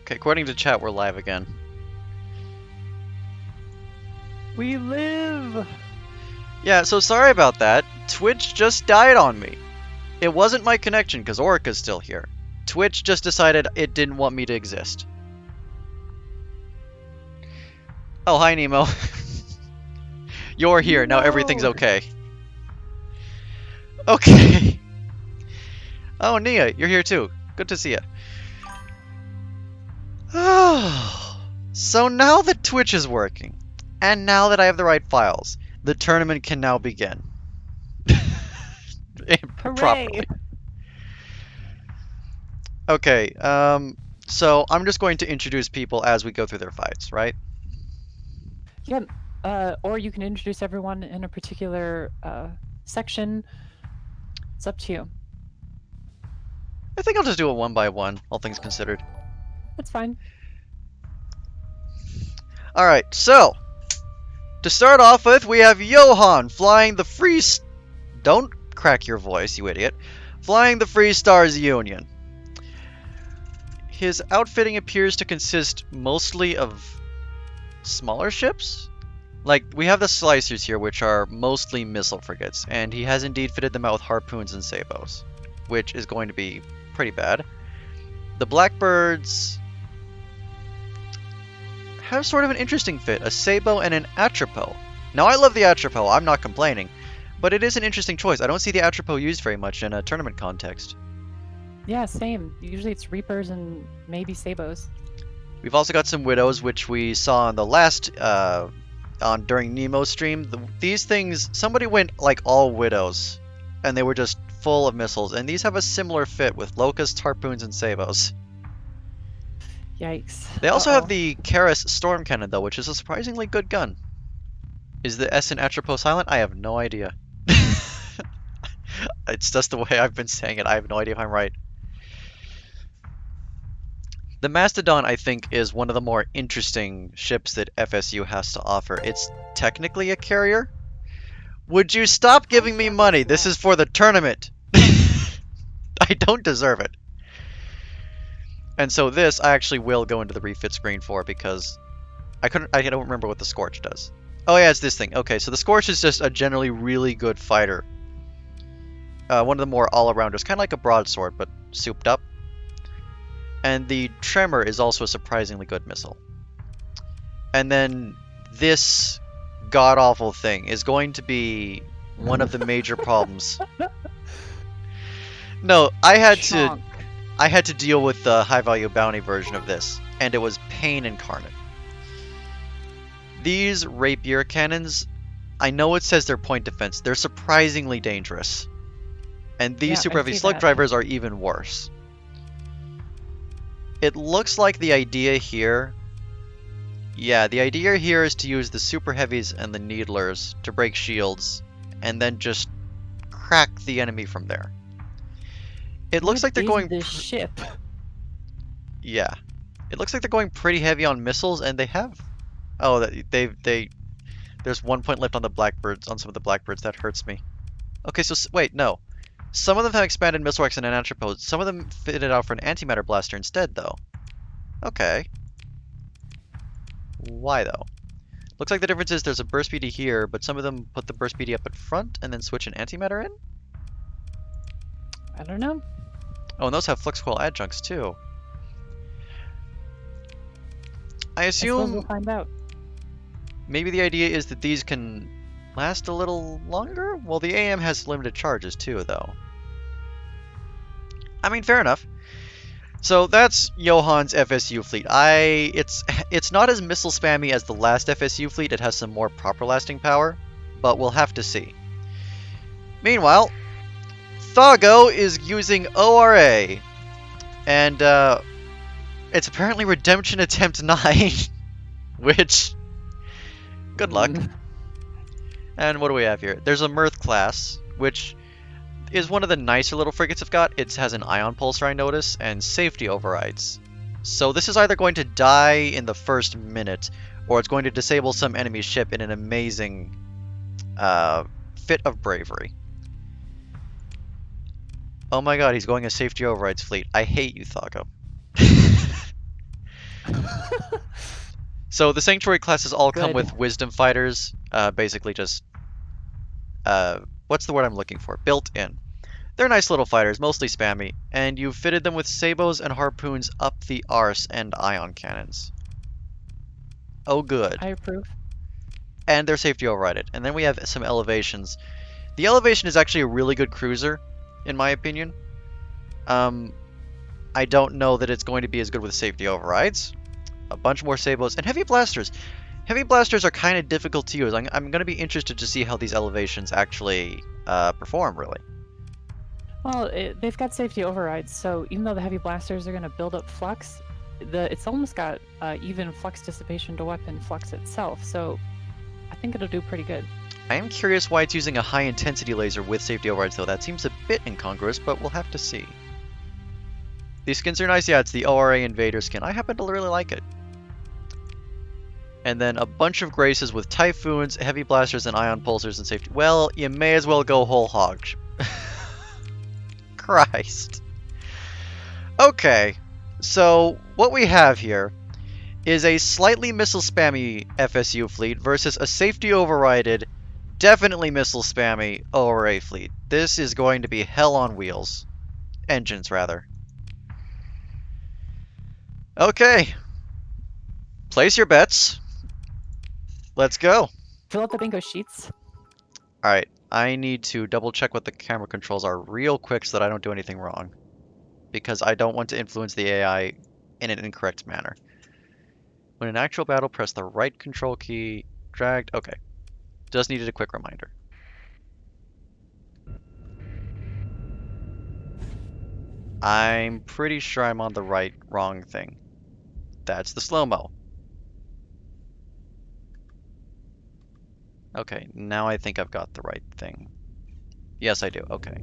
Okay, according to chat, we're live again. We live! Yeah, so sorry about that. Twitch just died on me. It wasn't my connection, because Orica's still here. Twitch just decided it didn't want me to exist. Oh, hi, Nemo. You're here, now everything's okay. Okay. Oh, Nia, you're here too. Good to see you. So now that Twitch is working, and now that I have the right files, the tournament can now begin. Properly. Okay, so I'm just going to introduce people as we go through their fights, right? Yeah, or you can introduce everyone in a particular section. It's up to you. I think I'll just do it one by one, all things considered. That's fine. Alright, so, to start off with, we have Johan flying the free... Don't crack your voice, you idiot. Flying the Free Stars Union. His outfitting appears to consist mostly of smaller ships. Like, we have the Slicers here, which are mostly missile frigates, and he has indeed fitted them out with harpoons and sabos, which is going to be pretty bad. The Blackbirds have sort of an interesting fit, a sabo and an atropos. Now, I love the atropos, I'm not complaining, but it is an interesting choice. I don't see the atropos used very much in a tournament context. Yeah, same. Usually it's Reapers and maybe Sabos. We've also got some Widows, which we saw on the last, during Nemo's stream. These things, somebody went like all Widows, and they were just full of missiles, and these have a similar fit with Locusts, Harpoons, and Sabos. Yikes. They also have the Karis Storm Cannon, though, which is a surprisingly good gun. Is the S in Atropos silent? I have no idea. It's just the way I've been saying it. I have no idea if I'm right. The Mastodon, I think, is one of the more interesting ships that FSU has to offer. It's technically a carrier. Would you stop giving me money? This is for the tournament. I don't deserve it. And so this, I actually will go into the refit screen for because I don't remember what the Scorch does. Oh yeah, it's this thing. Okay, so the Scorch is just a generally really good fighter. One of the more all-arounders, kind of like a broadsword, but souped up. And the Tremor is also a surprisingly good missile. And then this god-awful thing is going to be one of the major problems. No, I had to deal with the high-value bounty version of this, and it was pain incarnate. These rapier cannons, I know it says they're point defense, they're surprisingly dangerous. And these super heavy slug drivers are even worse. It looks like the idea here... Yeah, the idea here is to use the super heavies and the needlers to break shields, and then just crack the enemy from there. It looks like they're going... This ship. Yeah. It looks like they're going pretty heavy on missiles, and they have... Oh, there's 1 point left on the Blackbirds, on some of the Blackbirds. That hurts me. Okay, so wait, no. Some of them have expanded missile racks and an atropos. Some of them fitted out for an antimatter blaster instead, though. Okay. Why, though? Looks like the difference is there's a burst PD here, but some of them put the burst PD up at front and then switch an antimatter in? I don't know. Oh, and those have flux coil adjuncts, too. I assume we'll find out. Maybe the idea is that these can last a little longer? Well, the AM has limited charges too, though. I mean, fair enough. So that's Johan's FSU fleet. It's not as missile spammy as the last FSU fleet. It has some more proper lasting power, but we'll have to see. Meanwhile, Thaago is using ORA, and it's apparently Redemption Attempt 9, which, good luck. And what do we have here? There's a Mirth class, which is one of the nicer little frigates I've got. It has an ion pulsar, I notice, and safety overrides. So this is either going to die in the first minute, or it's going to disable some enemy ship in an amazing fit of bravery. Oh my god, he's going a safety overrides fleet. I hate you, Thaago. So the Sanctuary classes all come Good. with Wisdom Fighters, basically just, what's the word I'm looking for? Built in. They're nice little fighters, mostly spammy, and you've fitted them with sabos and harpoons up the arse and ion cannons. Oh good. I approve. And they're safety overrided. And then we have some elevations. The elevation is actually a really good cruiser, in my opinion. I don't know that it's going to be as good with safety overrides. A bunch more sabos and heavy blasters. Heavy blasters are kind of difficult to use. I'm going to be interested to see how these elevations actually perform, really. Well, they've got safety overrides, so even though the heavy blasters are going to build up flux, it's almost got even flux dissipation to weapon flux itself, so I think it'll do pretty good. I am curious why it's using a high-intensity laser with safety overrides, though. That seems a bit incongruous, but we'll have to see. These skins are nice. Yeah, it's the ORA Invader skin. I happen to really like it. And then a bunch of graces with Typhoons, Heavy Blasters, and Ion Pulsars and safety. Well, you may as well go whole hog. Christ. Okay, so what we have here is a slightly missile spammy FSU fleet versus a safety overrided, definitely missile spammy ORA fleet. This is going to be hell on wheels. Engines, rather. Okay. Place your bets. Let's go. Fill out the bingo sheets. Alright, I need to double check what the camera controls are real quick so that I don't do anything wrong. Because I don't want to influence the AI in an incorrect manner. When in actual battle, press the right control key, dragged. Okay. Just needed a quick reminder. I'm pretty sure I'm on the wrong thing. That's the slow-mo. Okay, now I think I've got the right thing. Yes, I do. Okay.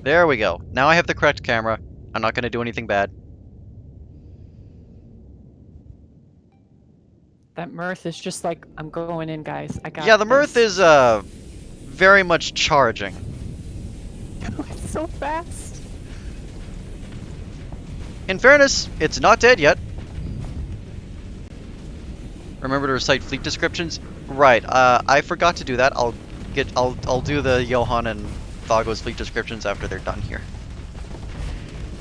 There we go. Now I have the correct camera. I'm not going to do anything bad. That mirth is just like, I'm going in, guys. I got Yeah, the mirth this. is very much charging. It's so fast. In fairness, it's not dead yet. Remember to recite fleet descriptions? Right, I forgot to do that. I'll do the Johan and Thaago's fleet descriptions after they're done here.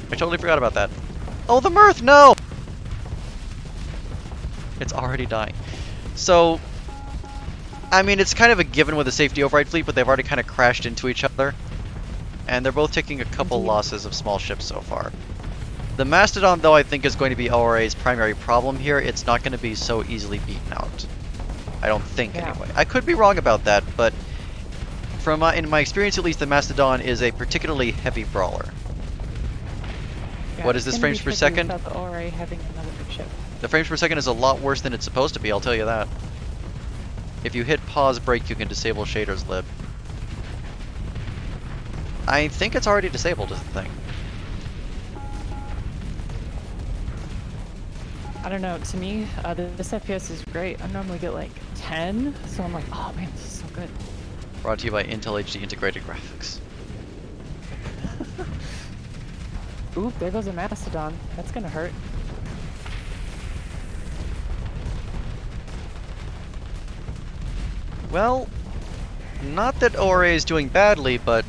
I totally forgot about that. Oh, the mirth! No! It's already dying. So, I mean, it's kind of a given with a safety override fleet, but they've already kind of crashed into each other. And they're both taking a couple losses of small ships so far. The Mastodon, though, I think is going to be ORA's primary problem here. It's not going to be so easily beaten out. I don't think, anyway. I could be wrong about that, but from in my experience, at least, the Mastodon is a particularly heavy brawler. Yeah, what is this frames per second? The ORA having another big ship. The frames per second is a lot worse than it's supposed to be, I'll tell you that. If you hit pause break, you can disable shaders lib. I think it's already disabled, is the thing. I don't know, to me, this FPS is great. I normally get like 10, so I'm like, oh man, this is so good. Brought to you by Intel HD Integrated Graphics. Ooh, there goes a Mastodon. That's gonna hurt. Well, not that ORA is doing badly, but...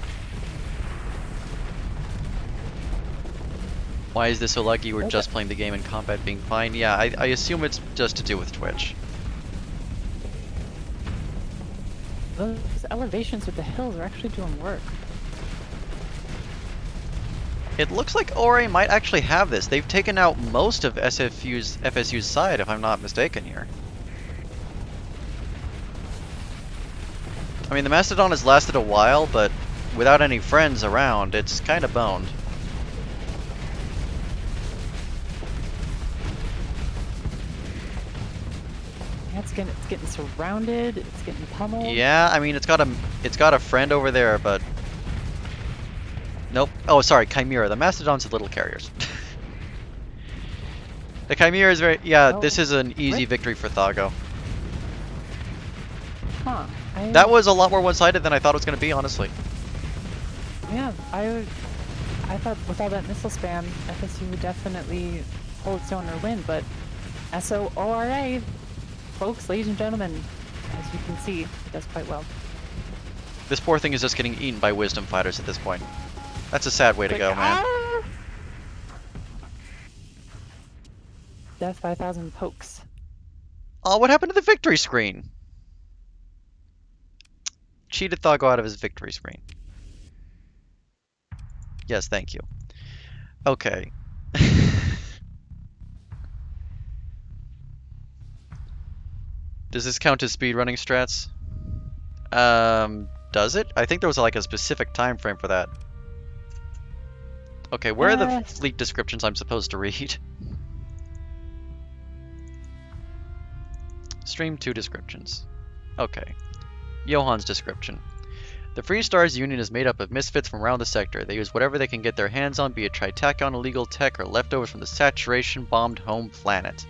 Why is this so lucky? We're just playing the game and combat being fine. Yeah, I assume it's just to do with Twitch. Those elevations with the hills are actually doing work. It looks like ORA might actually have this. They've taken out most of FSU's side, if I'm not mistaken here. I mean, the Mastodon has lasted a while, but without any friends around, it's kind of boned. Yeah, it's getting surrounded. It's getting pummeled. Yeah, I mean, it's got a friend over there, but nope. Oh, sorry, Chimera. The Mastodon's little carriers. The Chimera is very... Yeah, Oh, this is an easy victory for Thaago. Huh. That was a lot more one-sided than I thought it was going to be, honestly. Yeah, I thought with all that missile spam, FSU would definitely hold its own or win, but SOORA, folks, ladies and gentlemen, as you can see, it does quite well. This poor thing is just getting eaten by wisdom fighters at this point. That's a sad way to go, man. Death by 1,000 pokes. Oh, what happened to the victory screen? Cheated Thaago out of his victory screen. Yes, thank you. Okay. Does this count as speedrunning strats? Does it? I think there was like a specific time frame for that. Okay, where are the fleet descriptions I'm supposed to read? Stream 2 descriptions. Okay. Johan's description. The Free Stars Union is made up of misfits from around the sector. They use whatever they can get their hands on, be it Tritacon illegal tech or leftovers from the saturation-bombed home planet.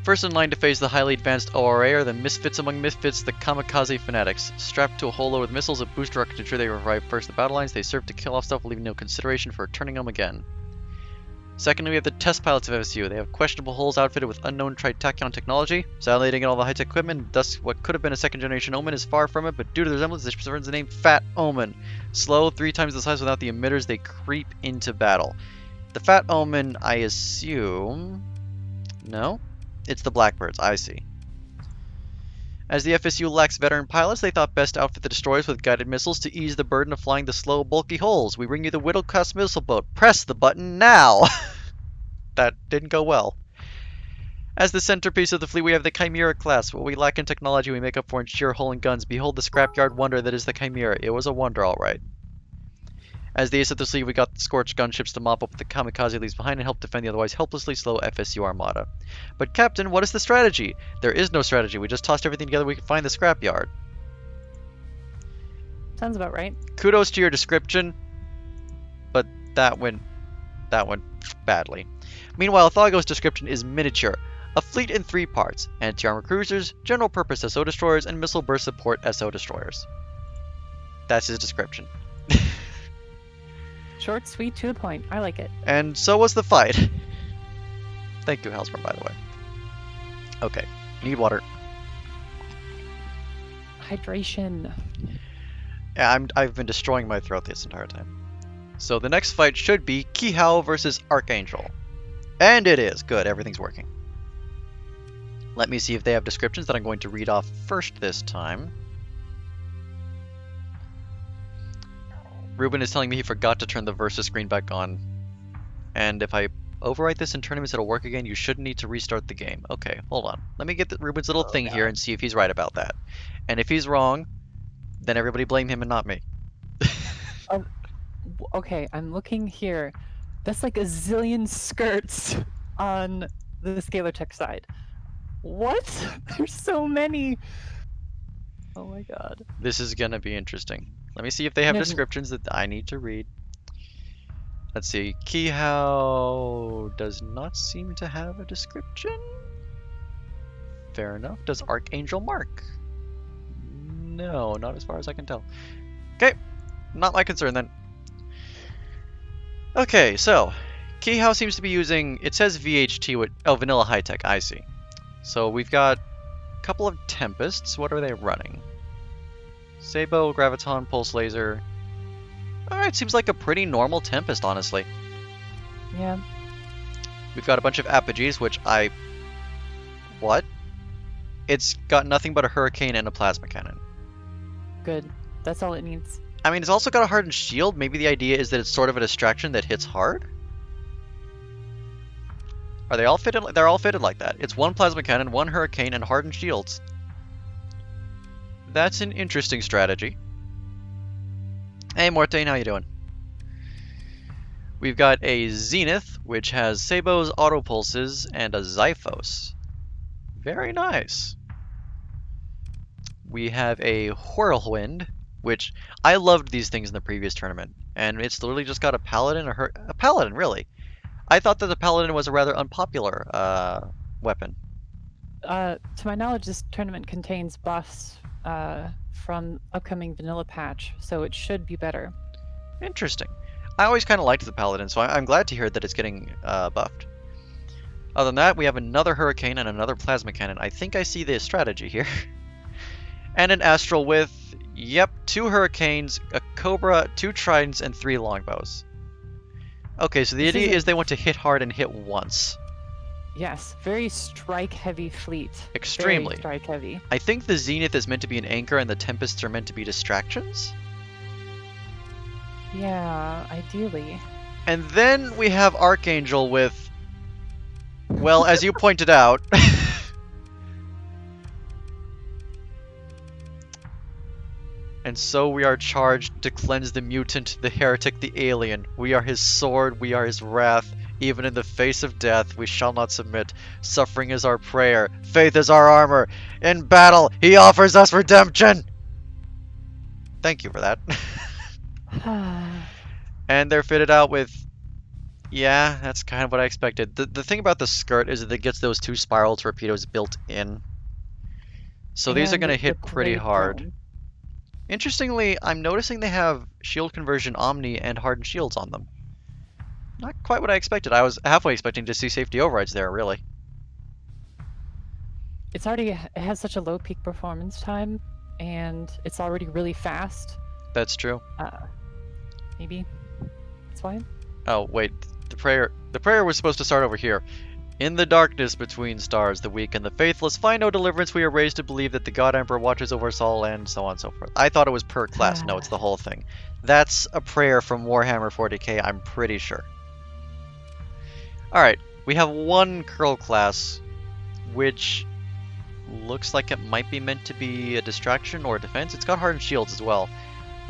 First in line to face the highly advanced ORA are the misfits among misfits, the kamikaze fanatics. Strapped to a whole load of missiles of booster rockets to ensure they arrive first in the battle lines, they serve to kill off stuff, leaving no consideration for returning them again. Secondly, we have the test pilots of FSU. They have questionable hulls outfitted with unknown Tritacon technology. Sadly, they didn't get all the high-tech equipment, thus what could have been a second-generation Omen is far from it, but due to the resemblance, this earns the name Fat Omen. Slow, 3 times the size without the emitters, they creep into battle. The Fat Omen, I assume... No? It's the Blackbirds, I see. As the FSU lacks veteran pilots, they thought best to outfit the destroyers with guided missiles to ease the burden of flying the slow, bulky hulls. We bring you the Whittle-class missile boat. Press the button now! That didn't go well. As the centerpiece of the fleet, we have the Chimera class. What we lack in technology, we make up for in sheer hull and guns. Behold the scrapyard wonder that is the Chimera. It was a wonder, all right. As the ace of the sleeve, we got the Scorched gunships to mop up what the kamikaze leaves behind and help defend the otherwise helplessly slow FSU armada. But Captain, what is the strategy? There is no strategy. We just tossed everything together we could find the scrapyard. Sounds about right. Kudos to your description, but that went badly. Meanwhile, Thaago's description is miniature. A fleet in 3 parts: anti-armor cruisers, general purpose SO destroyers, and missile burst support SO destroyers. That's his description. Short, sweet, to the point. I like it. And so was the fight. Thank you, Halsborn, by the way. Okay, need water. Hydration. Yeah, I've been destroying my throat this entire time. So the next fight should be Kihao versus Archangel. And it is. Good, everything's working. Let me see if they have descriptions that I'm going to read off first this time. Rubin is telling me he forgot to turn the Versus screen back on. And if I overwrite this in tournaments, it'll work again. You shouldn't need to restart the game. Okay, hold on. Let me get Rubin's little thing here and see if he's right about that. And if he's wrong, then everybody blame him and not me. Okay, I'm looking here. That's like a zillion skirts on the Scalar Tech side. What? There's so many. Oh my god. This is gonna be interesting. Let me see if they have descriptions that I need to read. Let's see. Kihao does not seem to have a description. Fair enough. Does Archangel Mark? No, not as far as I can tell. Okay, not my concern then. Okay, so Kihao seems to be using, it says VHT with, oh, Vanilla High Tech, I see. So we've got a couple of Tempests. What are they running? Sabo, Graviton, Pulse Laser. Alright, seems like a pretty normal Tempest, honestly. Yeah. We've got a bunch of Apogees, which What? It's got nothing but a Hurricane and a Plasma Cannon. Good. That's all it needs. I mean, it's also got a hardened shield. Maybe the idea is that it's sort of a distraction that hits hard? Are they all fitted? They're all fitted like that. It's 1 Plasma Cannon, 1 Hurricane, and hardened shields. That's an interesting strategy. Hey, Mortia, how you doing? We've got a Zenith, which has Sabo's Auto Pulses and a Xiphos. Very nice. We have a Whirlwind, which I loved these things in the previous tournament, and it's literally just got a Paladin, a Paladin, really. I thought that the Paladin was a rather unpopular weapon. To my knowledge, this tournament contains buffs from upcoming vanilla patch, so it should be better. Interesting. I always kind of liked the Paladin, so I'm glad to hear that it's getting buffed. Other than that, we have another Hurricane and another Plasma Cannon. I think I see the strategy here. And an Astral with, yep, 2 Hurricanes, a Cobra, 2 Tridents, and 3 Longbows. Okay, so the idea is they want to hit hard and hit once. Yes, very strike-heavy fleet. Extremely. Very strike-heavy. I think the Zenith is meant to be an anchor and the Tempests are meant to be distractions? Yeah, ideally. And then we have Archangel with, well, as you pointed out... And so we are charged to cleanse the mutant, the heretic, the alien. We are his sword, we are his wrath. Even in the face of death, we shall not submit. Suffering is our prayer. Faith is our armor. In battle, he offers us redemption! Thank you for that. And they're fitted out with... Yeah, that's kind of what I expected. The thing about the skirt is that it gets those 2 spiral torpedoes built in. So these are going to hit pretty hard. Drone. Interestingly, I'm noticing they have shield conversion Omni and hardened shields on them. Not quite what I expected. I was halfway expecting to see safety overrides there, really. It's already, it has such a low peak performance time, and it's already really fast. That's true. Maybe that's why. Oh, wait. The prayer was supposed to start over here. In the darkness between stars, the weak and the faithless find no deliverance. We are raised to believe that the God Emperor watches over us all, and so on and so forth. I thought it was per class. No, it's the whole thing. That's a prayer from Warhammer 40k, I'm pretty sure. Alright, we have one Curl class, which looks like it might be meant to be a distraction or a defense. It's got hardened shields as well.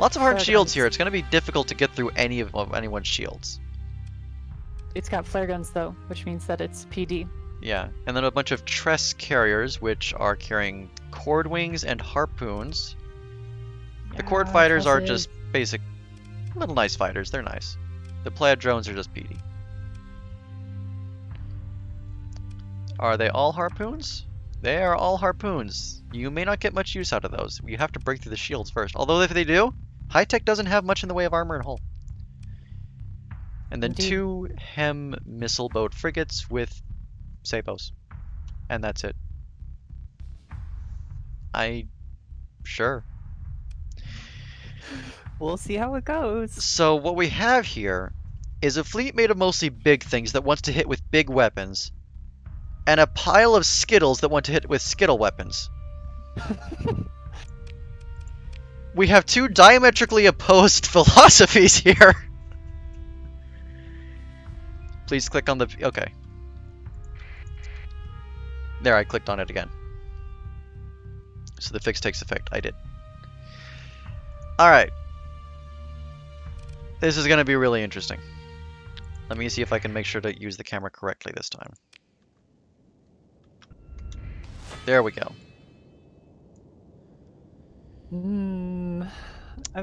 Lots of hardened shields here. It's going to be difficult to get through any of anyone's shields. It's got flare guns though, which means that it's PD. Yeah, and then a bunch of Tress carriers, which are carrying cord wings and harpoons. The cord fighters are just basic, little nice fighters. They're nice. The plaid drones are just PD. Are they all harpoons? They are all harpoons. You may not get much use out of those. You have to break through the shields first. Although if they do, high-tech doesn't have much in the way of armor and hull. And then 2 Hem missile boat frigates with sabos. And that's it. Sure. We'll see how it goes. So what we have here is a fleet made of mostly big things that wants to hit with big weapons, and a pile of Skittles that want to hit with Skittle weapons. We have 2 diametrically opposed philosophies here. Please click on the... Okay. There, I clicked on it again. So the fix takes effect. I did. Alright. This is going to be really interesting. Let me see if I can make sure to use the camera correctly this time. There we go. I'm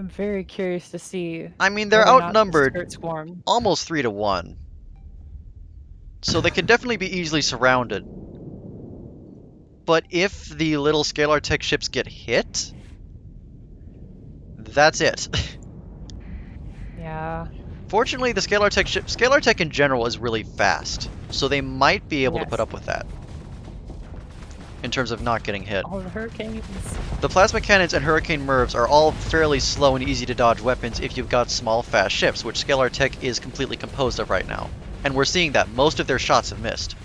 very curious to see. I mean, they're outnumbered almost 3 to 1. So they can definitely be easily surrounded. But if the little Scalar Tech ships get hit, that's it. Yeah. Fortunately, the Scalar Tech in general is really fast, so they might be able to put up with that. In terms of not getting hit. All the hurricanes. The plasma cannons and hurricane mervs are all fairly slow and easy to dodge weapons if you've got small, fast ships, which Scalar Tech is completely composed of right now. And we're seeing that most of their shots have missed.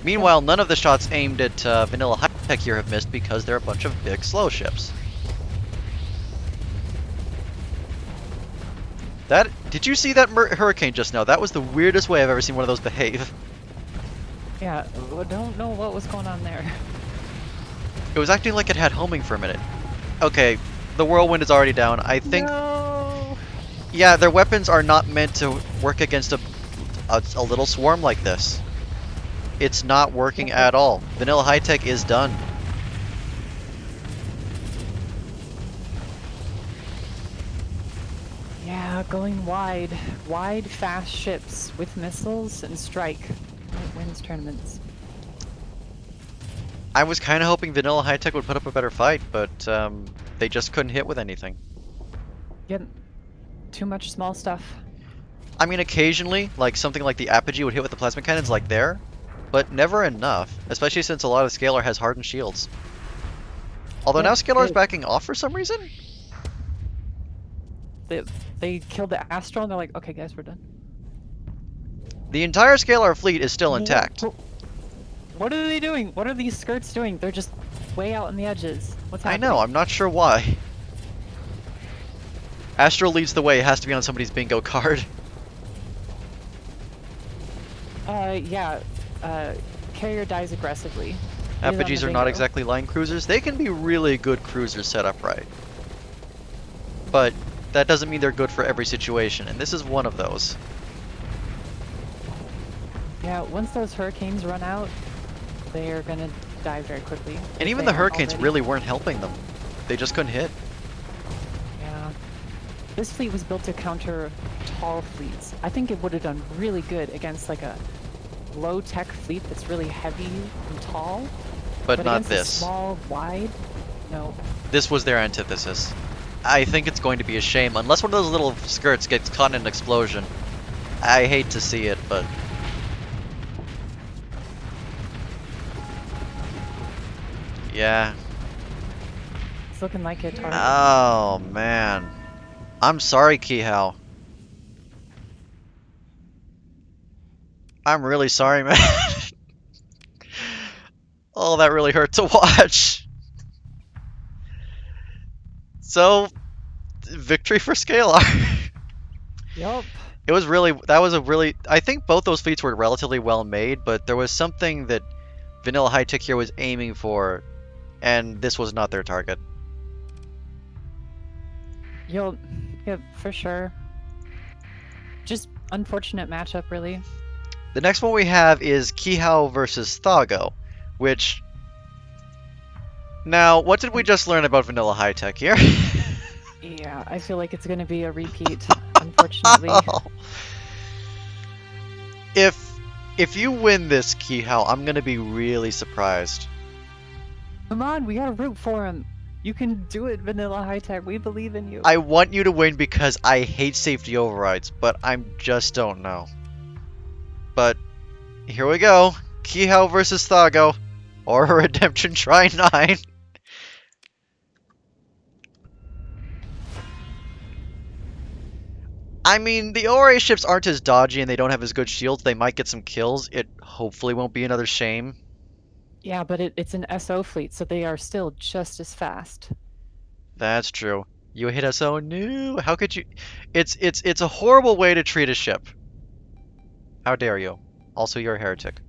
Meanwhile, none of the shots aimed at vanilla high-tech here have missed because they're a bunch of big, slow ships. Did you see that hurricane just now? That was the weirdest way I've ever seen one of those behave. Yeah, I don't know what was going on there. It was acting like it had homing for a minute. Okay, the whirlwind is already down. I think... No. Yeah, their weapons are not meant to work against a little swarm like this. It's not working at all. Vanilla High-Tech is done. Yeah, going wide. Wide, fast ships with missiles and strike. It wins tournaments. I was kind of hoping Vanilla High-Tech would put up a better fight, but they just couldn't hit with anything. Yep. too much small stuff. I mean, occasionally, like something like the Apogee would hit with the plasma cannons like there, but never enough, especially since a lot of Scalar has hardened shields. Although Yeah, now Scalar's backing off for some reason? They killed the Astral and they're like, okay guys, we're done. The entire Scalar fleet is still intact. What are they doing? What are these skirts doing? They're just way out on the edges. What's happening? I know, I'm not sure why. Astral leads the way, it has to be on somebody's bingo card. Yeah. Carrier dies aggressively. Apogees are not exactly line cruisers. They can be really good cruisers set up right. But that doesn't mean they're good for every situation, and this is one of those. Yeah, once those hurricanes run out, they're gonna die very quickly. And even the hurricanes really weren't helping them. They just couldn't hit. Yeah. This fleet was built to counter tall fleets. I think it would have done really good against like a low-tech fleet that's really heavy and tall. But not against this. A small, wide, no. This was their antithesis. I think it's going to be a shame, unless one of those little skirts gets caught in an explosion. I hate to see it, but... yeah. It's looking like it. Oh, man. I'm sorry, Kihao. I'm really sorry, man. Oh, that really hurt to watch. So, victory for Scalar. Yup. It was really, that was a really, I think both those fleets were relatively well made, but there was something that Vanilla High Tech here was aiming for, and this was not their target. Yep, for sure. Just unfortunate matchup, really. The next one we have is Kihao versus Thaago, which... now, what did we just learn about Vanilla High Tech here? Yeah, I feel like it's gonna be a repeat, unfortunately. If you win this, Kihao, I'm gonna be really surprised. Come on, we gotta root for him. You can do it, Vanilla High Tech. We believe in you. I want you to win because I hate safety overrides, but I just don't know. But here we go. Kihao versus Thaago. Or Redemption Try 9. I mean, the ORA ships aren't as dodgy and they don't have as good shields. They might get some kills. It hopefully won't be another shame. Yeah, but it's an SO fleet, so they are still just as fast. That's true. You hit SO? No. How could you? It's a horrible way to treat a ship. How dare you? Also, you're a heretic.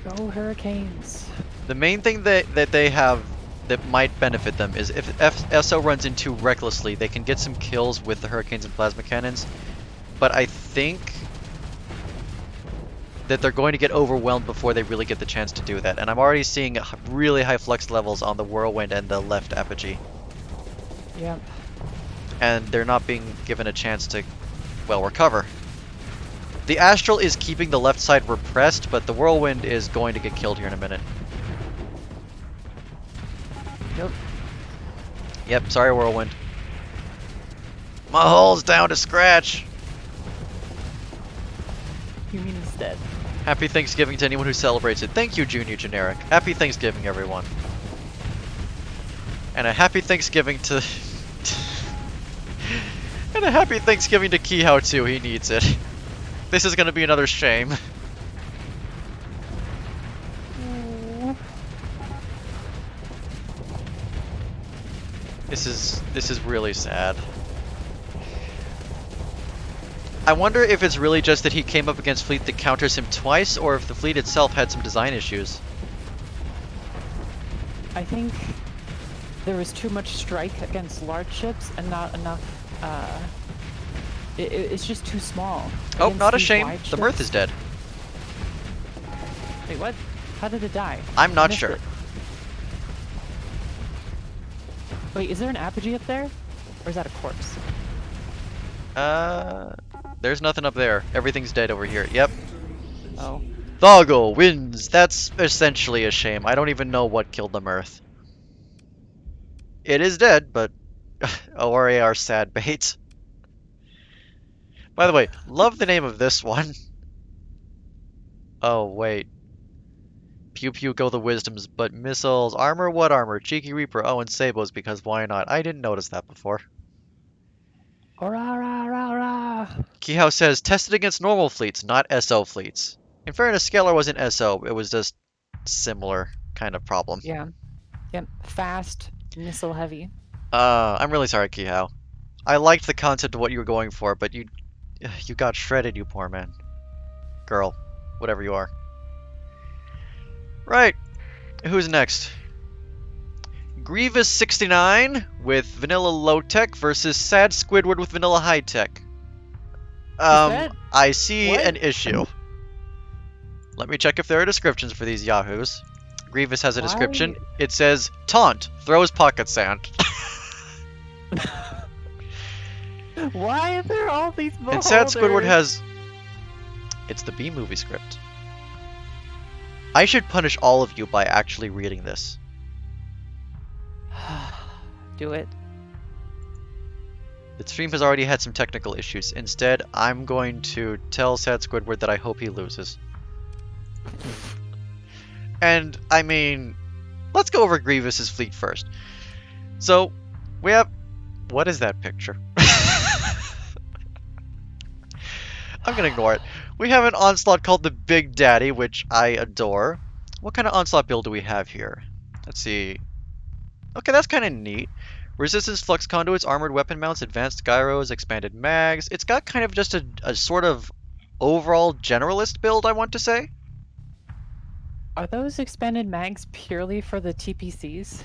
Go Hurricanes. The main thing that they have that might benefit them is if SO runs in too recklessly, they can get some kills with the Hurricanes and Plasma Cannons. But I think that they're going to get overwhelmed before they really get the chance to do that. And I'm already seeing really high flux levels on the Whirlwind and the left Apogee. Yep. And they're not being given a chance to, well, recover. The Astral is keeping the left side repressed, but the Whirlwind is going to get killed here in a minute. Yep. Yep, sorry Whirlwind. My hull's down to scratch. You mean he's dead? Happy Thanksgiving to anyone who celebrates it. Thank you, Junior Generic. Happy Thanksgiving, everyone. And a happy Thanksgiving to... and a happy Thanksgiving to Kihao, too. He needs it. This is going to be another shame. This is really sad. I wonder if it's really just that he came up against fleet that counters him twice, or if the fleet itself had some design issues. I think there was too much strike against large ships and not enough. It's just too small. Oh, Against not a these shame. wide The Mirth ships- is dead. Wait, what? How did it die? I'm I not missed sure. it. Wait, is there an Apogee up there? Or is that a corpse? There's nothing up there. Everything's dead over here. Yep. Oh. Thaago wins. That's essentially a shame. I don't even know what killed the Mirth. It is dead, but ORA are sad bait. By the way, love the name of this one. Oh, wait. Pew pew go the wisdoms, but missiles, armor, what armor? Cheeky Reaper, oh, and Sabos, because why not? I didn't notice that before. Ora, ra, ra, ra. Kihao says, tested against normal fleets, not SO fleets. In fairness, Scalar wasn't SO, it was just similar kind of problem. Yeah. Yep. Fast, missile heavy. I'm really sorry, Kihao. I liked the concept of what you were going for, but you got shredded, you poor man. Girl, whatever you are. Right, who's next? Grievous 69 with vanilla low tech versus Sad Squidward with vanilla high tech. I see what? an issue. Let me check if there are descriptions for these yahoos. Grievous has a description. It says, taunt, throws pocket sand. Why are there all these beholders? And Sad Squidward has... It's the B-movie script. I should punish all of you by actually reading this. Do it. The stream has already had some technical issues. Instead, I'm going to tell Sad Squidward that I hope he loses. And, I mean, let's go over Grievous's fleet first. So, we have... What is that picture? I'm gonna ignore it. We have an Onslaught called the Big Daddy, which I adore. What kind of Onslaught build do we have here? Let's see. Okay, that's kind of neat. Resistance flux conduits, armored weapon mounts, advanced gyros, expanded mags. It's got kind of just a sort of overall generalist build, I want to say. Are those expanded mags purely for the TPCs?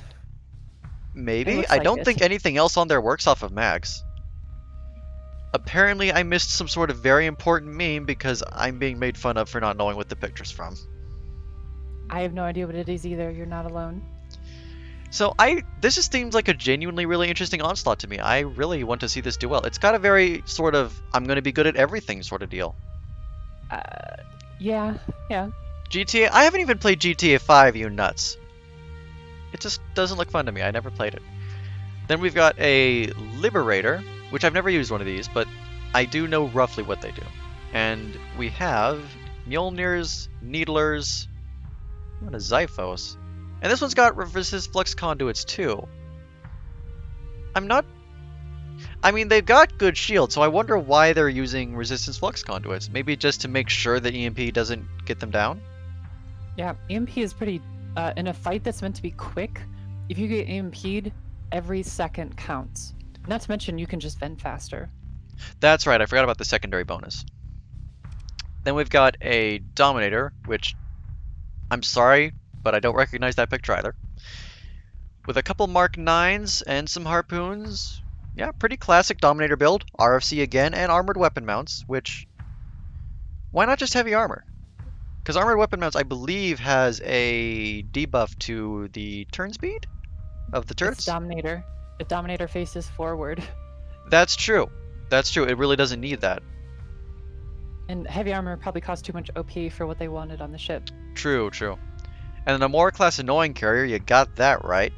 Maybe. I don't think anything else on there works off of mags. Apparently, I missed some sort of very important meme because I'm being made fun of for not knowing what the picture's from. I have no idea what it is either. You're not alone. So this just seems like a genuinely really interesting Onslaught to me. I really want to see this do well. It's got a very sort of I'm going to be good at everything sort of deal. Yeah. GTA? I haven't even played GTA 5, you nuts. It just doesn't look fun to me. I never played it. Then we've got a Liberator, which I've never used one of these, but I do know roughly what they do. And we have Mjolnirs, Needlers, and a Xiphos. And this one's got resistance flux conduits too. I mean, they've got good shields, so I wonder why they're using resistance flux conduits. Maybe just to make sure that EMP doesn't get them down? Yeah, EMP is pretty... in a fight that's meant to be quick, if you get EMP'd, every second counts. Not to mention, you can just vent faster. That's right, I forgot about the secondary bonus. Then we've got a Dominator, which... I'm sorry, but I don't recognize that picture either. With a couple Mark 9s and some harpoons. Yeah, pretty classic Dominator build. RFC again, and armored weapon mounts, which... Why not just heavy armor? Because armored weapon mounts, I believe, has a debuff to the turn speed of the turrets. It's Dominator. The Dominator faces forward. That's true. That's true. It really doesn't need that. And heavy armor probably costs too much OP for what they wanted on the ship. True. And then a more class annoying carrier, you got that right.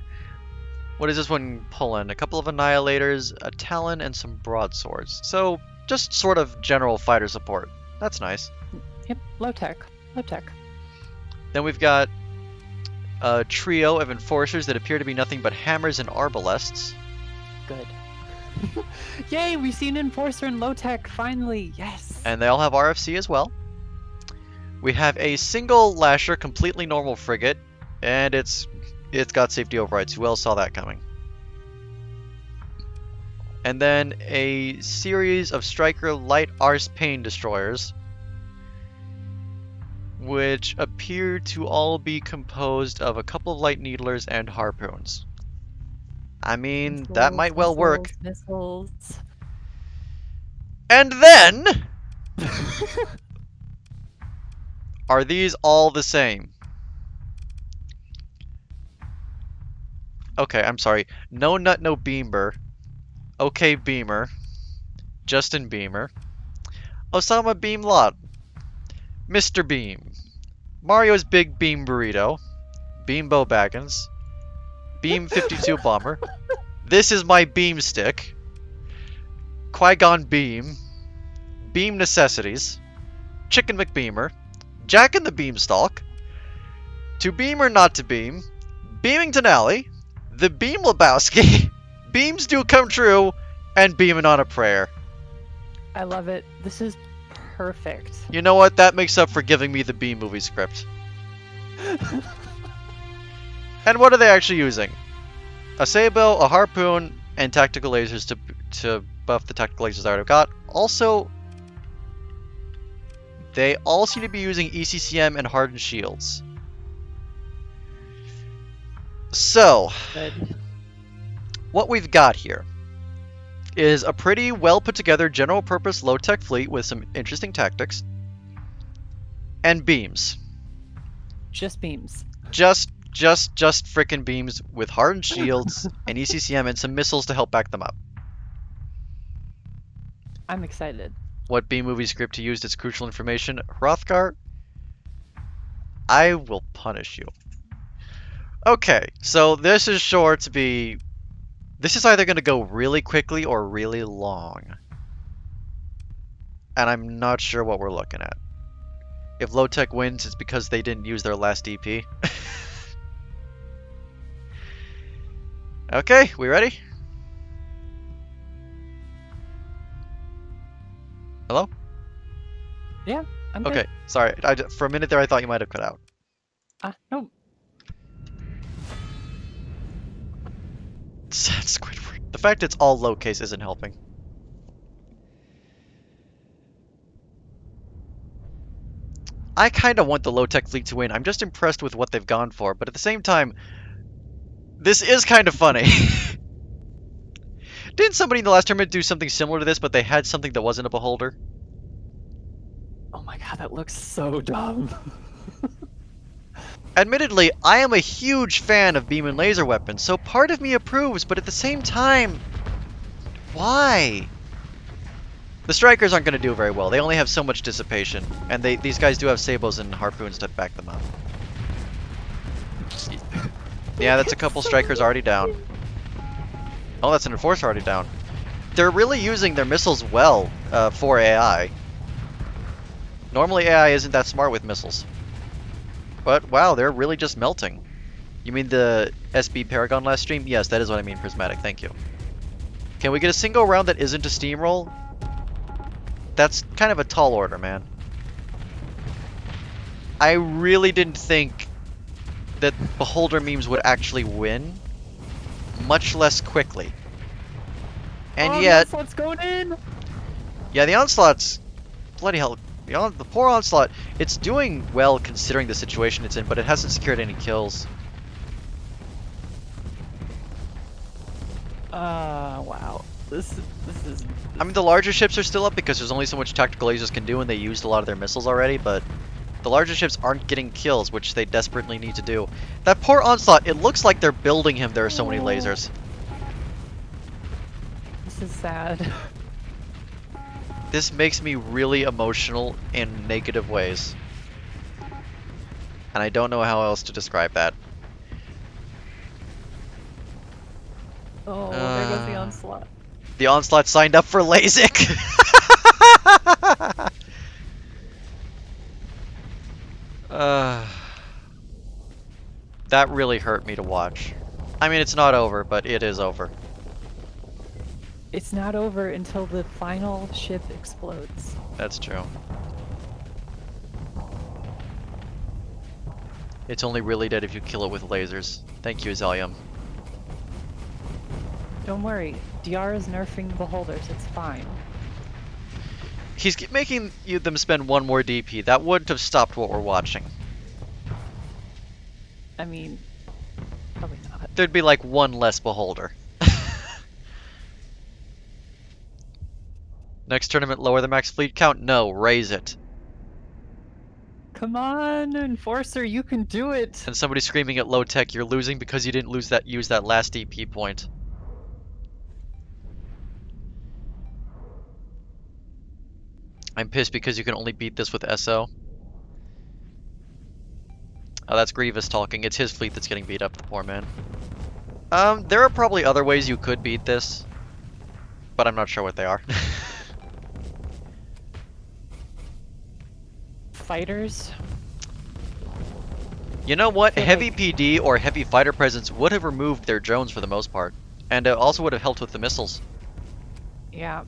What is this one pulling? A couple of Annihilators, a Talon, and some Broadswords. So, just sort of general fighter support. That's nice. Yep, low tech. Then we've got a trio of Enforcers that appear to be nothing but hammers and arbalests. Good. Yay, we've seen Enforcer in low tech, finally, yes! And they all have RFC as well. We have a single Lasher, completely normal frigate, and it's got safety overrides. Who else saw that coming? And then a series of Striker light Arse Pain Destroyers, which appear to all be composed of a couple of light needlers and harpoons. I mean, that might well work. Missiles. And then... Are these all the same? Okay, I'm sorry. No Nut, no Beamer. Okay, Beamer. Justin Beamer. Osama Beam Lot. Mr. Beam. Mario's Big Beam Burrito, Beambo Baggins, Beam 52 Bomber. This is my beam stick. Qui-Gon Beam, Beam Necessities, Chicken McBeamer, Jack and the Beanstalk, To Beam or Not to Beam, Beamington Alley, The Beam Lebowski, Beams Do Come True, and Beamin' on a Prayer. I love it. This is perfect. You know what? That makes up for giving me the Beam movie script. And what are they actually using? A Sabo, a Harpoon, and tactical lasers to buff the tactical lasers I already got. Also, they all seem to be using ECCM and hardened shields. So, Good. what we've got here is a pretty well put together general purpose low tech fleet with some interesting tactics and beams. Just beams. Just frickin' beams with hardened shields and ECCM and some missiles to help back them up. I'm excited. What B movie script to use its crucial information? Hrothgar? I will punish you. Okay, so this is sure to be... This is either going to go really quickly or really long. And I'm not sure what we're looking at. If low tech wins, it's because they didn't use their last DP. Okay, we ready? Hello? Yeah, I'm Okay, good. sorry. For a minute there, I thought you might have cut out. Nope. Sad Squidward. The fact it's all low case isn't helping. I kind of want the low tech fleet to win. I'm just impressed with what they've gone for, but at the same time, this is kind of funny. Didn't somebody in the last tournament do something similar to this, but they had something that wasn't a beholder? Oh my god, that looks so dumb. Admittedly, I am a huge fan of beam and laser weapons, so part of me approves, but at the same time, why? The strikers aren't going to do very well. They only have so much dissipation, and these guys do have sabos and harpoons to back them up. Yeah, that's a couple strikers already down. Oh, that's an enforcer already down. They're really using their missiles well for AI. Normally AI isn't that smart with missiles. But wow, they're really just melting. You mean the SB Paragon last stream? Yes, that is what I mean, Prismatic, thank you. Can we get a single round that isn't a steamroll? That's kind of a tall order, man. I really didn't think that Beholder memes would actually win, much less quickly. And yet... The Onslaught's going in! Yeah, the Onslaught's... Bloody hell. The poor Onslaught, it's doing well considering the situation it's in, but it hasn't secured any kills. Wow. This is... I mean, the larger ships are still up because there's only so much tactical lasers can do, and they used a lot of their missiles already, but the larger ships aren't getting kills, which they desperately need to do. That poor Onslaught, it looks like they're building him, there are so many lasers. This is sad. This makes me really emotional in negative ways. And I don't know how else to describe that. Oh, there goes the Onslaught. The Onslaught signed up for LASIK! That really hurt me to watch. I mean, it's not over, but it is over. It's not over until the final ship explodes. That's true. It's only really dead if you kill it with lasers. Thank you, Azalium. Don't worry, DR is nerfing beholders, it's fine. He's making them spend one more DP. That wouldn't have stopped what we're watching. I mean, probably not. There'd be like one less beholder. Next tournament, lower the max fleet count? No, raise it. Come on, Enforcer, you can do it! And somebody screaming at low tech, you're losing because you didn't use that last DP point. I'm pissed because you can only beat this with SO. Oh, that's Grievous talking. It's his fleet that's getting beat up, the poor man. There are probably other ways you could beat this, but I'm not sure what they are. Fighters. You know what? Feel Heavy like- PD or heavy fighter presence would have removed their drones for the most part, and it also would have helped with the missiles. Yeah.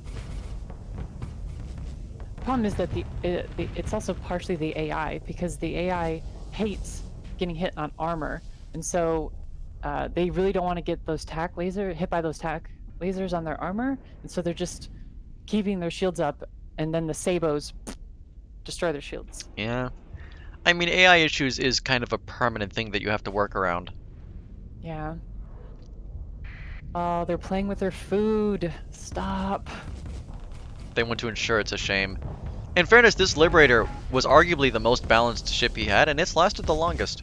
Problem is that it's also partially the AI, because the AI hates getting hit on armor, and so they really don't want to get those hit by those tac lasers on their armor, and so they're just keeping their shields up, and then the sabos destroy their shields. Yeah. I mean, AI issues is kind of a permanent thing that you have to work around. Yeah. Oh, they're playing with their food. Stop. They want to ensure it's a shame. In fairness, this Liberator was arguably the most balanced ship he had, and it's lasted the longest.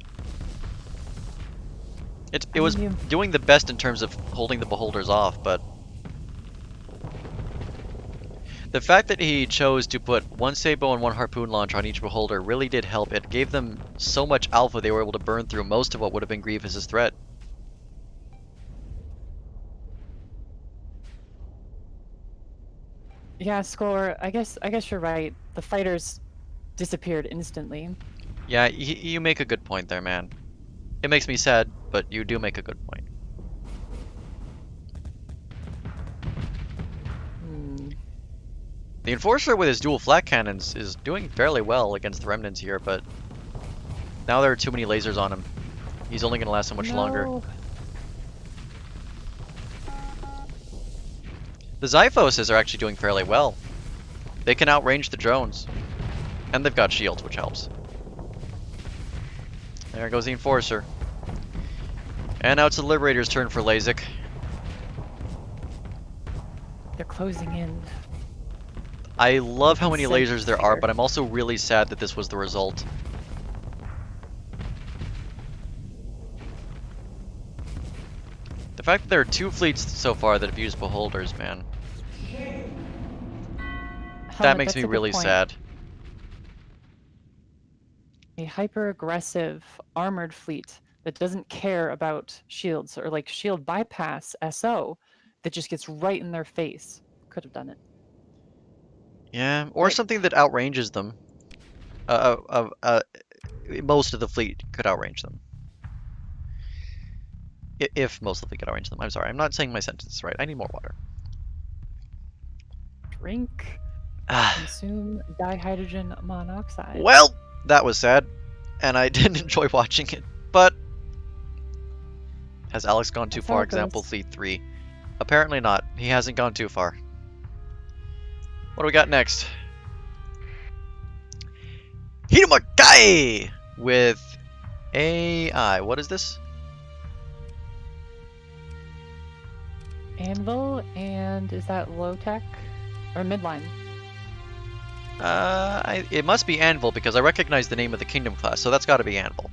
It was doing the best in terms of holding the beholders off, but the fact that he chose to put one Sabo and one harpoon launcher on each beholder really did help. It gave them so much alpha they were able to burn through most of what would have been Grievous's threat. Yeah, Score. I guess you're right. The fighters disappeared instantly. Yeah, you make a good point there, man. It makes me sad, but you do make a good point. The Enforcer with his dual flat cannons is doing fairly well against the Remnants here, but now there are too many lasers on him. He's only going to last so much longer. The Xiphoses are actually doing fairly well. They can outrange the drones. And they've got shields, which helps. There goes the Enforcer. And now it's the Liberator's turn for LASIK. They're closing in. I love how many lasers there are, but I'm also really sad that this was the result. The fact that there are 2 fleets so far that have used beholders, man. That makes me really sad. A hyper-aggressive armored fleet that doesn't care about shields, or like shield bypass SO, that just gets right in their face. Could have done it. Yeah, or something that outranges them. Most of the fleet could outrange them. If most of the fleet could outrange them. I'm sorry, I'm not saying my sentence right. I need more water. Drink. Consume dihydrogen monoxide. Well, that was sad, and I didn't enjoy watching it. But has Alex gone too far? Example Fleet 3. Apparently not. He hasn't gone too far. What do we got next? Hiruma Kai with AI. What is this? Anvil, and is that low tech or midline? It must be Anvil because I recognize the name of the Kingdom class, so that's got to be Anvil.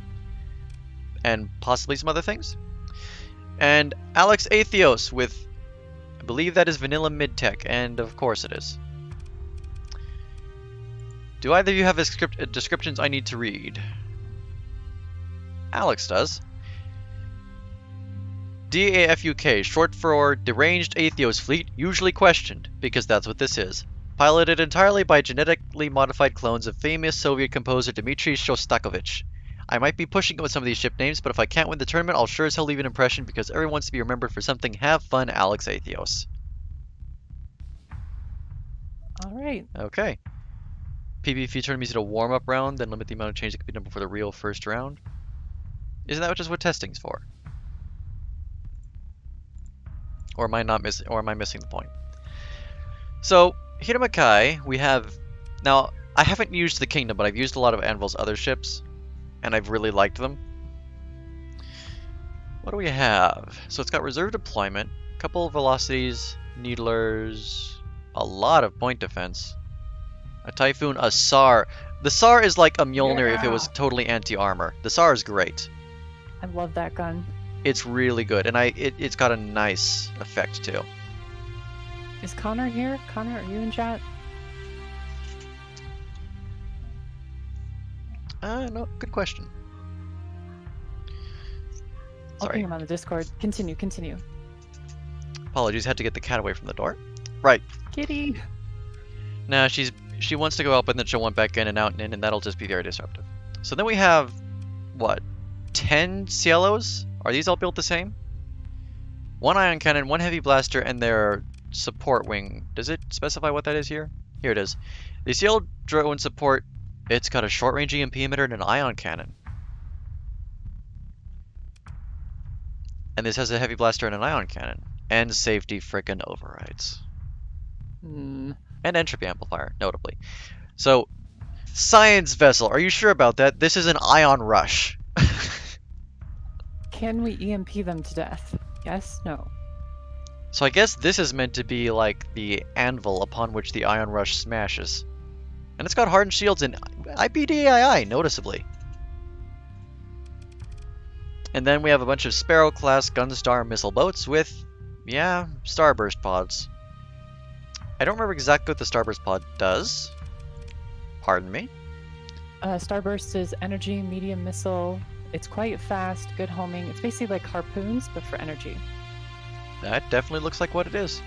And possibly some other things. And AlexAtheos with, I believe that is vanilla mid-tech, and of course it is. Do either of you have descriptions I need to read? Alex does. DAFUK, short for Deranged Atheos Fleet, usually questioned, because that's what this is. Piloted entirely by genetically modified clones of famous Soviet composer Dmitry Shostakovich. I might be pushing it with some of these ship names, but if I can't win the tournament, I'll sure as hell leave an impression because everyone wants to be remembered for something. Have fun, AlexAtheos. Alright. Okay. PvP tournament is a warm-up round, then limit the amount of change that can be done before the real first round. Isn't that just what testing's for? Or am I not missing? Or am I missing the point? So Hiruma Kai, we have now. I haven't used the Kingdom, but I've used a lot of Anvil's other ships, and I've really liked them. What do we have? So it's got reserve deployment, a couple of velocities, needlers, a lot of point defense, a Typhoon, a SAR. The SAR is like a Mjolnir if it was totally anti-armor. The SAR is great. I love that gun. It's really good, and it's got a nice effect too. Is Connor here? Connor, are you in chat? No, good question. I'll ping Sorry. him on the Discord. Continue, continue. Apologies, had to get the cat away from the door. Right. Kitty! Nah, she wants to go out, but then she'll want back in and out and in, and that'll just be very disruptive. So then we have, what, 10 Cielos? Are these all built the same? One ion cannon, one heavy blaster, and their support wing. Does it specify what that is here? Here it is. The Cielo drone support, it's got a short-range EMP emitter and an ion cannon. And this has a heavy blaster and an ion cannon. And safety frickin' overrides. Hmm. And entropy amplifier, notably. So, science vessel, are you sure about that? This is an ion rush. Can we EMP them to death? Yes? No? So I guess this is meant to be like the anvil upon which the ion rush smashes. And it's got hardened shields and IPDAI, noticeably. And then we have a bunch of Sparrow-class Gunstar missile boats with, yeah, Starburst pods. I don't remember exactly what the Starburst pod does. Pardon me? Starburst is energy, medium missile. It's quite fast, good homing. It's basically like harpoons, but for energy. That definitely looks like what it is.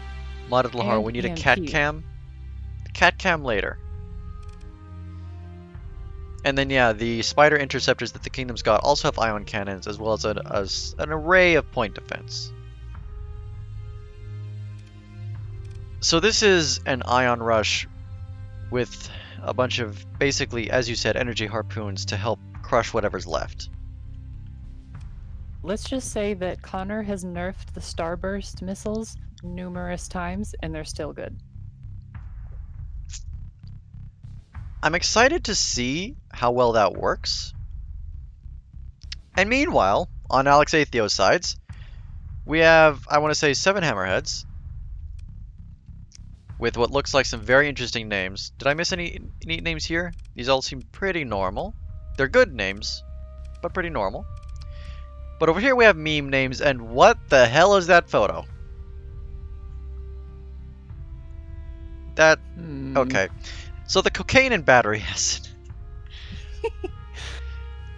Modded Lahar, And we need a EMP. cat cam. Cat cam later. And then yeah, the spider interceptors that the kingdom's got also have ion cannons as well as an array of point defense. So this is an ion rush with a bunch of basically, as you said, energy harpoons to help crush whatever's left. Let's just say that Connor has nerfed the Starburst missiles numerous times, and they're still good. I'm excited to see how well that works. And meanwhile, on AlexAtheos sides, we have, I want to say, 7 hammerheads with what looks like some very interesting names. Did I miss any neat names here? These all seem pretty normal. They're good names, but pretty normal. But over here we have meme names, and what the hell is that photo? That, okay. So the cocaine and battery acid.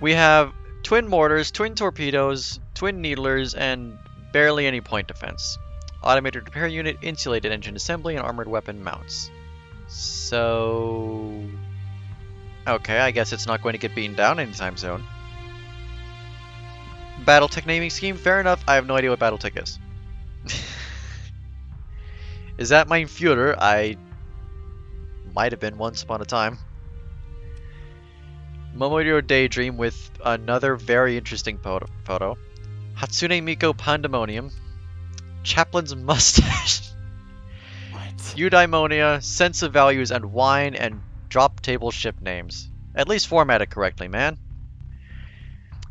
We have twin mortars, twin torpedoes, twin needlers, and barely any point defense. Automated repair unit, insulated engine assembly, and armored weapon mounts. So... okay, I guess it's not going to get beaten down anytime soon. Battletech naming scheme? Fair enough, I have no idea what Battletech is. Is that mein Führer? I might have been once upon a time. Momodoro Daydream with another very interesting photo. Hatsune Miku Pandemonium. Chaplin's Mustache. What? Eudaimonia, Sense of Values, and Wine, and drop table ship names. At least format it correctly, man.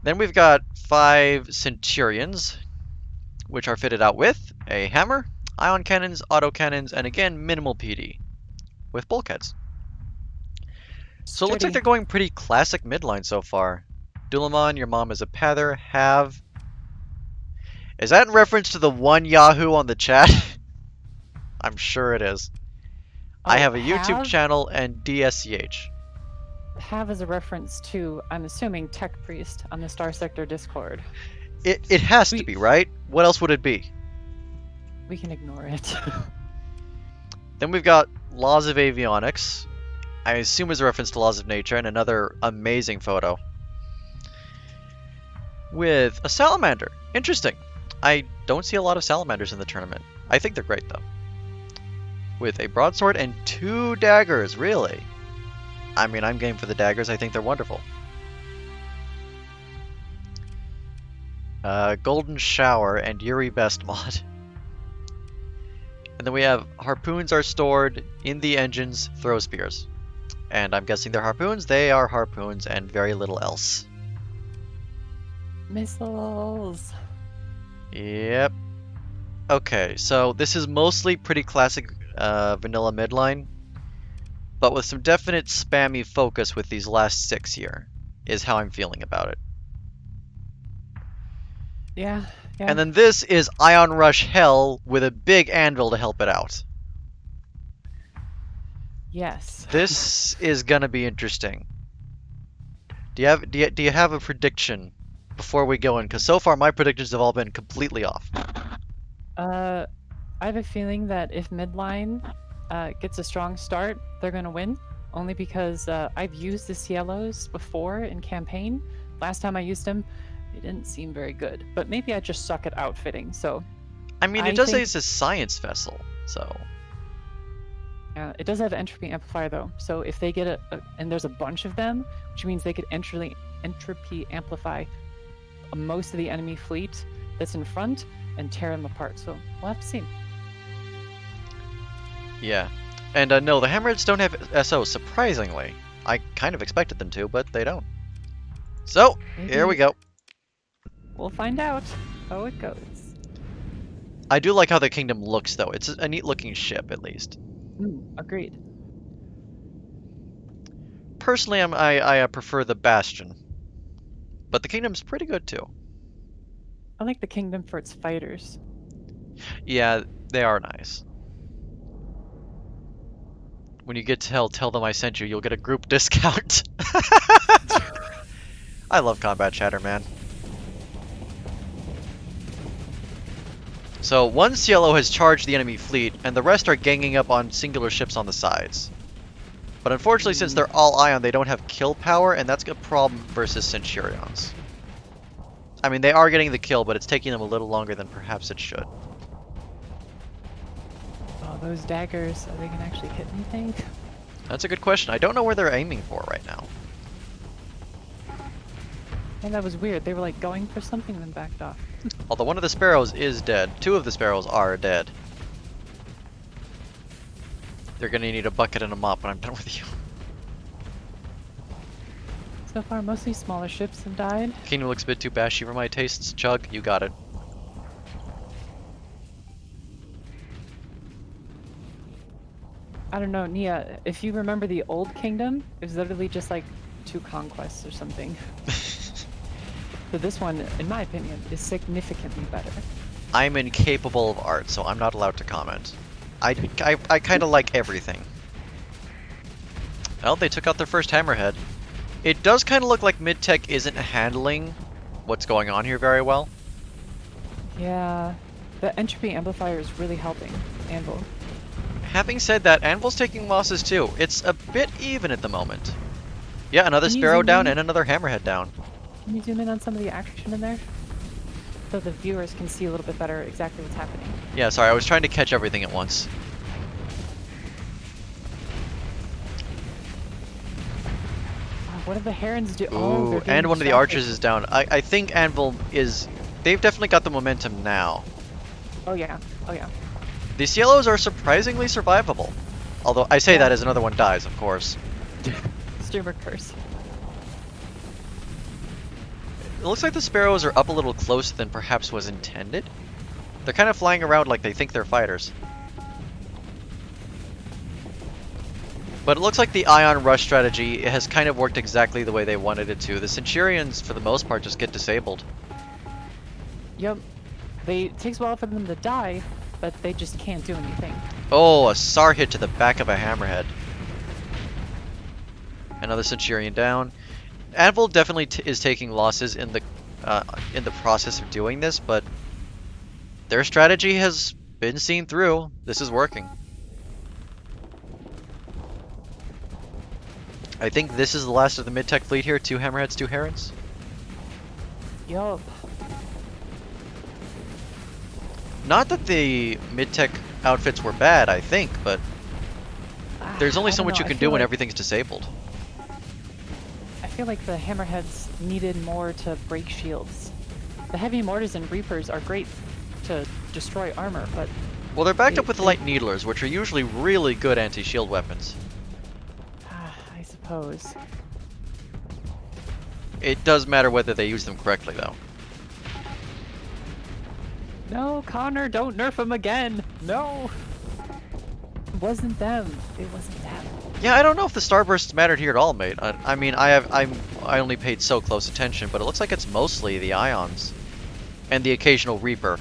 Then we've got 5 Centurions, which are fitted out with a hammer, ion cannons, autocannons, and again, minimal PD, with bulkheads. So it looks like they're going pretty classic midline so far. Dulamon, your mom is a pather, have... Is that in reference to the one Yahoo on the chat? I'm sure it is. I have a YouTube channel and DSCH. Have as a reference to, I'm assuming, Tech Priest on the Starsector Discord. It has to be, right? What else would it be? We can ignore it. Then we've got Laws of Avionics. I assume is a reference to Laws of Nature, and another amazing photo. With a salamander. Interesting. I don't see a lot of salamanders in the tournament. I think they're great, though. With a broadsword and 2 daggers, really? I mean, I'm game for the daggers. I think they're wonderful. Golden Shower and Yuri Best mod. And then we have harpoons are stored in the engine's throw spears. And I'm guessing they're harpoons. They are harpoons and very little else. Missiles. Yep. Okay, so this is mostly pretty classic vanilla midline, but with some definite spammy focus with these last 6 here, is how I'm feeling about it. Yeah. And then this is Ion Rush Hell with a big anvil to help it out. Yes. This is gonna be interesting. Do you have a prediction before we go in? Because so far my predictions have all been completely off. I have a feeling that if midline gets a strong start, they're going to win. Only because I've used the Cielos before in campaign. Last time I used them, they didn't seem very good. But maybe I just suck at outfitting, so... I mean, it does say it's a science vessel, so... Yeah, it does have entropy amplifier though. So if they get and there's a bunch of them, which means they could entropy amplify most of the enemy fleet that's in front and tear them apart. So we'll have to see. Yeah. And no, the Hammerheads don't have SO, surprisingly. I kind of expected them to, but they don't. So, here we go. We'll find out how it goes. I do like how the kingdom looks, though. It's a neat looking ship, at least. Agreed. Personally, I prefer the Bastion. But the kingdom's pretty good, too. I like the kingdom for its fighters. Yeah, they are nice. When you get to tell them I sent you, you'll get a group discount. I love combat chatter, man. So one Cielo has charged the enemy fleet, and the rest are ganging up on singular ships on the sides. But unfortunately, since they're all ion, they don't have kill power, and that's a problem versus Centurions. I mean, they are getting the kill, but it's taking them a little longer than perhaps it should. Oh, those daggers, are they gonna actually hit anything? That's a good question. I don't know where they're aiming for right now. And that was weird. They were like going for something and then backed off. Although one of the sparrows is dead. Two of the sparrows are dead. They're gonna need a bucket and a mop when I'm done with you. So far, mostly smaller ships have died. Kingdom looks a bit too bashy for my tastes. Chug, you got it. I don't know, Nia, if you remember the old kingdom, it was literally just like 2 conquests or something. So this one, in my opinion, is significantly better. I'm incapable of art, so I'm not allowed to comment. I kind of like everything. Well, they took out their first hammerhead. It does kind of look like mid-tech isn't handling what's going on here very well. Yeah, the entropy amplifier is really helping Anvil. Having said that, Anvil's taking losses too. It's a bit even at the moment. Yeah, another sparrow down and another hammerhead down. Can you zoom in on some of the action in there? So the viewers can see a little bit better exactly what's happening. Yeah, sorry, I was trying to catch everything at once. What did the herons do? Ooh, and one of the archers is down. I think Anvil is... They've definitely got the momentum now. Oh yeah, oh yeah. The Cielos are surprisingly survivable. Although I say that as another one dies, of course. Streamer curse. It looks like the sparrows are up a little closer than perhaps was intended. They're kind of flying around like they think they're fighters. But it looks like the Ion Rush strategy has kind of worked exactly the way they wanted it to. The Centurions, for the most part, just get disabled. Yep. It takes a while for them to die, but they just can't do anything. Oh, a SAR hit to the back of a hammerhead. Another Centurion down. Anvil definitely is taking losses in the process of doing this, but their strategy has been seen through. This is working. I think this is the last of the mid-tech fleet here. 2 hammerheads, 2 herons. Yup. Not that the mid-tech outfits were bad, I think, but there's only so much you can do when everything's disabled. I feel like the hammerheads needed more to break shields. The heavy mortars and reapers are great to destroy armor, but... Well, they're backed up with the light needlers, which are usually really good anti-shield weapons. I suppose. It does matter whether they use them correctly, though. No, Connor, don't nerf them again! No! It wasn't them. It wasn't them. Yeah, I don't know if the starbursts mattered here at all, mate. I mean, I only paid so close attention, but it looks like it's mostly the ions and the occasional reaper.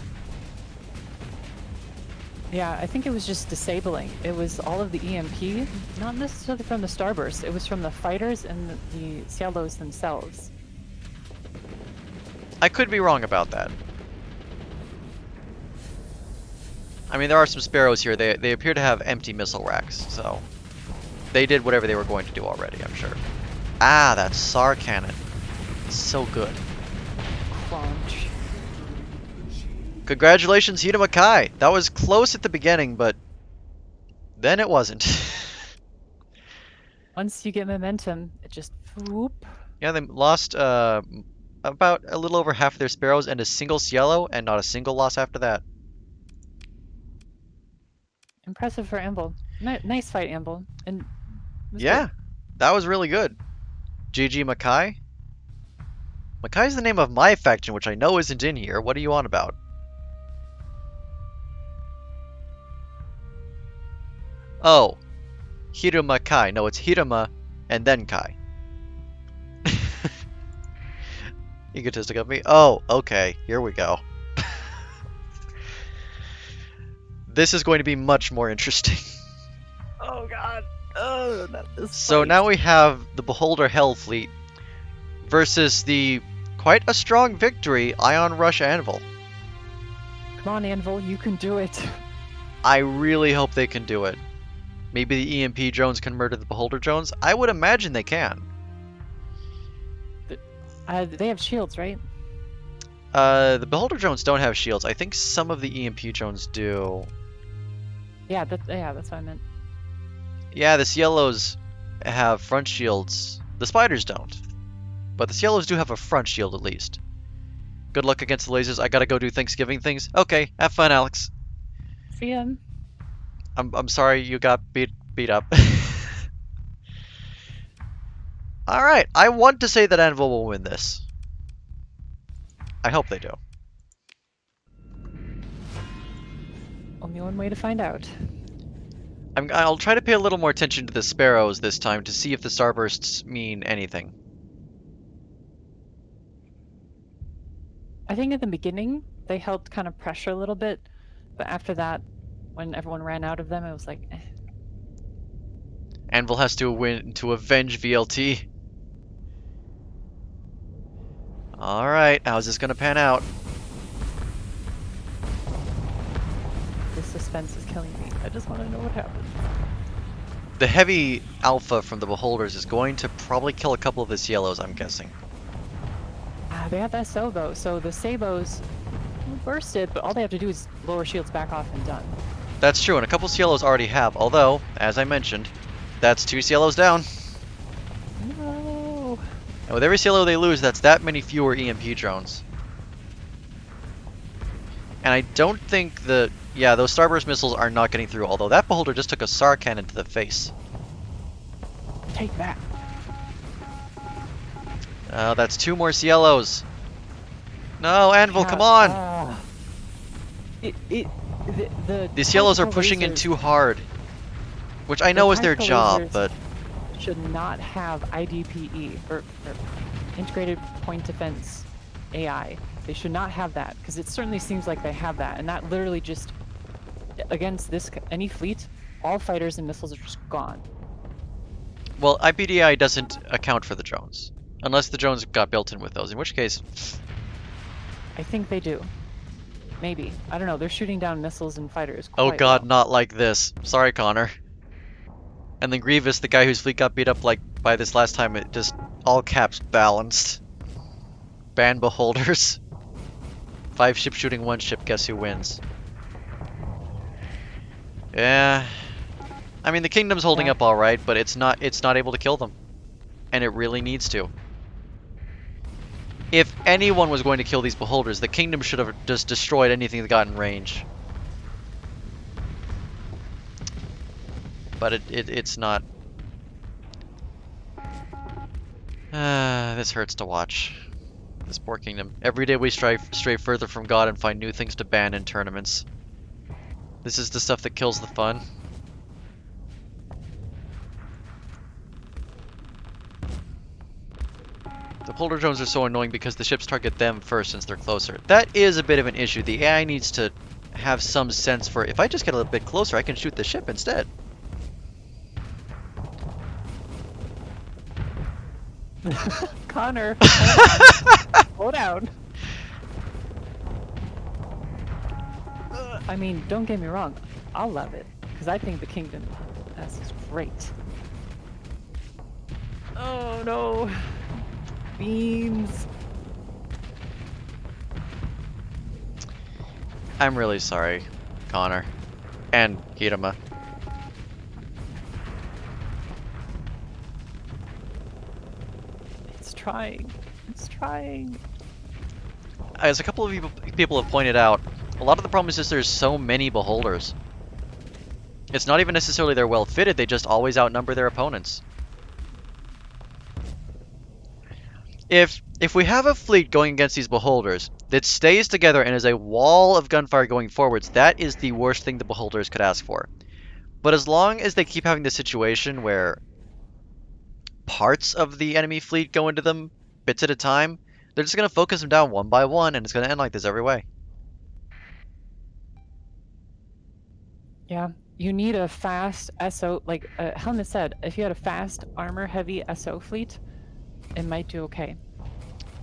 Yeah, I think it was just disabling. It was all of the EMP, not necessarily from the starburst. It was from the fighters and the Cielos themselves. I could be wrong about that. I mean, there are some sparrows here. They appear to have empty missile racks, so they did whatever they were going to do already, I'm sure. Ah, that SAR cannon. So good. Crunch. Congratulations, Hiruma Kai. That was close at the beginning, but then it wasn't. Once you get momentum, it just whoop. Yeah, they lost about a little over half of their sparrows and a single cielo, and not a single loss after that. Impressive for Amble. Nice fight, Amble. And Yeah, that was really good. GG Makai. Makai's the name of my faction, which I know isn't in here. What are you on about? Oh, Hiruma Kai. No, it's Hiruma and then Kai. Egotistic of me. Oh, okay. Here we go. This is going to be much more interesting. Oh god. Oh, not this So fight. now we have the Beholder Hell Fleet versus the quite a strong victory Ion Rush Anvil. Come on, Anvil, you can do it. I really hope they can do it. Maybe the EMP drones can murder the Beholder drones? I would imagine they can. They have shields, right? The Beholder drones don't have shields. I think some of the EMP drones do. Yeah, that's what I meant. Yeah, the Cielos have front shields. The Spiders don't. But the Cielos do have a front shield at least. Good luck against the lasers. I gotta go do Thanksgiving things. Okay, have fun, Alex. See ya. I'm sorry you got beat up. Alright, I want to say that Anvil will win this. I hope they do. Only one way to find out. I'll try to pay a little more attention to the sparrows this time to see if the starbursts mean anything. I think at the beginning they helped kind of pressure a little bit, but after that, when everyone ran out of them, it was like, eh. Anvil has to win to avenge VLT. Alright, how's this gonna pan out? This suspense is killing me. I just want to know what happens. The heavy alpha from the Beholders is going to probably kill a couple of the Cielos, I'm guessing. They have SO though, so the Sabos bursted, but all they have to do is lower shields back off and done. That's true, and a couple Cielos already have, although, as I mentioned, that's 2 Cielos down. No. And with every Cielo they lose, that's that many fewer EMP drones. And I don't think yeah, those Starburst missiles are not getting through, although that Beholder just took a SAR cannon to the face. Take that. That's 2 more Cielos. No, Anvil, Yeah, come on! The Cielos are tactical pushing in lasers- too hard. Which I know is their tactical job, lasers but... should not have IDPE, or Integrated Point Defense AI. They should not have that, because it certainly seems like they have that, and that literally just, against any fleet, all fighters and missiles are just gone. Well, IPDI doesn't account for the drones. Unless the drones got built in with those, in which case... I think they do. Maybe. I don't know, they're shooting down missiles and fighters Oh quite god, well. not like this. Sorry, Connor. And then Grievous, the guy whose fleet got beat up like by this last time, it just all caps balanced. Ban Beholders. 5 ships shooting 1 ship, guess who wins? Yeah. I mean, the kingdom's holding Yeah. up alright, but it's not able to kill them. And it really needs to. If anyone was going to kill these Beholders, the kingdom should have just destroyed anything that got in range. But it's not. This hurts to watch. This poor kingdom. Every day we stray further from God and find new things to ban in tournaments. This is the stuff that kills the fun. The Beholder drones are so annoying because the ships target them first since they're closer. That is a bit of an issue. The AI needs to have some sense for, if I just get a little bit closer, I can shoot the ship instead. Connor, hold on. Hold down. I mean, don't get me wrong, I'll love it because I think the Kingdom S is great. Oh no, beams. I'm really sorry, Connor. And Hiruma. It's trying. It's trying. As a couple of people have pointed out, a lot of the problem is just there's so many beholders. It's not even necessarily they're well fitted, they just always outnumber their opponents. If we have a fleet going against these beholders that stays together and is a wall of gunfire going forwards, that is the worst thing the beholders could ask for. But as long as they keep having the situation where parts of the enemy fleet go into them, bits at a time, they're just going to focus them down one by one, and it's going to end like this every way. Yeah, you need a fast SO, like Helmut said, if you had a fast armor-heavy SO fleet, it might do okay.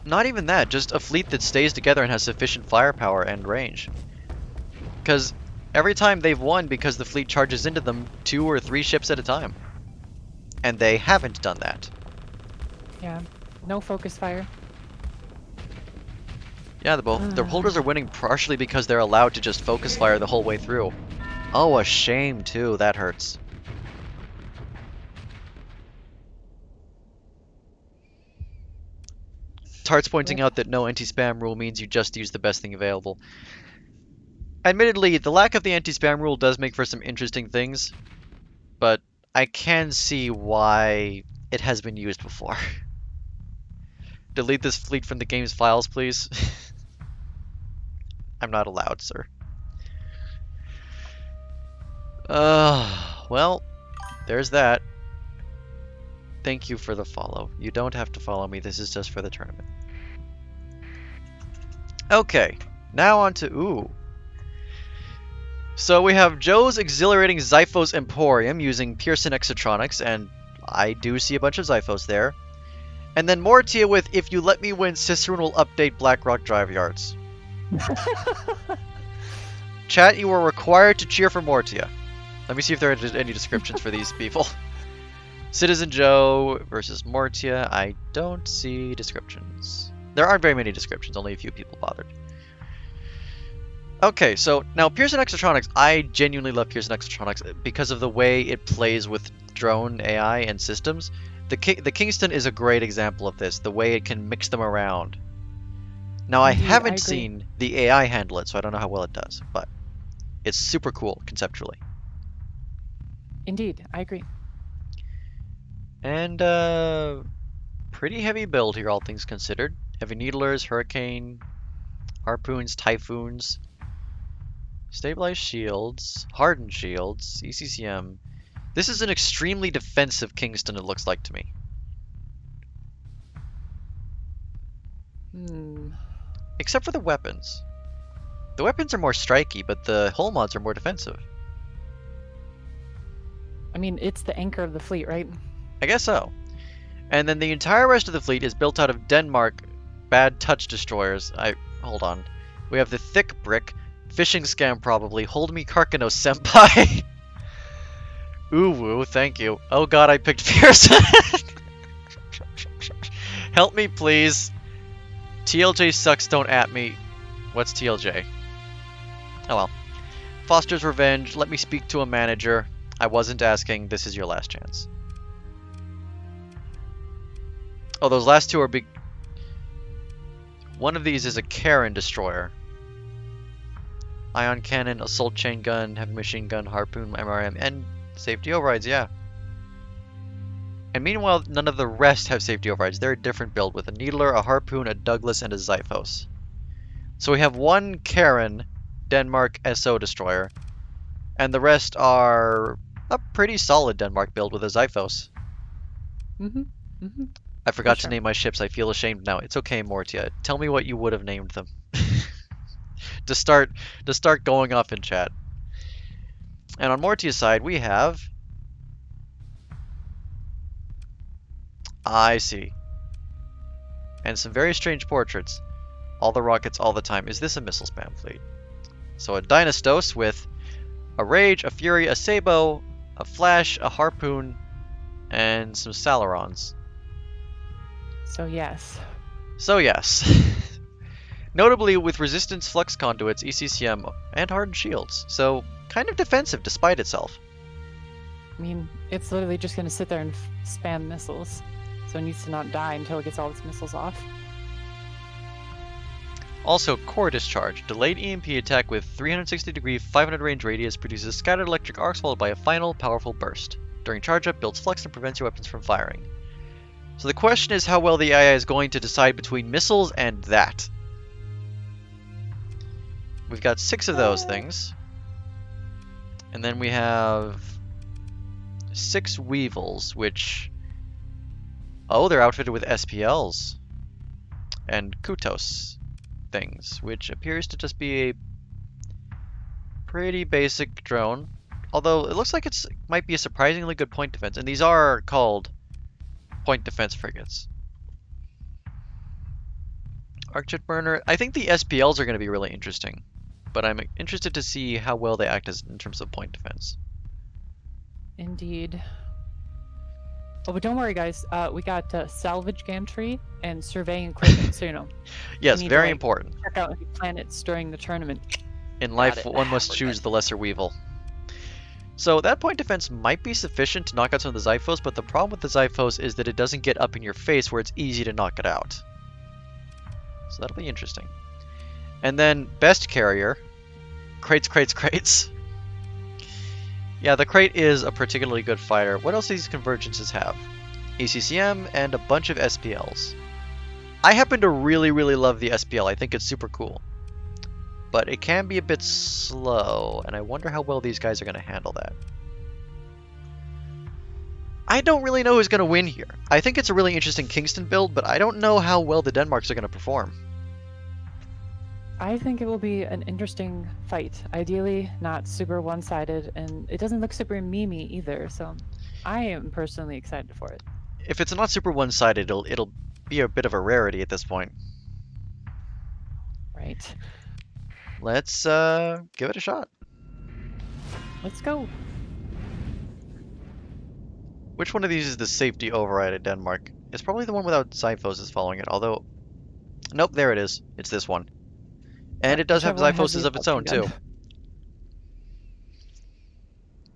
Not even that, just a fleet that stays together and has sufficient firepower and range. Because every time they've won because the fleet charges into them 2 or 3 ships at a time. And they haven't done that. Yeah, no focus fire. Yeah, the beholders are winning partially because they're allowed to just focus fire the whole way through. Oh, a shame too, that hurts. Tart's pointing out that no anti-spam rule means you just use the best thing available. Admittedly, the lack of the anti-spam rule does make for some interesting things, but I can see why it has been used before. Delete this fleet from the game's files, please. I'm not allowed, sir. Well, there's that. Thank you for the follow. You don't have to follow me, this is just for the tournament. Okay, now on to... Ooh. So we have Joe's exhilarating Xiphos Emporium using Pearson Exotronics, and I do see a bunch of Xiphos there. And then Mortia with If You Let Me Win, Cicerone will update Blackrock Drive Yards. Chat, you are required to cheer for Mortia. Let me see if there are any descriptions for these people. Citizen Joe versus Mortia. I don't see descriptions. There aren't very many descriptions, only a few people bothered. Okay, so now Pearson Exotronics, I genuinely love Pearson Exotronics because of the way it plays with drone AI and systems. The Kingston is a great example of this, the way it can mix them around. Now I haven't seen the AI handle it, so I don't know how well it does, but it's super cool conceptually. Indeed, I agree. And pretty heavy build here, all things considered. Heavy needlers, hurricane, harpoons, typhoons, stabilized shields, hardened shields, ECCM. This is an extremely defensive Kingston, it looks like to me. Except for the weapons. The weapons are more striky, but the hull mods are more defensive. I mean, it's the anchor of the fleet, right? I guess so. And then the entire rest of the fleet is built out of Denmark bad touch destroyers. Hold on. We have the Thick Brick, Fishing Scam probably, Hold Me Karkano Senpai. Ooh woo, thank you. Oh god, I picked Pearson. Help me please. TLJ sucks, don't at me. What's TLJ? Oh well. Foster's Revenge, let me speak to a manager. I wasn't asking, this is your last chance. Oh, those last two are big. One of these is a Karen destroyer. Ion cannon, assault chain gun, heavy machine gun, harpoon, MRM, and safety overrides, yeah. And meanwhile, none of the rest have safety overrides. They're a different build with a needler, a harpoon, a Douglas, and a Xiphos. So we have one Karen Denmark SO destroyer, and the rest are a pretty solid Denmark build with a Xiphos. I forgot to name my ships. I feel ashamed now. It's okay, Mortia. Tell me what you would have named them. to start going off in chat. And on Mortia's side, we have... I see. And some very strange portraits. All the rockets all the time. Is this a missile spam fleet? So a Dynastos with a Rage, a Fury, a Sabo, a Flash, a Harpoon, and some Salarons. So yes. So yes. Notably with Resistance, Flux Conduits, ECCM, and Hardened Shields. So kind of defensive despite itself. I mean, it's literally just going to sit there and spam missiles. So it needs to not die until it gets all its missiles off. Also, Core Discharge. Delayed EMP attack with 360 degree 500 range radius produces scattered electric arcs followed by a final powerful burst. During charge up, builds flux and prevents your weapons from firing. So the question is how well the AI is going to decide between missiles and that. We've got 6 of those things. And then we have 6 Weevils, which... Oh, they're outfitted with SPLs. And Kutos things, which appears to just be a pretty basic drone. Although it looks like it might be a surprisingly good point defense. And these are called point defense frigates. Arcjet burner. I think the SPLs are going to be really interesting. But I'm interested to see how well they act in terms of point defense. Indeed. Oh, but don't worry, guys. We got salvage gantry and surveying equipment, so you know. Yes, very to, important. Check out any planets during the tournament. In life, one must choose the lesser Weevil. So that point defense might be sufficient to knock out some of the Zyphos, but the problem with the Zyphos is that it doesn't get up in your face where it's easy to knock it out. So that'll be interesting. And then best carrier, crates. Yeah, the crate is a particularly good fighter. What else do these convergences have? ECCM and a bunch of SPLs. I happen to really love the SPL. I think it's super cool. But it can be a bit slow, and I wonder how well these guys are going to handle that. I don't really know who's going to win here. I think it's a really interesting Kingston build, but I don't know how well the Denmarks are going to perform. I think it will be an interesting fight. Ideally, not super one-sided, and it doesn't look super memey either, so I am personally excited for it. If it's not super one-sided, it'll be a bit of a rarity at this point. Right. Let's give it a shot. Let's go. Which one of these is the safety override at Denmark? It's probably the one without Zyphos is following it, although... Nope, there it is. It's this one. And it does have Zyphos of its own, too.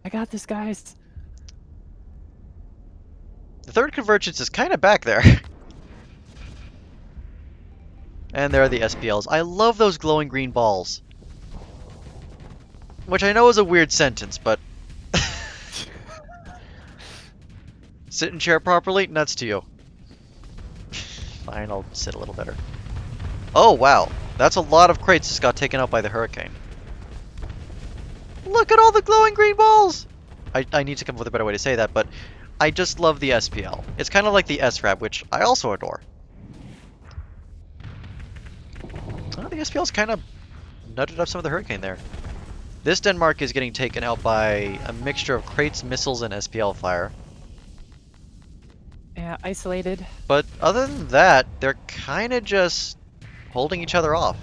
I got this, guys. The third convergence is kind of back there. And there are the SPLs. I love those glowing green balls. Which I know is a weird sentence, but... Sit and chair properly? Nuts to you. Fine, I'll sit a little better. Oh, wow. That's a lot of crates just got taken out by the hurricane. Look at all the glowing green balls! I need to come up with a better way to say that, but I just love the SPL. It's kind of like the SRAB, which I also adore. Oh, the SPL's kind of nutted up some of the hurricane there. This Denmark is getting taken out by a mixture of crates, missiles, and SPL fire. Yeah, isolated. But other than that, they're kind of just holding each other off.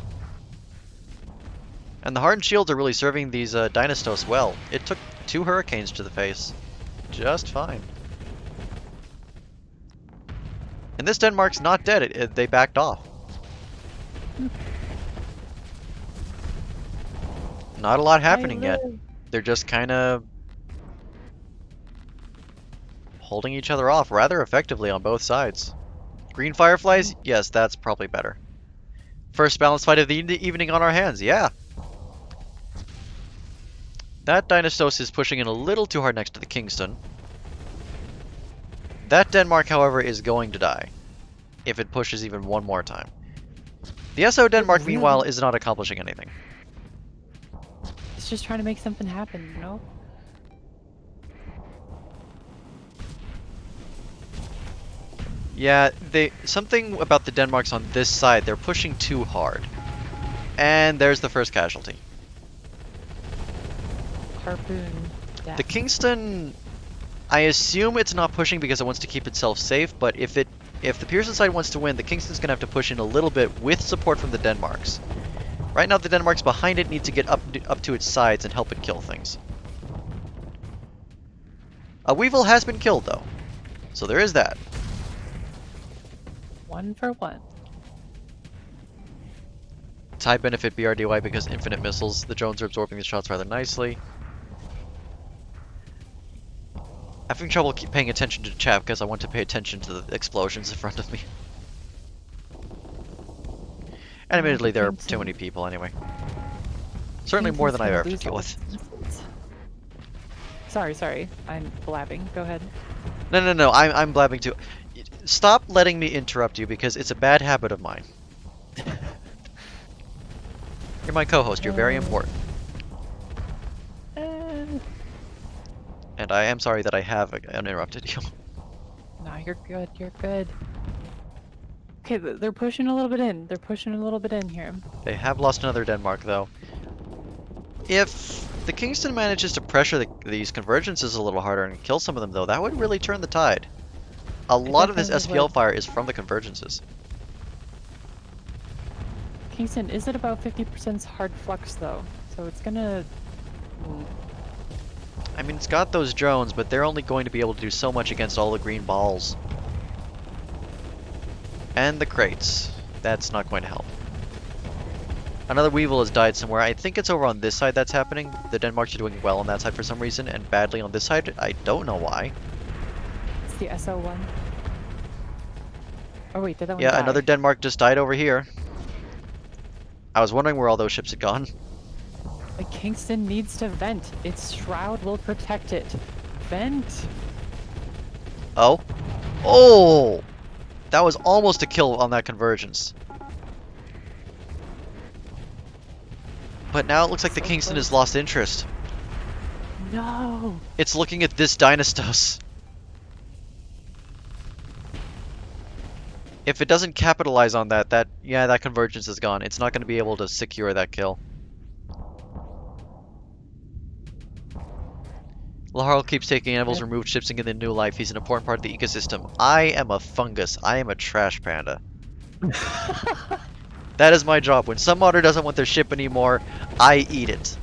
And the hardened shields are really serving these Dynastos well. It took 2 hurricanes to the face. Just fine. And this Denmark's not dead. They backed off. Not a lot happening yet. They're just kind of holding each other off rather effectively on both sides. Green Fireflies? Yes, that's probably better. First balanced fight of the evening on our hands, yeah. That Dynastos is pushing in a little too hard next to the Kingston. That Denmark, however, is going to die. If it pushes even one more time. The SO Denmark, meanwhile, is not accomplishing anything. It's just trying to make something happen, you know? Yeah, something about the Denmarks on this side, they're pushing too hard. And there's the first casualty. Harpoon. Death. The Kingston, I assume it's not pushing because it wants to keep itself safe, but if the Pearson side wants to win, the Kingston's going to have to push in a little bit with support from the Denmarks. Right now, the Denmarks behind it need to get up to its sides and help it kill things. A Weevil has been killed, though. So there is that. 1 for 1. It's high benefit BRDY because infinite missiles. The drones are absorbing the shots rather nicely. I'm having trouble keep paying attention to chat because I want to pay attention to the explosions in front of me. And admittedly, there are too many people anyway. Certainly more than I ever have to deal with. Sorry. I'm blabbing. Go ahead. No. I'm blabbing too. Stop letting me interrupt you because it's a bad habit of mine. You're my co-host. You're very important. And I am sorry that I have uninterrupted you. No, you're good. You're good. Okay, they're pushing a little bit in. They're pushing a little bit in here. They have lost another Denmark, though. If the Kingston manages to pressure these convergences a little harder and kill some of them, though, that would really turn the tide. A lot of this SPL fire is from the convergences. Kingston is at about 50% hard flux, though, so it's gonna... I mean, it's got those drones, but they're only going to be able to do so much against all the green balls. And the crates. That's not going to help. Another Weevil has died somewhere. I think it's over on this side that's happening. The Denmarks are doing well on that side for some reason, and badly on this side. I don't know why. It's the SO1. Oh wait, did that one Yeah, die? another Denmark just died over here. I was wondering where all those ships had gone. The Kingston needs to vent. Its shroud will protect it. Vent. Oh. Oh! That was almost a kill on that convergence. But now it looks like the Kingston has lost interest. No! It's looking at this Dynastos. If it doesn't capitalize on that convergence is gone. It's not going to be able to secure that kill. Laharl keeps taking animals, removed ships, and giving them new life. He's an important part of the ecosystem. I am a fungus. I am a trash panda. That is my job. When some modder doesn't want their ship anymore, I eat it.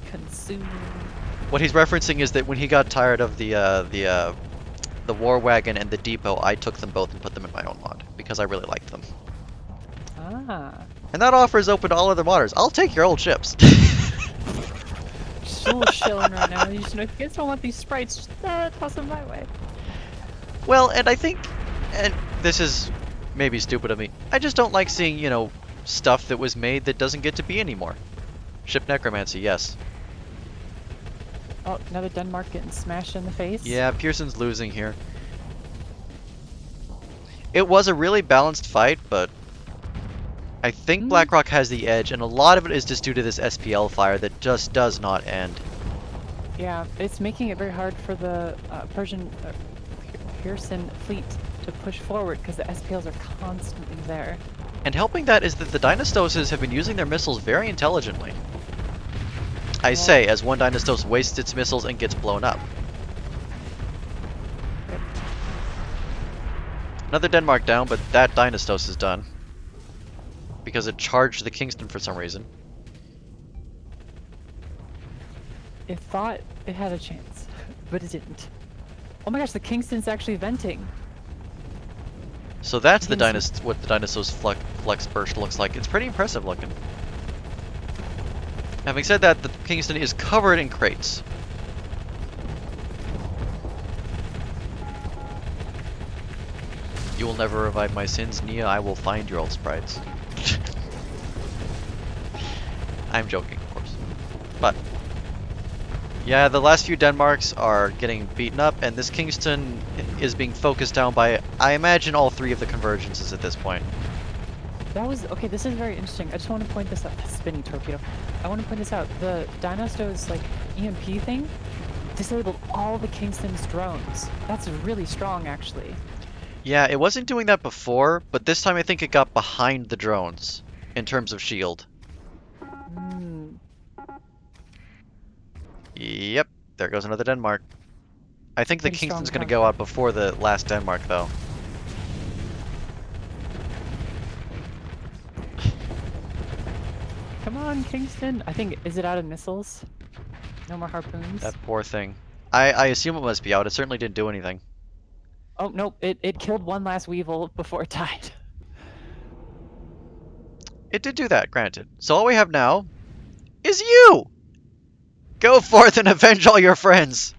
Consume. What he's referencing is that when he got tired of the war wagon and the depot, I took them both and put them in my own mod because I really liked them. Ah. And that offer is open to all other modders. I'll take your old ships. Still chilling right now. You just know, if you guys don't want these sprites, just toss them my way. Well, and I think, and this is maybe stupid of me, I just don't like seeing, you know, stuff that was made that doesn't get to be anymore. Ship necromancy, yes. Oh, another Denmark getting smashed in the face. Yeah, Pearson's losing here. It was a really balanced fight, but I think BlackRock has the edge, and a lot of it is just due to this SPL fire that just does not end. Yeah, it's making it very hard for the Pearson fleet to push forward because the SPLs are constantly there. And helping that is that the Dynastoses have been using their missiles very intelligently. I say, as one Dynastos wastes its missiles and gets blown up. Another Denmark down, but that Dynastos is done. Because it charged the Kingston for some reason. It thought it had a chance, but it didn't. Oh my gosh, the Kingston's actually venting. So that's the what the Dynastos flex burst looks like. It's pretty impressive looking. Having said that, the Kingston is covered in crates. You will never revive my sins, Nia. I will find your old sprites. I'm joking, of course. But yeah, the last few Denmarks are getting beaten up, and this Kingston is being focused down by, I imagine, all three of the convergences at this point. That was okay. This is very interesting. I just want to point this out. Spinning torpedo. I want to point this out. The Dynastos like EMP thing disabled all the Kingston's drones. That's really strong, actually. Yeah, it wasn't doing that before, but this time I think it got behind the drones in terms of shield. Yep, there goes another Denmark. I think the Kingston's going to go out before the last Denmark, though. Come on, Kingston. I think, is it out of missiles? No more harpoons? That poor thing. I assume it must be out. It certainly didn't do anything. Oh, nope. It killed one last Weevil before it died. It did do that, granted. So all we have now is you! Go forth and avenge all your friends!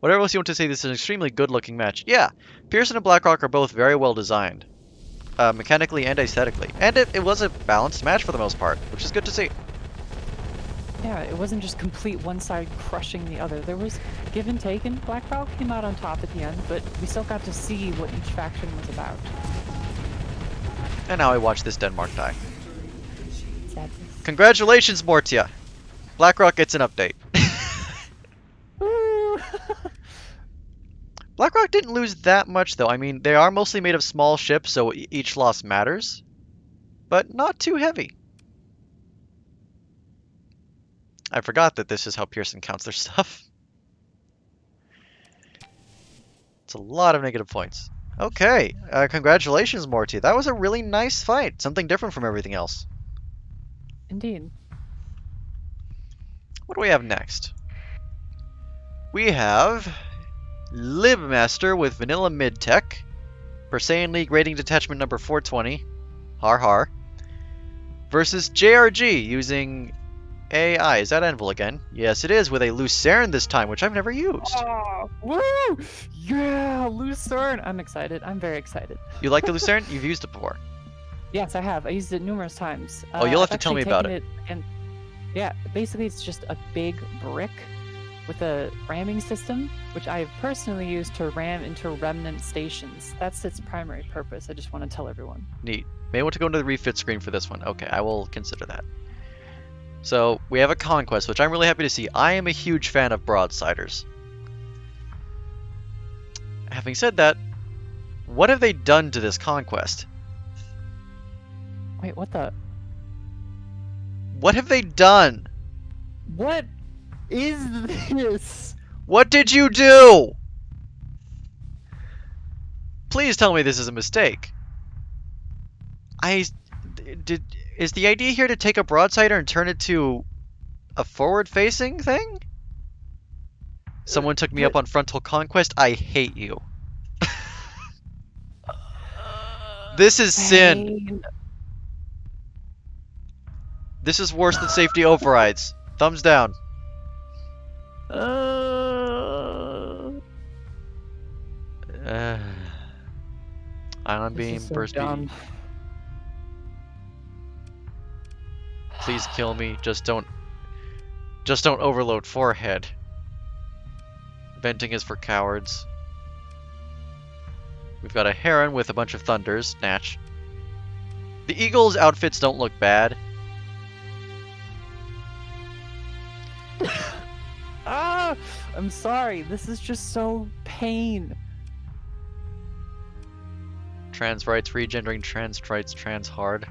Whatever else you want to say, this is an extremely good-looking match. Yeah, Pearson and Blackrock are both very well designed. Mechanically and aesthetically. And it was a balanced match for the most part, which is good to see. Yeah, it wasn't just complete one side crushing the other. There was give and take, and Blackrock came out on top at the end, but we still got to see what each faction was about. And now I watch this Denmark die. Sadness. Congratulations, Mortia! Blackrock gets an update. Woo! Blackrock didn't lose that much, though. I mean, they are mostly made of small ships, so each loss matters. But not too heavy. I forgot that this is how Pearson counts their stuff. It's a lot of negative points. Okay, congratulations, Morty. That was a really nice fight. Something different from everything else. Indeed. What do we have next? We have Libbmaster with Vanilla Mid-Tech. Perseian League Rating Detachment number 420. Har har. Versus JRG using AI. Is that Anvil again? Yes, it is, with a Lucerne this time, which I've never used. Oh, woo! Yeah, Lucerne! I'm excited. I'm very excited. You like the Lucerne? You've used it before. Yes, I have. I used it numerous times. Oh, you'll have I've to tell me actually about taken And yeah, basically it's just a big brick with a ramming system, which I have personally used to ram into remnant stations. That's its primary purpose. I just want to tell everyone. Neat. May want to go into the refit screen for this one. Okay, I will consider that. So, we have a Conquest, which I'm really happy to see. I am a huge fan of Broadsiders. Having said that, what have they done to this Conquest? Wait, what the? What have they done? What is this? What did you do? Please tell me this is a mistake. Is the idea here to take a broadsider and turn it to a forward-facing thing? Someone took me up on Frontal Conquest. I hate you. This is sin. This is worse than safety overrides. Thumbs down. Ion beam, so burst beam. Please kill me. Just don't overload forehead. Venting is for cowards. We've got a heron with a bunch of thunders. Natch. The eagle's outfits don't look bad. Ah! I'm sorry. This is just so pain. Trans rights, regendering trans rights, trans hard.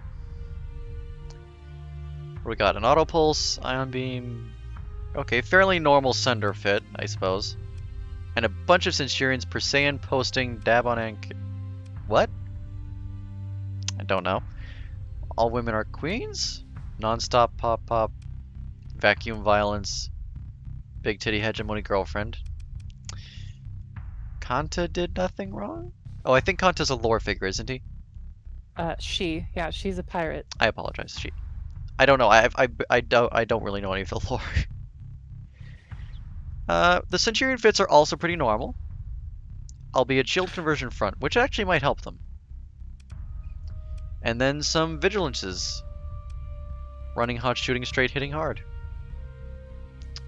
We got an auto pulse, ion beam. Okay, fairly normal sender fit, I suppose. And a bunch of Centurions, Perseian posting, dab on ink. What? I don't know. All women are queens? Non-stop pop pop. Vacuum violence. Big titty hegemony girlfriend. Kanta did nothing wrong? Oh, I think Kanta's a lore figure, isn't he? She. Yeah, she's a pirate. I apologize, she. I don't know. I don't really know any of the lore. The Centurion fits are also pretty normal, albeit shield conversion front, which actually might help them. And then some Vigilances. Running hot, shooting straight, hitting hard.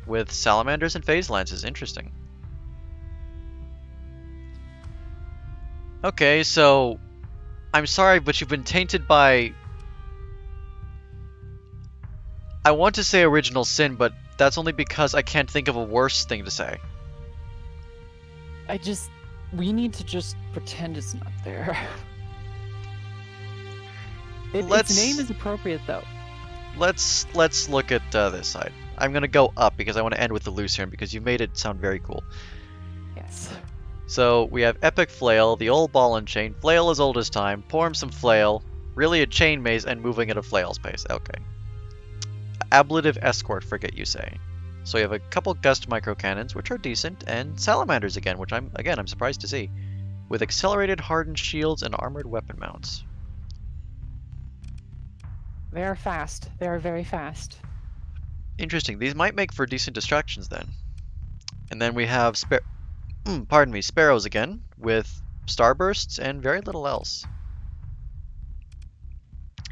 With Salamanders and Phase Lances. Interesting. Okay, so I'm sorry, but you've been tainted by... I want to say original sin, but that's only because I can't think of a worse thing to say. We need to just pretend it's not there. Its name is appropriate, though. Let's look at this side. I'm gonna go up because I want to end with the Lucerne because you made it sound very cool. Yes. So we have Epic Flail, the old ball and chain. Flail as old as time. Pour him some flail. Really a chain maze and moving at a flail's pace. Okay. Ablative Escort Frigate, you say. So you have a couple Gust microcannons, which are decent, and Salamanders again, which I'm surprised to see, with accelerated hardened shields and armored weapon mounts. They are fast. They are very fast. Interesting. These might make for decent distractions then. And then we have Sparrows again, with starbursts and very little else.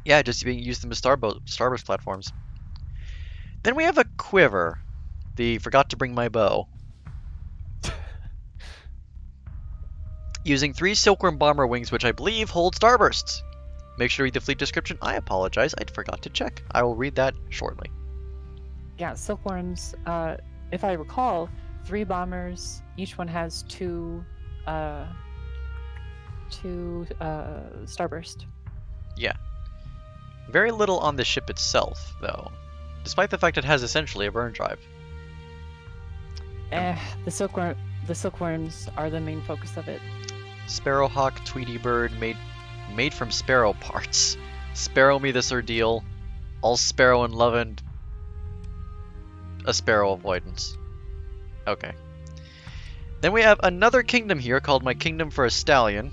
Yeah, just being used them as starburst platforms. Then we have a Quiver, the forgot to bring my bow. Using 3 Silkworm Bomber Wings, which I believe hold starbursts. Make sure to read the fleet description. I apologize, I forgot to check. I will read that shortly. Yeah, silkworms. If I recall, 3 bombers. Each one has 2 starburst. Yeah. Very little on the ship itself, though, despite the fact it has essentially a burn drive. The silkworms are the main focus of it. Sparrowhawk, Tweety Bird, made from sparrow parts. Sparrow me this ordeal. All sparrow and love and a sparrow avoidance. Okay. Then we have another kingdom here called My Kingdom for a Stallion.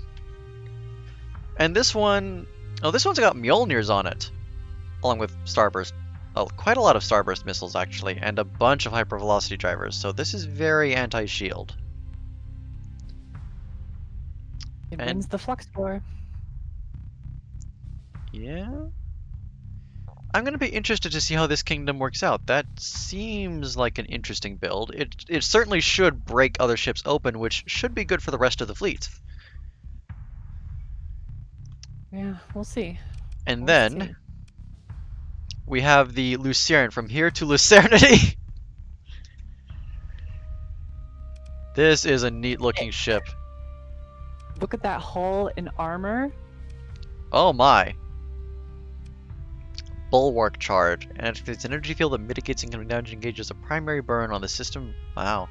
And this one... Oh, this one's got Mjolnirs on it. Along with Starburst. Oh, quite a lot of Starburst missiles, actually. And a bunch of hypervelocity drivers. So this is very anti-shield. It wins the Flux War. Yeah? I'm going to be interested to see how this kingdom works out. That seems like an interesting build. It certainly should break other ships open, which should be good for the rest of the fleet. Yeah, we'll see. And then we have the Lucerne from here to Lucernity. This is a neat looking ship. Look at that hull and armor. Oh my. Bulwark charge. And activates an energy field that mitigates incoming damage and engages a primary burn on the system. Wow.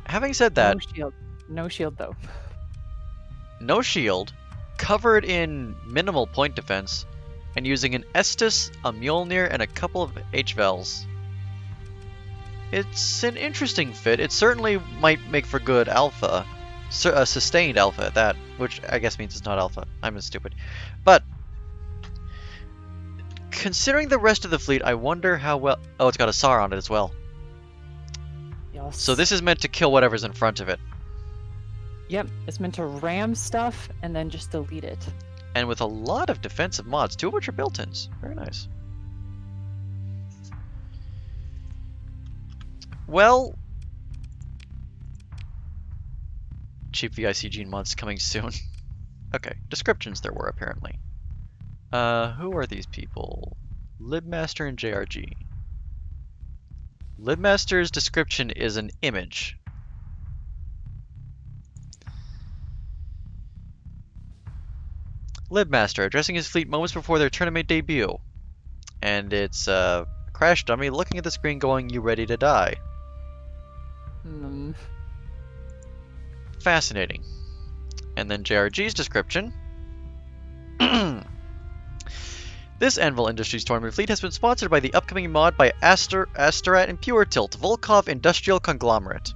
Having said that... No shield. No shield, though. No shield. Covered in minimal point defense. And using an Estus, a Mjolnir, and a couple of H-Vels. It's an interesting fit. It certainly might make for good alpha. A sustained alpha at that. Which I guess means it's not alpha. I'm stupid. But... considering the rest of the fleet, I wonder how well... Oh, it's got a SAR on it as well. Yes. So this is meant to kill whatever's in front of it. Yep, it's meant to ram stuff and then just delete it. And with a lot of defensive mods, 2 of which are built-ins. Very nice. Well... cheap VIC gene mods coming soon. Okay, descriptions there were apparently. Who are these people? Libbmaster and JRG. Libbmaster's description is an image. Libbmaster, addressing his fleet moments before their tournament debut. And it's a crash dummy looking at the screen going, "You ready to die?" Fascinating. And then JRG's description. This Anvil Industries tournament fleet has been sponsored by the upcoming mod by Asterat and Pure Tilt, Volkov Industrial Conglomerate.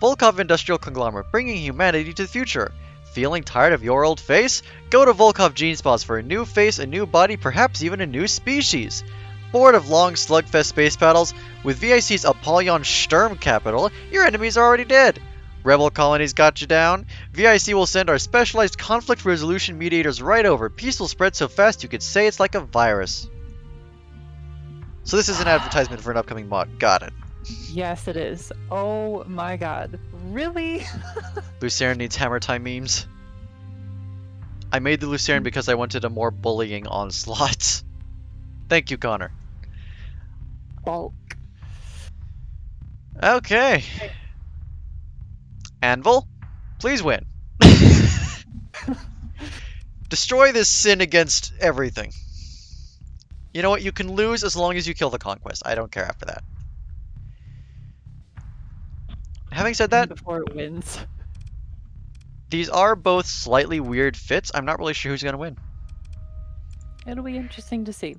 Volkov Industrial Conglomerate, bringing humanity to the future. Feeling tired of your old face? Go to Volkov Gene Spas for a new face, a new body, perhaps even a new species. Bored of long slugfest space battles? With VIC's Apollyon Sturm Capital, your enemies are already dead. Rebel colonies got you down? VIC will send our specialized conflict resolution mediators right over. Peace will spread so fast you could say it's like a virus. So this is an advertisement for an upcoming mod. Got it. Yes, it is. Oh my god. Really? Lucerne needs hammer time memes. I made the Lucerne because I wanted a more bullying onslaught. Thank you, Connor. Bulk. Okay. Anvil, please win. Destroy this sin against everything. You know what? You can lose as long as you kill the conquest. I don't care after that. Having said that, Before it wins. these are both slightly weird fits. I'm not really sure who's going to win. It'll be interesting to see.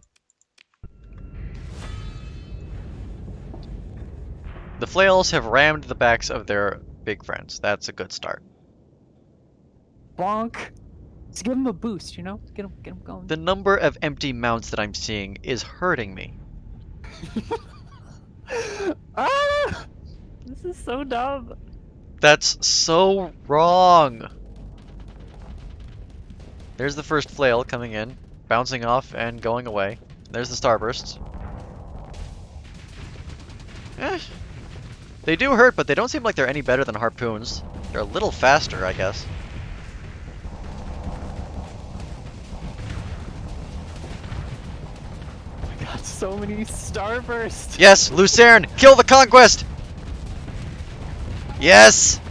The flails have rammed the backs of their big friends. That's a good start. Bonk. Just give him a boost, you know? Get him going. The number of empty mounts that I'm seeing is hurting me. Ah! This is so dumb. That's so wrong. There's the first flail coming in, bouncing off and going away. There's the starbursts. They do hurt, but they don't seem like they're any better than harpoons. They're a little faster, I guess. I got so many starbursts. Yes, Lucerne, kill the conquest! Yes!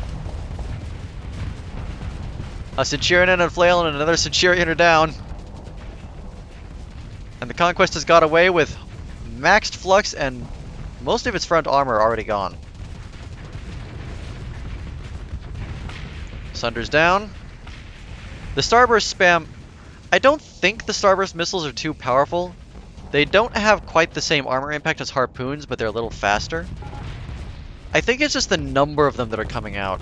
A Centurion and a flail and another Centurion are down. And the conquest has got away with maxed flux and most of its front armor already gone. Sunder's down. The starburst spam, I don't think the starburst missiles are too powerful. They don't have quite the same armor impact as harpoons, but they're a little faster. I think it's just the number of them that are coming out.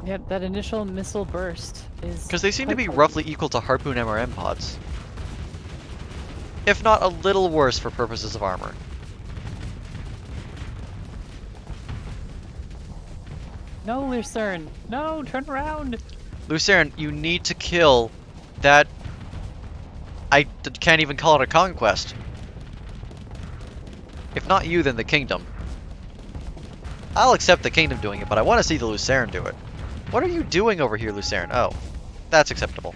Yep, that initial missile burst is... Because they seem to be quite roughly equal to harpoon MRM pods. If not a little worse for purposes of armor. No, Lucerne! No, turn around! Lucerne, you need to kill that... can't even call it a conquest. If not you, then the kingdom. I'll accept the kingdom doing it, but I want to see the Lucerne do it. What are you doing over here, Lucerne? Oh, that's acceptable.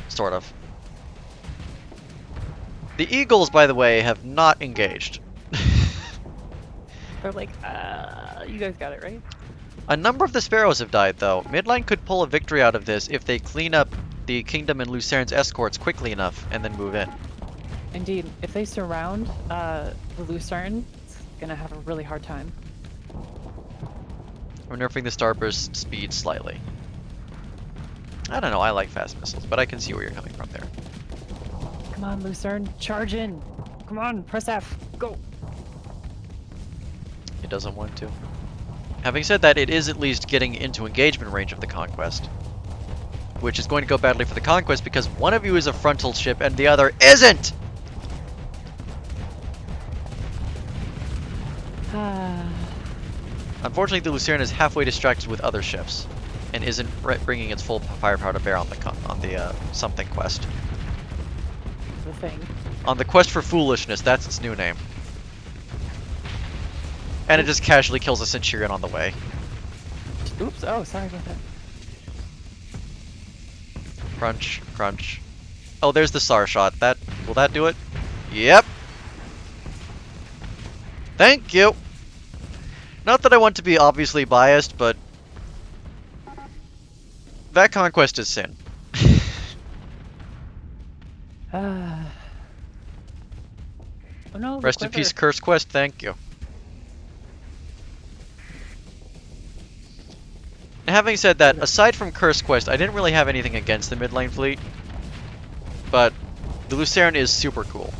Sort of. The eagles, by the way, have not engaged. They're like, you guys got it, right? A number of the sparrows have died, though. Midline could pull a victory out of this if they clean up the kingdom and Lucerne's escorts quickly enough and then move in. Indeed. If they surround the Lucerne, it's gonna have a really hard time. We're nerfing the starburst speed slightly. I don't know, I like fast missiles, but I can see where you're coming from there. Come on, Lucerne, charge in! Come on, press F, go! It doesn't want to. Having said that, it is at least getting into engagement range of the conquest. Which is going to go badly for the conquest because one of you is a frontal ship and the other isn't! Unfortunately, the Lucerne is halfway distracted with other ships, and isn't bringing its full firepower to bear on the something quest. The thing. On the quest for foolishness, that's its new name. And it just casually kills a Centurion on the way. Oops, oh, sorry about that. Crunch, crunch. Oh, there's the SAR shot. Will that do it? Yep. Thank you. Not that I want to be obviously biased, but that conquest is sin. Oh no. Rest in peace, Curse Quest. Thank you. And having said that, aside from Curse Quest, I didn't really have anything against the mid-lane fleet. But the Lucerne is super cool.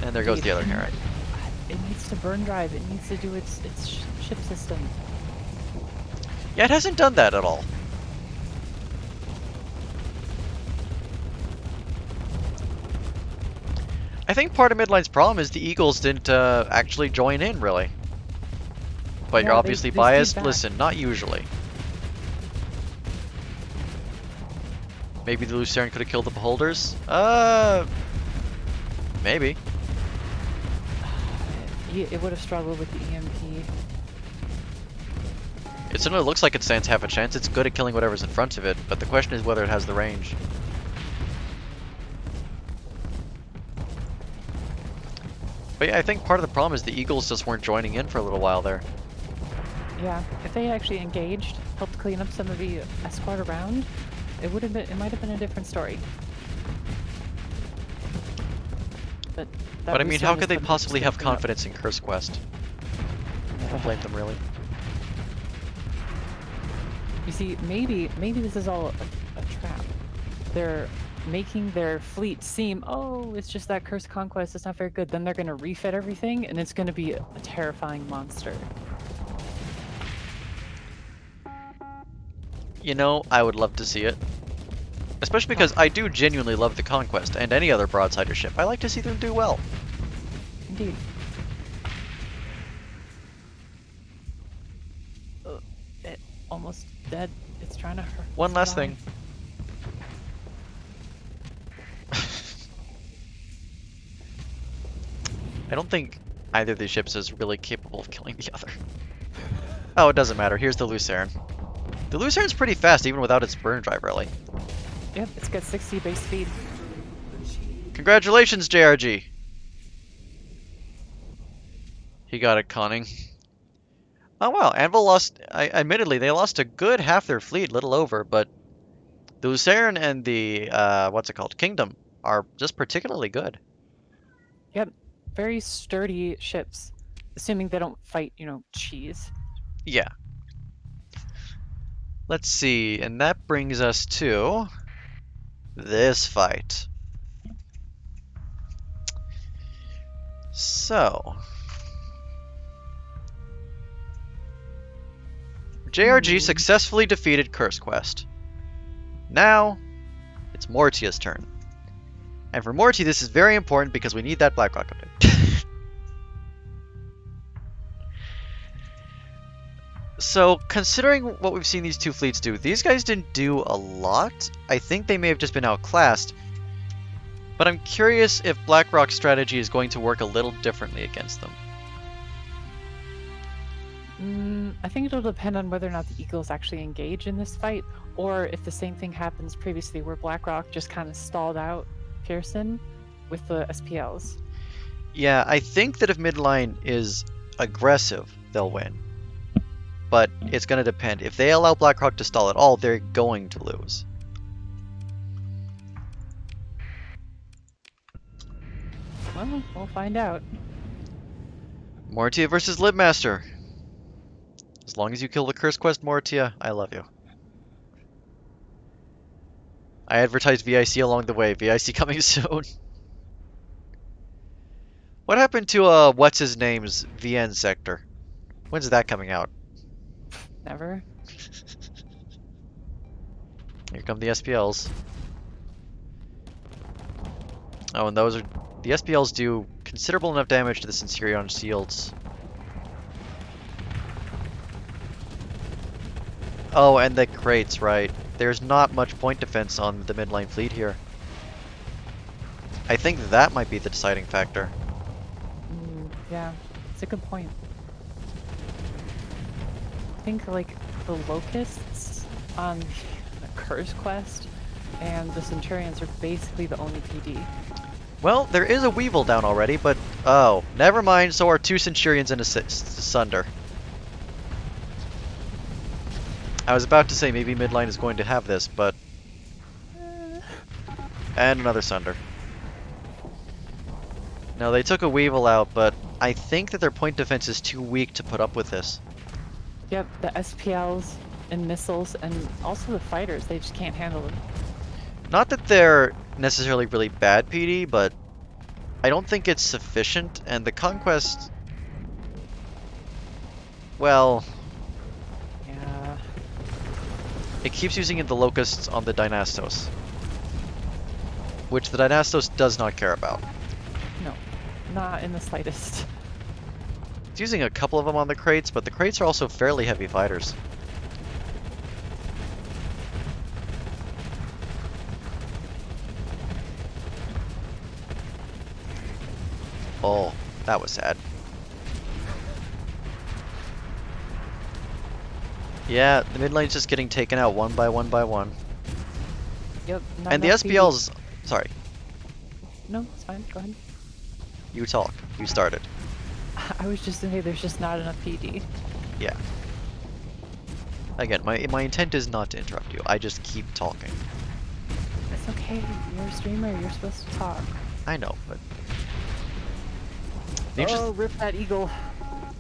And there goes the other Heron. It needs to burn drive. It needs to do its ship system. Yeah, it hasn't done that at all. I think part of Midline's problem is the Eagles didn't actually join in, really. But Yeah, you're obviously they biased? stayed back. Listen, not usually. Maybe the Lucerne could have killed the Beholders? Maybe. It would have struggled with the EMP. It certainly looks like it stands half a chance. It's good at killing whatever's in front of it, but the question is whether it has the range. But yeah, I think part of the problem is the Eagles just weren't joining in for a little while there. Yeah, if they actually engaged, helped clean up some of the escort around, it might have been a different story. But I mean, how could they possibly have confidence in Curse Quest? I don't blame them, really. You see, maybe this is all a trap. They're making their fleet seem, oh, it's just that cursed conquest, it's not very good. Then they're going to refit everything, and it's going to be a terrifying monster. You know, I would love to see it. Especially because I do genuinely love the Conquest and any other Broadsider ship. I like to see them do well. Indeed. It almost dead. It's trying to hurt. One last thing. I don't think either of these ships is really capable of killing the other. Oh, it doesn't matter. Here's the Lucerne. The Lucerne's pretty fast, even without its burn drive, really. Yep, it's got 60 base speed. Congratulations, JRG! He got it conning. Oh wow, Anvil lost... admittedly, they lost a good half their fleet, little over, but... the Lucerne and the, what's it called, Kingdom, are just particularly good. Yep, very sturdy ships. Assuming they don't fight, you know, cheese. Yeah. Let's see, and that brings us to... this fight. So... JRG successfully defeated Curse Quest. Now, it's Mortia's turn. And for Mortia, this is very important because we need that Blackrock update. So, considering what we've seen these two fleets do, these guys didn't do a lot. I think they may have just been outclassed. But I'm curious if Blackrock's strategy is going to work a little differently against them. I think it'll depend on whether or not the Eagles actually engage in this fight, or if the same thing happens previously where Blackrock just kind of stalled out Pearson with the SPLs. Yeah, I think that if midline is aggressive, they'll win. But it's going to depend. If they allow Blackrock to stall at all, they're going to lose. Well, we'll find out. Mortia versus Libbmaster. As long as you kill the Curse Quest Mortia, I love you. I advertised VIC along the way. VIC coming soon. What happened to what's his name's VN sector? When's that coming out? Never. Here come the SPLs. Oh, and those are... the SPLs do considerable enough damage to the Centurion shields. Oh, and the crates, right. There's not much point defense on the midline fleet here. I think that might be the deciding factor. Yeah, it's a good point. I think, like, the Locusts on the Curse Quest and the Centurions are basically the only PD. Well, there is a Weevil down already, but... oh, never mind, so are two Centurions and a Sunder. I was about to say maybe midline is going to have this, but... and another Sunder. No, they took a Weevil out, but I think that their point defense is too weak to put up with this. Yep, the SPLs and missiles and also the fighters, they just can't handle it. Not that they're necessarily really bad PD, but I don't think it's sufficient, and the Conquest... well... yeah... it keeps using the Locusts on the Dynastos. Which the Dynastos does not care about. No, not in the slightest. It's using a couple of them on the crates, but the crates are also fairly heavy fighters. Oh, that was sad. Yeah, the mid lane's just getting taken out one by one by one. Yep. And the SPLs... sorry. No, it's fine. Go ahead. You talk. You started. I was just saying there's just not enough PD. Yeah. Again, my intent is not to interrupt you. I just keep talking. It's okay. You're a streamer. You're supposed to talk. I know, but... oh, rip that eagle.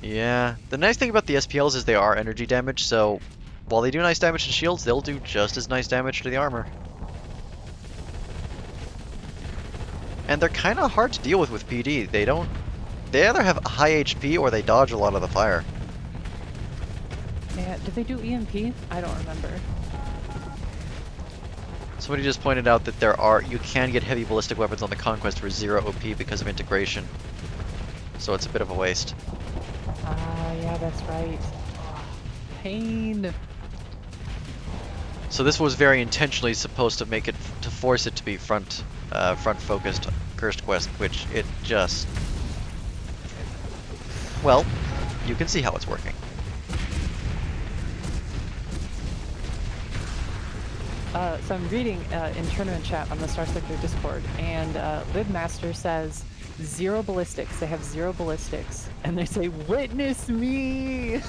Yeah. The nice thing about the SPLs is they are energy damage, so while they do nice damage to shields, they'll do just as nice damage to the armor. And they're kind of hard to deal with PD. They either have high HP or they dodge a lot of the fire. Yeah, did they do EMP? I don't remember. Somebody just pointed out that you can get heavy ballistic weapons on the Conquest for 0 OP because of integration. So it's a bit of a waste. Ah, yeah, that's right. Oh, pain. So this was very intentionally supposed to force it to be front focused Cursed Quest, which it just... Well, you can see how it's working. So I'm reading in tournament chat on the Starsector Discord, and libbmaster says 0 ballistics. They have 0 ballistics, and they say, "Witness me."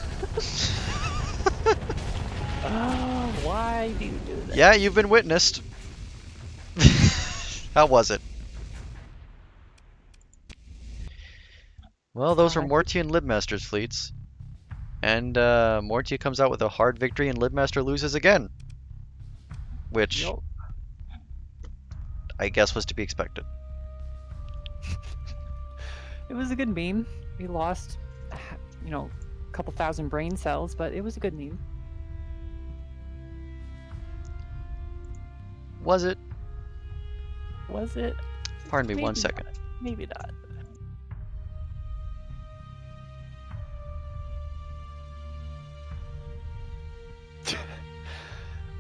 Oh, why do you do that? Yeah, you've been witnessed. How was it? Well, those were Mortia and Libbmaster's fleets. And Mortia comes out with a hard victory and Libbmaster loses again. Which Yep. I guess was to be expected. It was a good meme. We lost, you know, a couple thousand brain cells, but it was a good meme. Was it? Was it? Pardon me, Maybe 1 second. Not. Maybe not.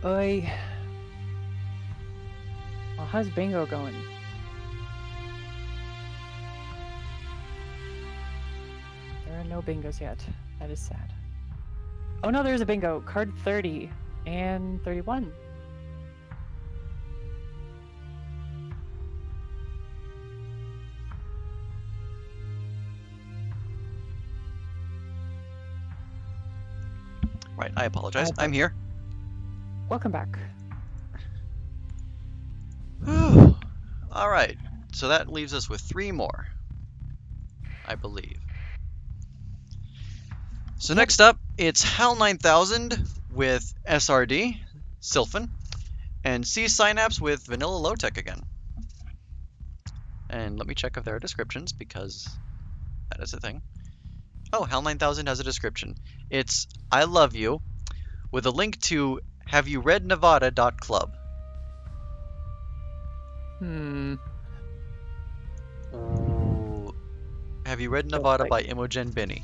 Oi. Well, how's bingo going? There are no bingos yet. That is sad. Oh no, there's a bingo. Card 30 and 31. Right, I apologize. I'm here. Welcome back. Alright, so that leaves us with 3 more, I believe. So next up, it's HAL 9000 with SRD, Sylphin, and cSynapse with Vanilla Low-Tech again. And let me check if there are descriptions, because that is a thing. Oh, HAL 9000 has a description. It's I love you, with a link to haveyoureadnevada.club. Hmm. Ooh. Have you read Nevada by Imogen Binney?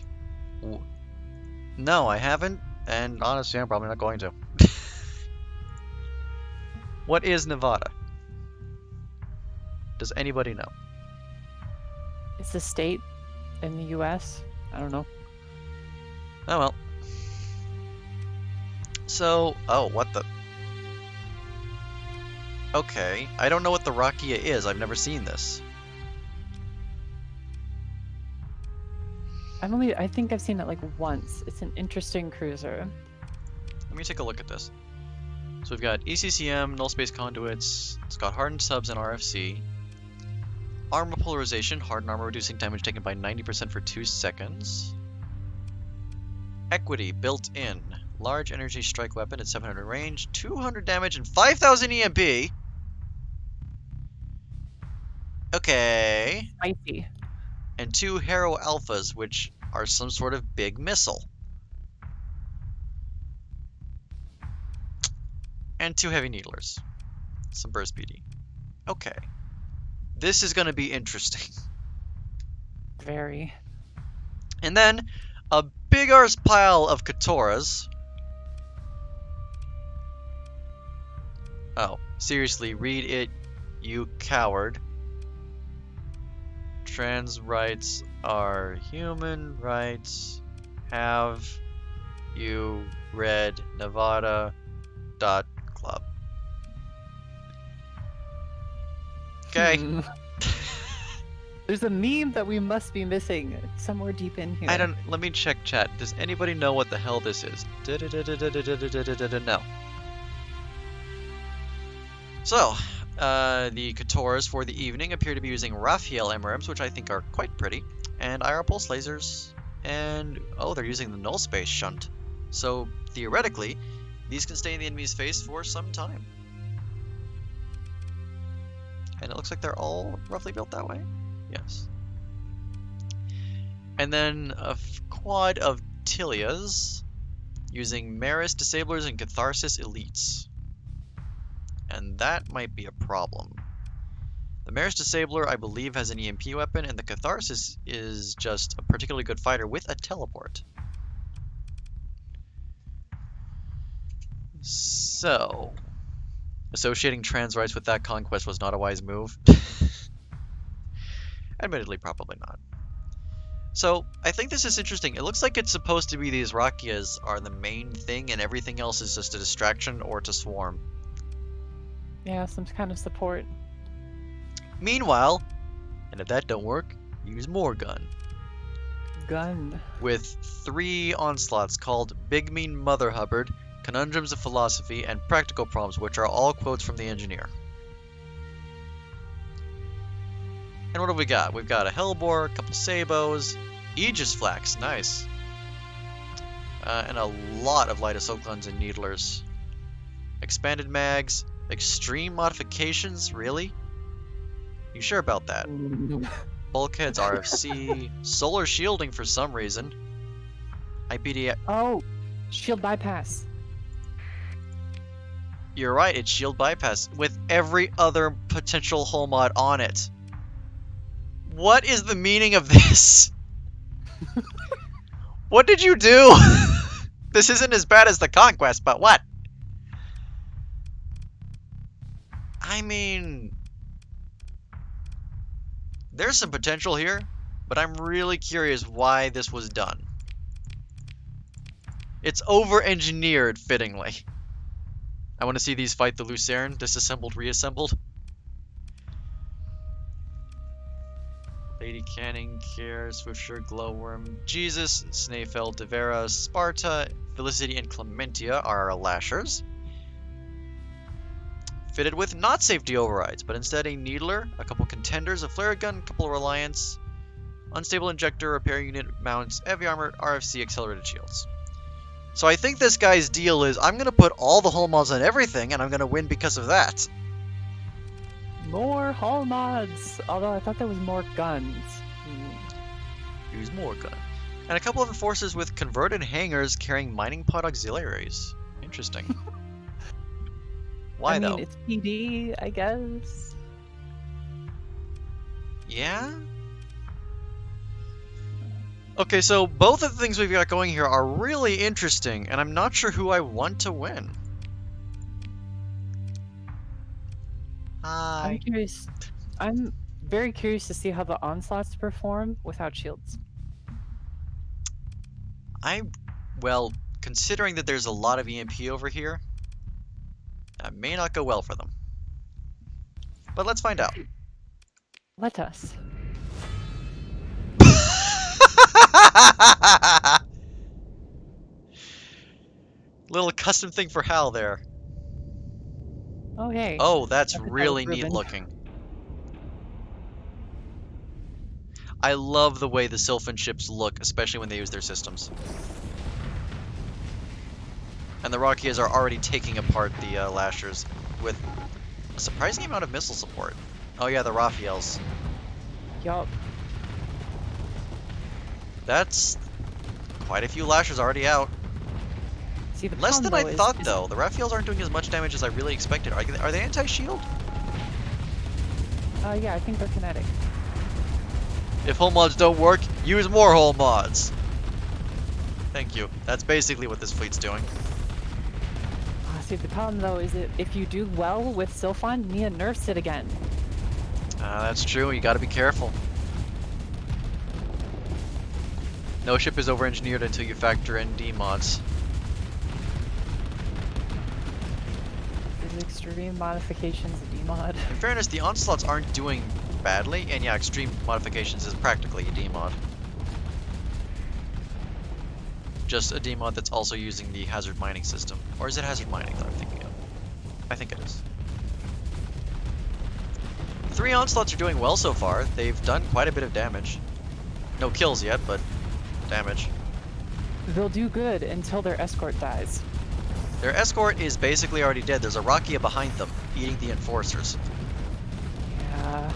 Ooh. No, I haven't, and honestly, I'm probably not going to. What is Nevada? Does anybody know? It's a state in the US. I don't know. Oh well. So, oh, what the... Okay, I don't know what the Rakia is. I've never seen this. I think I've seen it like once. It's an interesting cruiser. Let me take a look at this. So we've got ECCM, null space conduits, it's got hardened subs and RFC. Armor polarization, hardened armor reducing damage taken by 90% for 2 seconds. Equity built in. Large energy strike weapon at 700 range, 200 damage and 5000 EMP. Okay. Spicy. And 2 Harrow Alphas, which are some sort of big missile. And 2 Heavy Needlers. Some Burst PD. Okay. This is going to be interesting. Very. And then, a big arse pile of Katoras. Oh, seriously, read it, you coward. Trans rights are human rights. Have you read Nevada.club? Okay. There's a meme that we must be missing somewhere deep in here. Let me check chat. Does anybody know what the hell this is? No. So, the Katoras for the evening appear to be using Raphael MRMs, which I think are quite pretty, and IR pulse lasers, and oh, they're using the null space shunt. So, theoretically, these can stay in the enemy's face for some time. And it looks like they're all roughly built that way. Yes. And then a quad of Tilias using Maris Disablers and Catharsis Elites. And that might be a problem. The Maris Disabler, I believe, has an EMP weapon, and the Catharsis is just a particularly good fighter with a teleport. So, associating trans rights with that conquest was not a wise move. Admittedly, probably not. So, I think this is interesting. It looks like it's supposed to be these Rakias are the main thing, and everything else is just a distraction or to swarm. Yeah, some kind of support. Meanwhile, and if that don't work, use more gun. Gun. With 3 onslaughts called Big Mean Mother Hubbard, Conundrums of Philosophy, and Practical Problems, which are all quotes from the engineer. And what have we got? We've got a Hellbore, a couple Sabos, Aegis Flax, nice. And a lot of light assault guns and needlers. Expanded mags, extreme modifications, really? You sure about that? Bulkheads, RFC, solar shielding for some reason. IPD. Oh, shield bypass. You're right, it's shield bypass with every other potential hull mod on it. What is the meaning of this? What did you do? This isn't as bad as the Conquest, but what? I mean, there's some potential here, but I'm really curious why this was done. It's over-engineered, fittingly. I want to see these fight the Lucerne, disassembled, reassembled. Lady Canning, Care, Swiftsure, Glowworm, Jesus, Snæfell, Devera, Sparta, Felicity, and Clementia are our lashers. Fitted with not safety overrides, but instead a Needler, a couple Contenders, a Flare Gun, a couple Reliance, Unstable Injector, Repair Unit, Mounts, Heavy Armor, RFC, Accelerated Shields. So I think this guy's deal is, I'm going to put all the hull mods on everything, and I'm going to win because of that. More hull mods! Although I thought there was more guns. Use more gun. And a couple of enforcers with converted hangars carrying mining pod auxiliaries. Interesting. Why though? It's PD, I guess. Yeah? Okay, so both of the things we've got going here are really interesting, and I'm not sure who I want to win. Hi. I'm curious. I'm very curious to see how the onslaughts perform without shields. Well, considering that there's a lot of EMP over here, that may not go well for them. But let's find out. Let us. Little custom thing for Hal there. Okay. Oh, that's really neat Rubin. looking. I love the way the Sylphan ships look, especially when they use their systems. And the Rakias are already taking apart the Lashers with a surprising amount of missile support. Oh yeah, the Raphaels. Yup. That's quite a few Lashers already out. See, the Less than I problem, thought, though. The Raphaels aren't doing as much damage as I really expected. Are they anti-shield? Yeah, I think they're kinetic. If hull mods don't work, use more hull mods. Thank you. That's basically what this fleet's doing. See, the problem though is that if you do well with Sylphon, Nia nerfs it again. That's true. You gotta be careful. No ship is over-engineered until you factor in D-mods. There's extreme modifications of D-mod. In fairness, the Onslaughts aren't doing badly, and yeah, extreme modifications is practically a D-mod. Just a D-mod that's also using the hazard mining system. Or is it hazard mining that I'm thinking of? I think it is. 3 Onslaughts are doing well so far. They've done quite a bit of damage. No kills yet, but damage. They'll do good until their escort dies. Their escort is basically already dead. There's a Rakia behind them, eating the enforcers. Yeah, Yeah.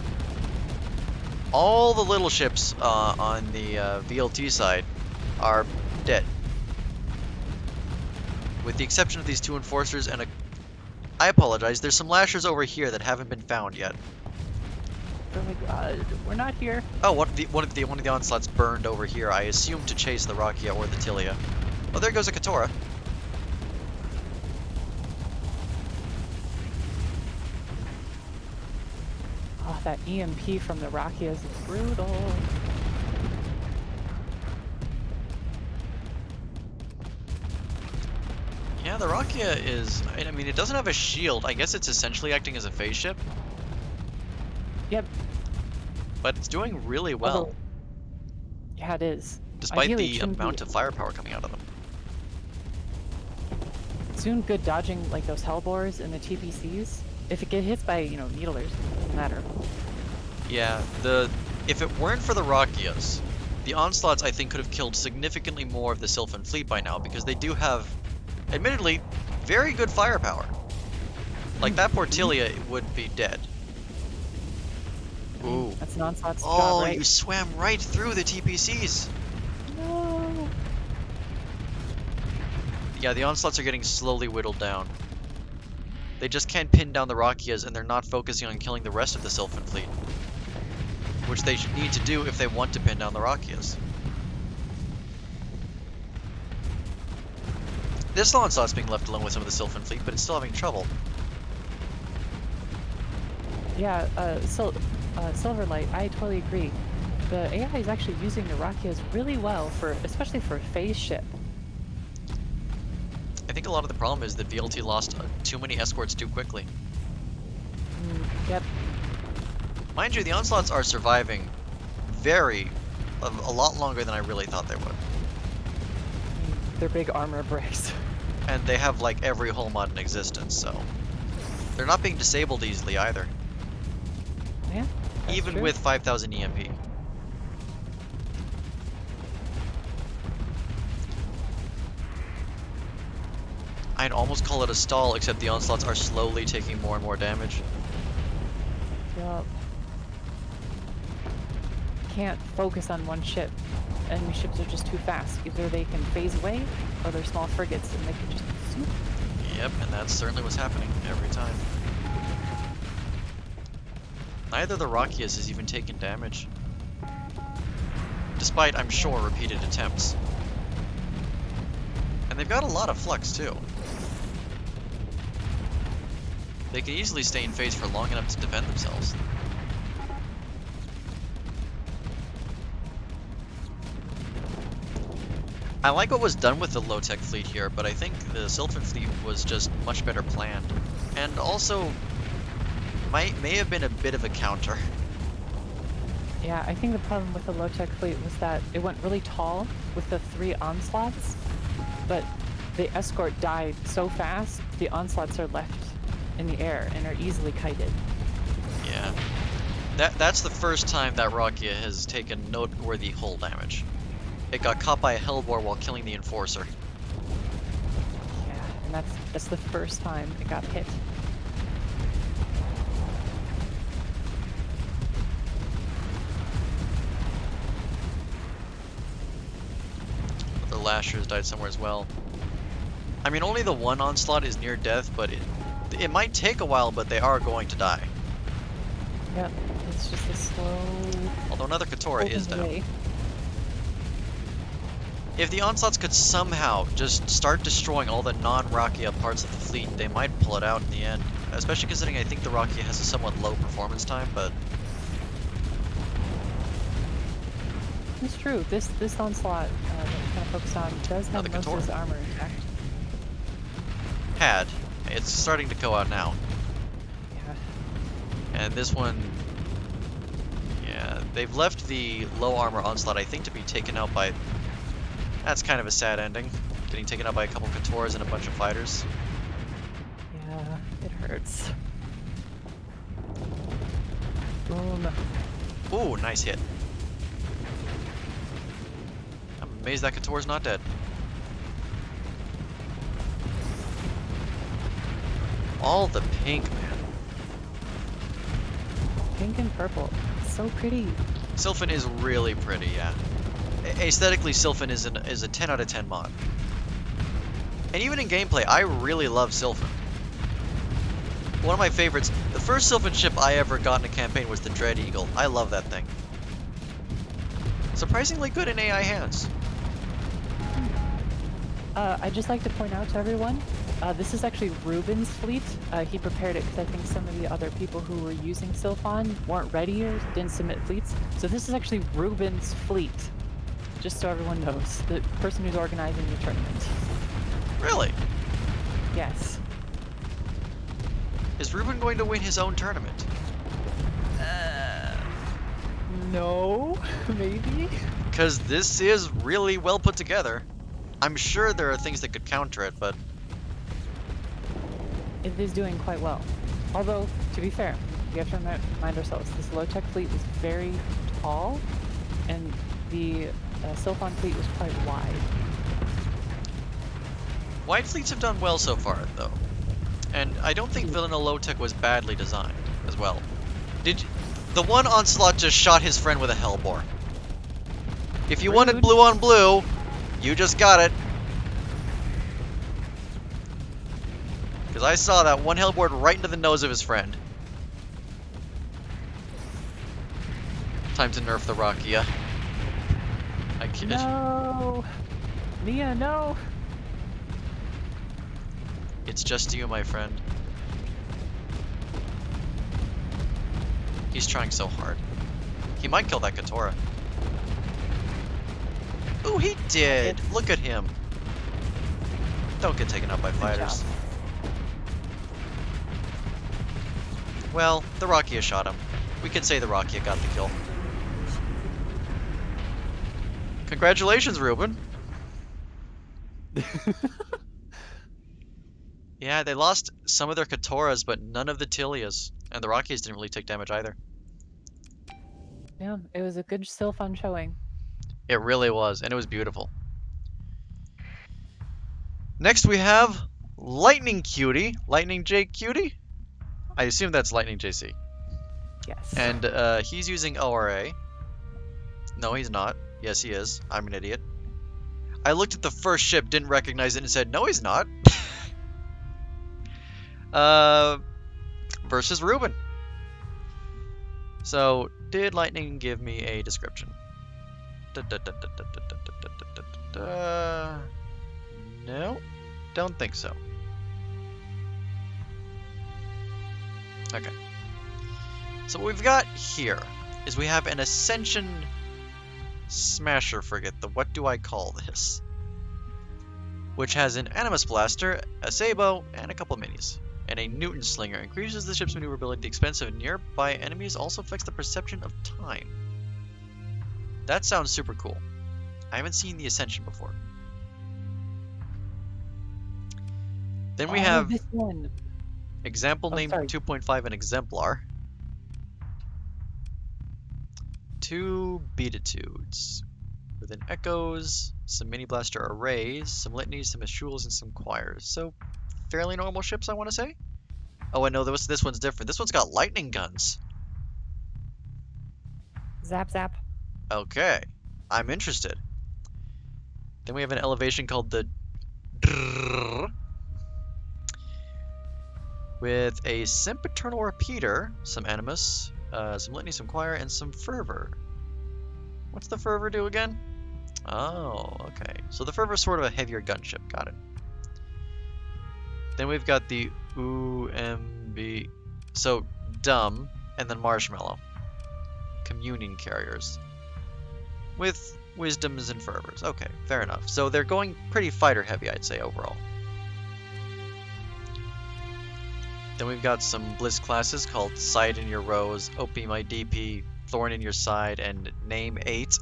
All the little ships on the VLT side are dead. With the exception of these 2 enforcers and a... I apologize, there's some lashers over here that haven't been found yet. Oh my god, we're not here. Oh, one of the onslaughts burned over here, I assume to chase the Rakia or the Tilia. Oh, there goes a Katora. Oh, that EMP from the Rakia is brutal. Yeah, the Rakia is... I mean, it doesn't have a shield. I guess it's essentially acting as a phase ship. Yep. But it's doing really well. Although, yeah, it is. Despite Ideally, the it shouldn't amount be- of firepower coming out of them. It's doing good dodging like those hellbores and the TPCs. If it gets hit by, needlers, it doesn't matter. Yeah, if it weren't for the Rakias, the Onslaughts I think could have killed significantly more of the Sylphan fleet by now, because they do have, admittedly, very good firepower. Like that Portilia would be dead. Ooh. That's an onslaught's Oh, job, right? you swam right through the TPCs. No. Yeah, the Onslaughts are getting slowly whittled down. They just can't pin down the Rakias, and they're not focusing on killing the rest of the Sylphan fleet. Which they need to do if they want to pin down the Rakias. This Onslaught's being left alone with some of the Sylphan fleet, but it's still having trouble. Yeah, Silverlight, I totally agree. The AI is actually using the Rakias really well, especially for a phase ship. I think a lot of the problem is that VLT lost too many escorts too quickly. Yep. Mind you, the Onslaughts are surviving a lot longer than I really thought they would. They're big armor bricks. And they have like every hull mod in existence, so they're not being disabled easily either. Yeah. That's Even true. with 5,000 EMP. I'd almost call it a stall, except the Onslaughts are slowly taking more and more damage. Yup. Can't focus on one ship. Enemy ships are just too fast. Either they can phase away, or they're small frigates and they can just swoop. Yep, and that's certainly what's happening every time. Neither the Rakias has even taken damage. Despite, I'm sure, repeated attempts. And they've got a lot of flux, too. They can easily stay in phase for long enough to defend themselves. I like what was done with the low-tech fleet here, but I think the Sylphan fleet was just much better planned. And also, may have been a bit of a counter. Yeah, I think the problem with the low-tech fleet was that it went really tall with the 3 onslaughts, but the escort died so fast, the onslaughts are left in the air and are easily kited. Yeah. That's the first time that Rakia has taken noteworthy hull damage. It got caught by a Hellbore while killing the Enforcer. Yeah, and that's the first time it got hit. But the Lashers died somewhere as well. I mean, only the one Onslaught is near death, but it might take a while, but they are going to die. Yep, it's just a slow... Although another Katora is down. away. If the Onslaughts could somehow just start destroying all the non-Rakia parts of the fleet, they might pull it out in the end. Especially considering I think the Rakia has a somewhat low performance time, but... It's true, this onslaught that we kind of focus on does have Another most of Katora. his armor intact. Had. It's starting to go out now. Yeah. And this one... Yeah, they've left the low armor Onslaught, I think, to be taken out by... That's kind of a sad ending. Getting taken out by a couple Katoras and a bunch of fighters. Yeah, it hurts. Boom. Ooh, nice hit. I'm amazed that Katora's not dead. All the pink, man. pink and purple. It's so pretty. Sylphin is really pretty, yeah. Aesthetically, Sylphin is a 10 out of 10 mod. And even in gameplay, I really love Sylphin. One of my favorites, the first Sylphin ship I ever got in a campaign was the Dread Eagle. I love that thing. Surprisingly good in AI hands. I'd just like to point out to everyone, this is actually Rubin's fleet. He prepared it because I think some of the other people who were using Sylphon weren't ready or didn't submit fleets. So this is actually Rubin's fleet. Just so everyone knows, the person who's organizing the tournament. Really? Yes. Is Rubin going to win his own tournament? No, maybe? Because this is really well put together. I'm sure there are things that could counter it, but... It is doing quite well. Although, to be fair, we have to remind ourselves, this low-tech fleet is very tall, and the Sylphon fleet was quite wide. Wide fleets have done well so far, though. And I don't think Villain Low-Tech was badly designed, as well. The one Onslaught just shot his friend with a Hellbore. If you wanted blue on blue, you just got it. Because I saw that one Hellboard right into the nose of his friend. Time to nerf the Rakia. I kid. No! Mia, no! It's just you, my friend. He's trying so hard. He might kill that Katora. Ooh, he did! Look at him. Don't get taken out by fighters. Well, the Rakia shot him. We can say the Rakia got the kill. Congratulations, Rubin. Yeah, they lost some of their Katoras, but none of the Tilias. And the Rakias didn't really take damage either. Yeah, it was a good Sylphon showing. It really was, and it was beautiful. Next we have LightningJCutey. LightningJCutey? I assume that's LightningJC. Yes. And he's using ORA. No, he's not. Yes, he is. I'm an idiot. I looked at the first ship, didn't recognize it, and said, no, he's not. Versus Rubin. So, did Lightning give me a description? No, don't think so. Okay. So what we've got here is we have an Ascension Smasher frigate, the what do I call this? Which has an Animus Blaster, a Sabo, and a couple of minis. And a Newton Slinger increases the ship's maneuverability at the expense of nearby enemies, also affects the perception of time. That sounds super cool. I haven't seen the Ascension before. Then we have this one. example name 2.5 and Exemplar. 2 Beatitudes with an Echoes, some Mini Blaster Arrays, some Litanies, some Eschuels, and some Choirs. So fairly normal ships, I want to say. Oh, I know this one's different. This one's got lightning guns. Zap zap. Okay, I'm interested. Then we have an elevation called the Drrrr, with a Sempiternal Repeater, some Animus, some Litany, some Choir, and some Fervor. What's the Fervor do again? Oh, okay. So the Fervor is sort of a heavier gunship. Got it. Then we've got the UMB. So Dumb, and then Marshmallow. Communion Carriers. With Wisdoms and Fervors. Okay, fair enough. So they're going pretty fighter heavy, I'd say, overall. Then we've got some Bliss classes called Side in Your Rose, OP My DP, Thorn in Your Side, and Name 8.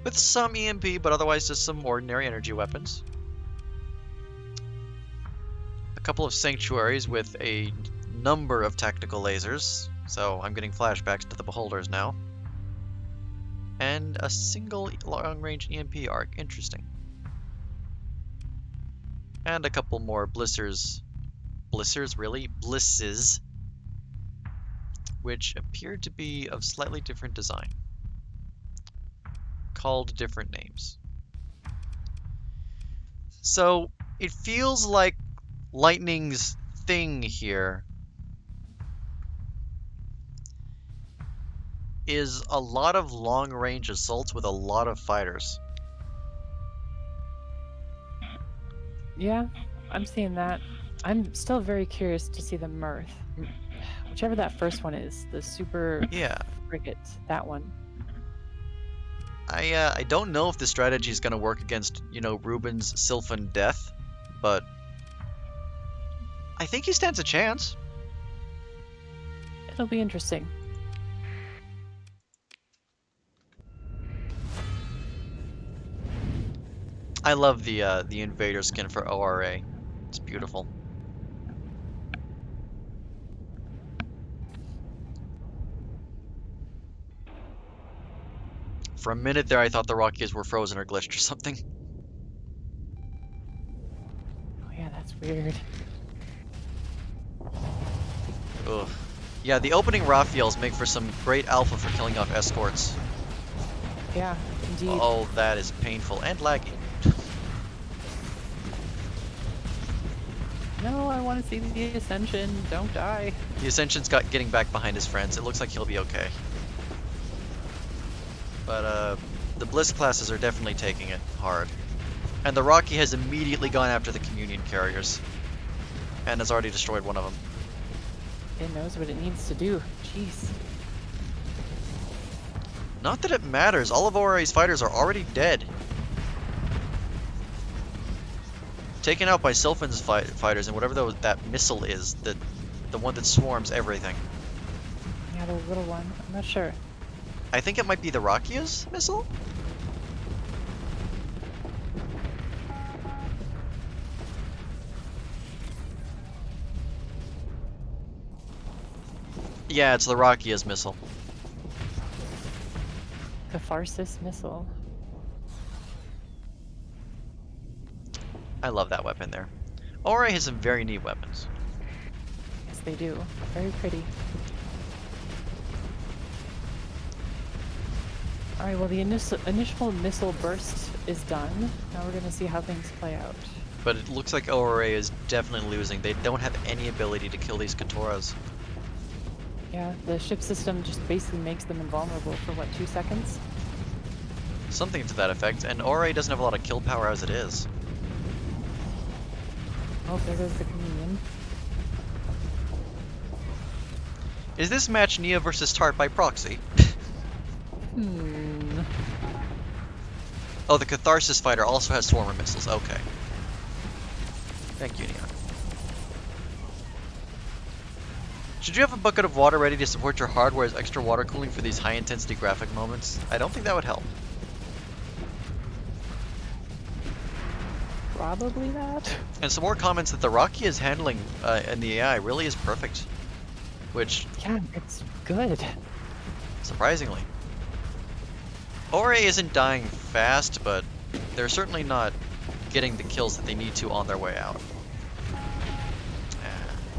With some EMP, but otherwise just some ordinary energy weapons. A couple of Sanctuaries with a number of tactical lasers, so I'm getting flashbacks to the Beholders now. And a single long-range EMP arc. Interesting. And a couple more Blissers. Blissers, really? Blisses. which appeared to be of slightly different design, called different names. So it feels like Lightning's thing here is a lot of long-range assaults with a lot of fighters. Yeah, I'm seeing that. I'm still very curious to see the Mirth. Whichever that first one is, the super Yeah. frigate, that one. I don't know if the strategy is going to work against, Rubin's Sylphan Death, but I think he stands a chance. It'll be interesting. I love the Invader skin for ORA. It's beautiful. For a minute there, I thought the Rockies were frozen or glitched or something. Oh yeah, that's weird. Ugh. Yeah, the opening Raphaels make for some great alpha for killing off escorts. Yeah, indeed. Oh, that is painful and laggy. No, I want to see the Ascension. Don't die. The Ascension's getting back behind his friends. It looks like he'll be okay. But, the Bliss classes are definitely taking it hard. And the Rocky has immediately gone after the Communion carriers. And has already destroyed one of them. It knows what it needs to do. Jeez. Not that it matters. All of ORA's fighters are already dead. Taken out by Sylphan's fighters and whatever that missile is, the one that swarms everything. Yeah, the little one. I'm not sure. I think it might be the Rockia's missile? Yeah, it's the Rockia's missile. Catharsis missile. I love that weapon there. ORA has some very neat weapons. Yes, they do. Very pretty. Alright, well the initial missile burst is done. Now we're going to see how things play out. But it looks like ORA is definitely losing. They don't have any ability to kill these Katoras. Yeah, the ship system just basically makes them invulnerable for, what, 2 seconds? Something to that effect, and ORA doesn't have a lot of kill power as it is. Oh, there goes the Communion. Is this match Nia versus Tart by proxy? Oh, the Catharsis fighter also has Swarmer missiles. Okay. Thank you, Nia. Should you have a bucket of water ready to support your hardware as extra water cooling for these high-intensity graphic moments? I don't think that would help. Probably that. And some more comments that the Rocky is handling in the AI really is perfect. Which, Yeah, it's good. surprisingly. ORA isn't dying fast, but they're certainly not getting the kills that they need to on their way out.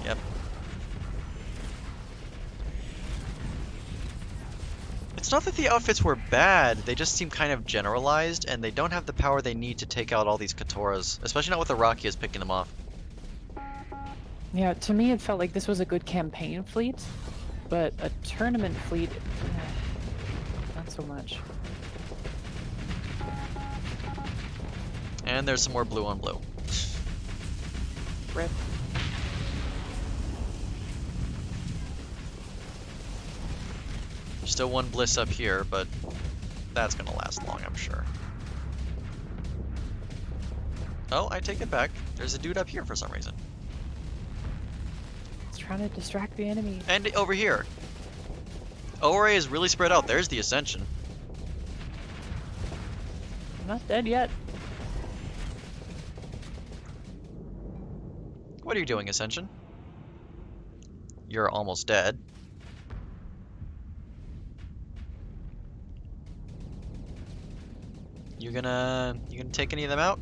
Yep. It's not that the outfits were bad, they just seem kind of generalized, and they don't have the power they need to take out all these Katoras, especially not with the Rockias picking them off. Yeah, to me it felt like this was a good campaign fleet, but a tournament fleet, not so much. And there's some more blue on blue. Rip. There's still one Bliss up here, but that's gonna last long, I'm sure. Oh, I take it back. There's a dude up here for some reason. It's trying to distract the enemy. And over here. ORA is really spread out. There's the Ascension. I'm not dead yet. What are you doing, Ascension? You're almost dead. You gonna take any of them out?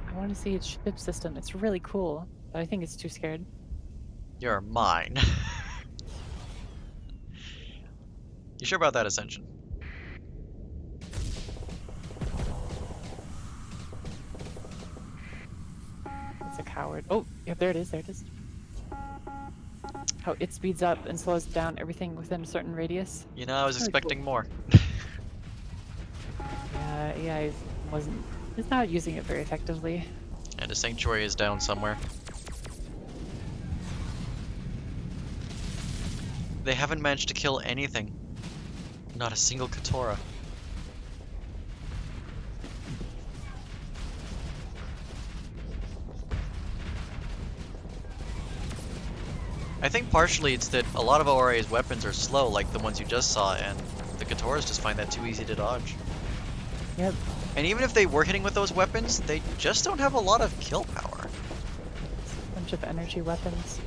I want to see its ship system. It's really cool, but I think it's too scared. You're mine. You sure about that, Ascension? It's a coward. Oh, yeah, there it is. There it is. How it speeds up and slows down everything within a certain radius. You know, I was It's really expecting more. Yeah, AI wasn't. It's not using it very effectively. And a sanctuary is down somewhere. They haven't managed to kill anything. Not a single Katora. I think partially it's that a lot of ORA's weapons are slow, like the ones you just saw, and the Katoras just find that too easy to dodge. Yep. And even if they were hitting with those weapons, they just don't have a lot of kill power. It's a bunch of energy weapons.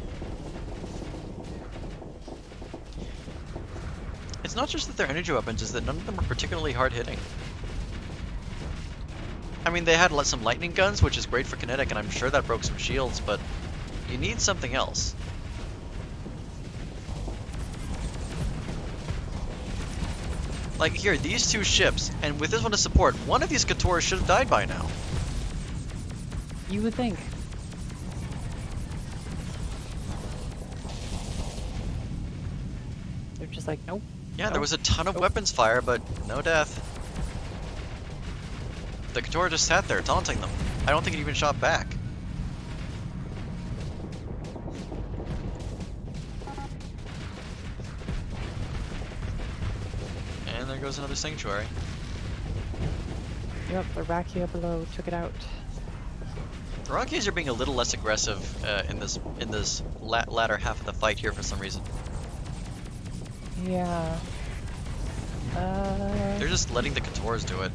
It's not just that they're energy weapons, it's that none of them are particularly hard hitting. I mean, they had some lightning guns, which is great for kinetic, and I'm sure that broke some shields, but you need something else. Like here, these two ships, and with this one to support, one of these Katoras should have died by now. You would think. They're just like, nope. Yeah, Nope. there was a ton of Nope. weapons fire, but no death. The Katora just sat there, taunting them. I don't think it even shot back. And there goes another sanctuary. Yep, the Rakia below took it out. The Rockies are being a little less aggressive in this latter half of the fight here for some reason. Yeah. They're just letting the Katoras do it.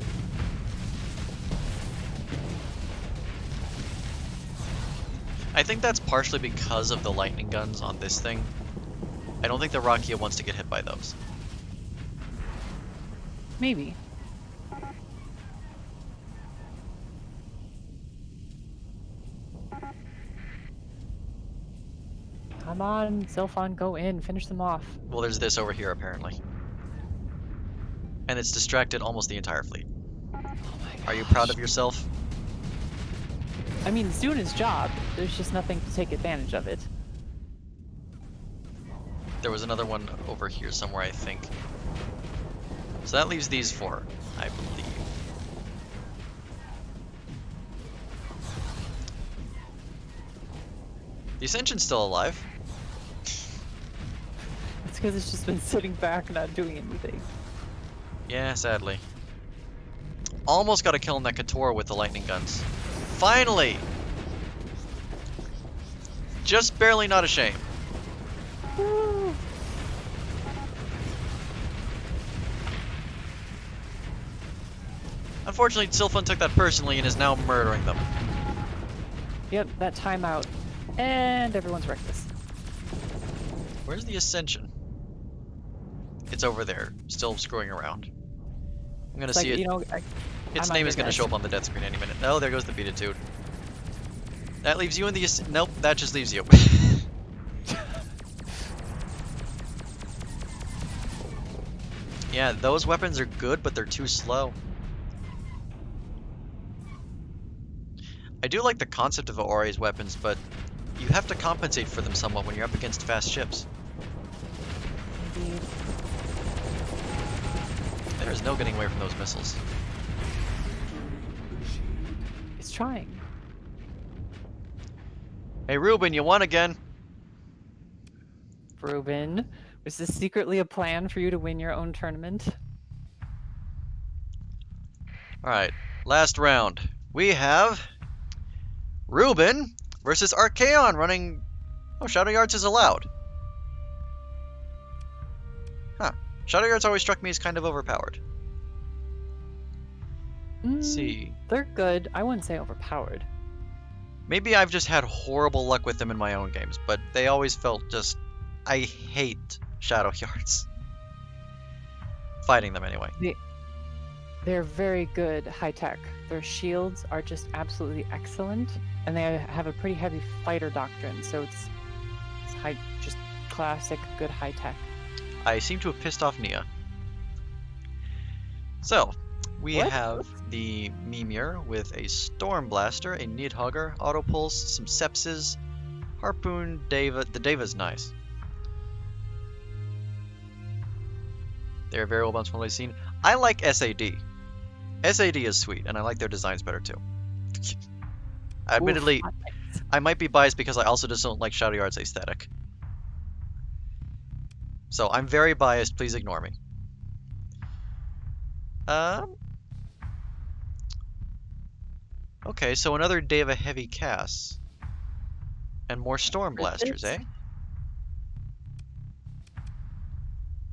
I think that's partially because of the lightning guns on this thing. I don't think the Rakia wants to get hit by those. Maybe. Come on, Sylphon, go in, finish them off. Well, there's this over here apparently. And it's distracted almost the entire fleet. Oh my Are you gosh. proud of yourself? I mean, he's doing his job. There's just nothing to take advantage of it. There was another one over here somewhere, I think. So that leaves these four, I believe. The Ascension's still alive. It's because it's just been sitting back, not doing anything. Yeah, sadly. Almost got a kill on that Katora with the lightning guns. Finally! Just barely not a shame. Woo! Unfortunately, Sylphon took that personally and is now murdering them. Yep, that timeout. And everyone's reckless. Where's the Ascension? It's over there, still screwing around. I'm gonna It's like, see it. you know, Its I'm name on is your gonna show up on the death screen any minute. Oh, there goes the Beatitude. That leaves you in the nope, that just leaves you. Yeah, those weapons are good, but they're too slow. I do like the concept of Aori's weapons, but you have to compensate for them somewhat when you're up against fast ships. Indeed. There's no getting away from those missiles. He's trying. Hey Rubin, you won again. Rubin, was this secretly a plan for you to win your own tournament? Alright, last round. We have Rubin versus Archaeon running... Oh, Shadow Yards is allowed. Huh. Shadow Yards always struck me as kind of overpowered. Let's see. They're good. I wouldn't say overpowered. Maybe I've just had horrible luck with them in my own games, but they always felt just... I hate Shadow Yards. Fighting them anyway. They're very good high tech. Their shields are just absolutely excellent, and they have a pretty heavy fighter doctrine, so it's high, just classic good high tech. I seem to have pissed off Nia. So, we What? have the Mimir with a Storm Blaster, a Nidhogger, Auto Pulse, some Sepsis, Harpoon, Deva. The Deva's nice. They're very well balanced from what I've seen. I like SAD. SAD is sweet, and I like their designs better too. Admittedly, Oof. I might be biased because I also just don't like Shadow Yard's aesthetic. So I'm very biased, please ignore me. Okay, so another Deva heavy cast. And more Storm Blasters, eh?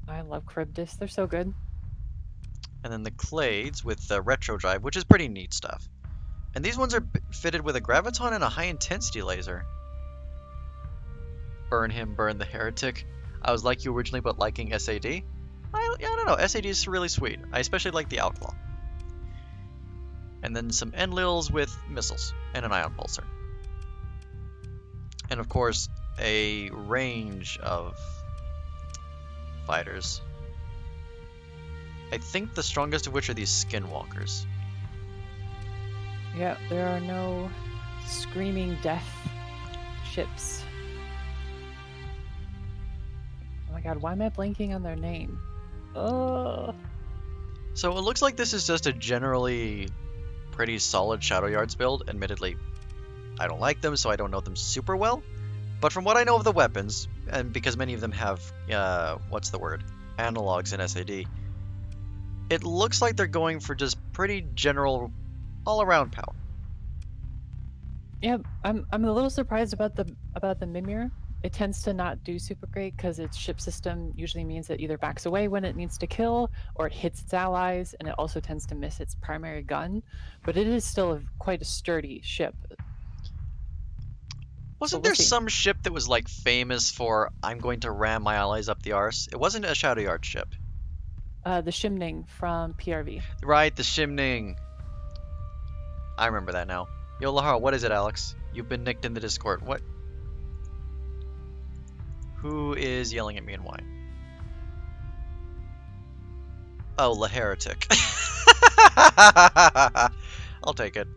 I love Cryptis. They're so good. And then the Clades with the Retro Drive, which is pretty neat stuff. And these ones are fitted with a Graviton and a high intensity laser. Burn him, burn the heretic. I was like you originally, but liking SAD. I don't know, SAD is really sweet. I especially like the Outlaw. And then some Enlils with missiles and an Ion Pulsar. And of course, a range of fighters. I think the strongest of which are these Skinwalkers. Yeah, there are no screaming death ships. Oh my god, why am I blanking on their name? Oh. So it looks like this is just a generally pretty solid Shadow Yards build. Admittedly, I don't like them, so I don't know them super well. But from what I know of the weapons, and because many of them have, what's the word? Analogs in SAD, it looks like they're going for just pretty general, all-around power. Yeah, I'm a little surprised about the Mimir. It tends to not do super great because its ship system usually means it either backs away when it needs to kill, or it hits its allies, and it also tends to miss its primary gun. But it is still quite a sturdy ship. Wasn't we'll there see. some ship that was like famous for I'm going to ram my allies up the arse? It wasn't a Shadow Yard ship. The Shimning from PRV. Right, the Shimning. I remember that now. Yo, Lahara, what is it, Alex? You've been nicked in the Discord. What? Who is yelling at me and why? Oh, La Heretic. I'll take it.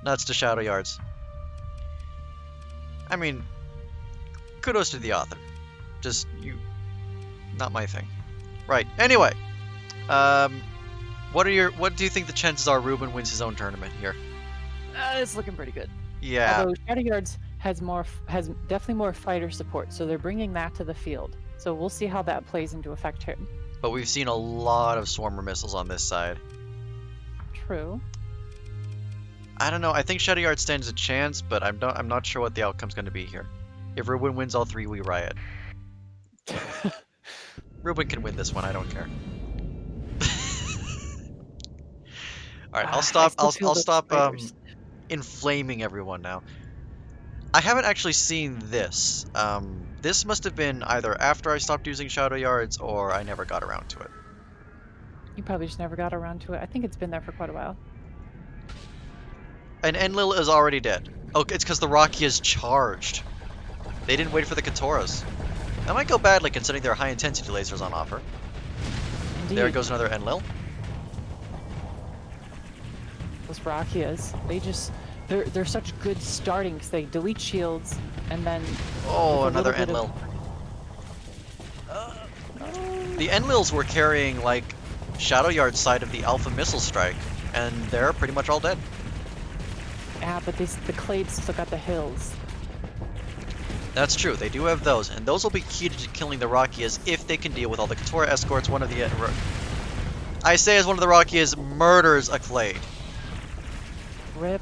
Nuts to Shadow Yards. I mean, kudos to the author. Just, not my thing. Right, anyway. What do you think the chances are Rubin wins his own tournament here? It's looking pretty good. Yeah. Although Shadow Yards has definitely more fighter support, so they're bringing that to the field. So we'll see how that plays into effect here. But we've seen a lot of Swarmer missiles on this side. True. I don't know. I think Shadow Yard stands a chance, but I'm not sure what the outcome's going to be here. If Rubin wins all three, we riot. Rubin can win this one. I don't care. All right, I'll stop. I'll stop inflaming everyone now. I haven't actually seen this. This must have been either after I stopped using Shadow Yards or I never got around to it. You probably just never got around to it. I think it's been there for quite a while. And Enlil is already dead. Oh, it's because the Rocky is charged. They didn't wait for the Katoras. That might go badly considering their high-intensity lasers on offer. Indeed. There goes another Enlil. Those Rakias, they're such good starting because they delete shields and then. Oh, another Enlil. The Enlils were carrying like Shadow Yard's side of the Alpha missile strike, and they're pretty much all dead. Yeah, but the Clades still got the hills. That's true, they do have those, and those will be key to killing the Rakias if they can deal with all the Katora escorts. One of the I say as one of the Rakias murders a Clade. Rip.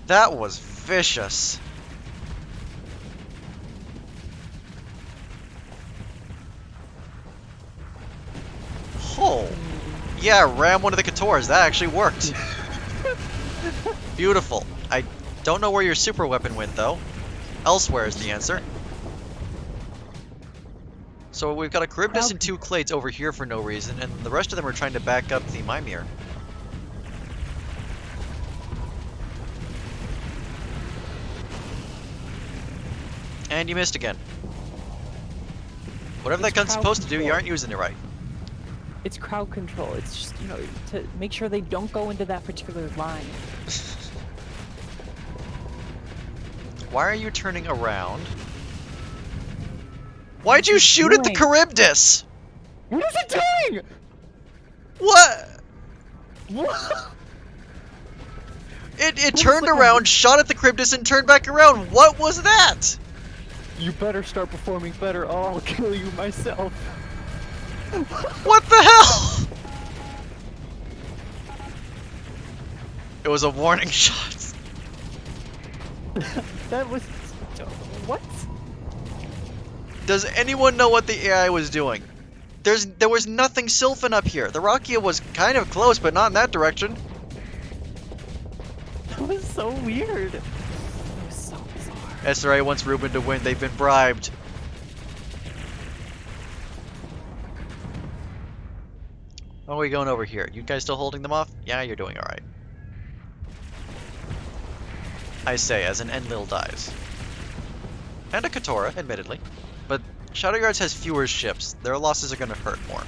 That was vicious. Oh, yeah, ram one of the Katoras. That actually worked. Beautiful. I don't know where your super weapon went, though. Elsewhere is the answer. So we've got a Charybdis and two Clades over here for no reason, and the rest of them are trying to back up the Mimir. And you missed again. Whatever that gun's supposed to do, you aren't using it right. It's crowd control. It's just, you know, to make sure they don't go into that particular line. Why are you turning around? Why'd you What is it shoot at the doing? Charybdis? What is it doing? What? What? It Looks turned like a- around, shot at the Charybdis, and turned back around. What was that? You better start performing better, or I'll kill you myself. What the hell? It was a warning shot. That was... What? Does anyone know what the AI was doing? There was nothing Sylphin up here. The Archaeon was kind of close, but not in that direction. That was so weird. It was so bizarre. SRA wants Rubin to win. They've been bribed. How are we going over here? You guys still holding them off? Yeah, you're doing alright. I say, as an Enlil dies. And a Katora, admittedly. But Shadow Guards has fewer ships. Their losses are going to hurt more.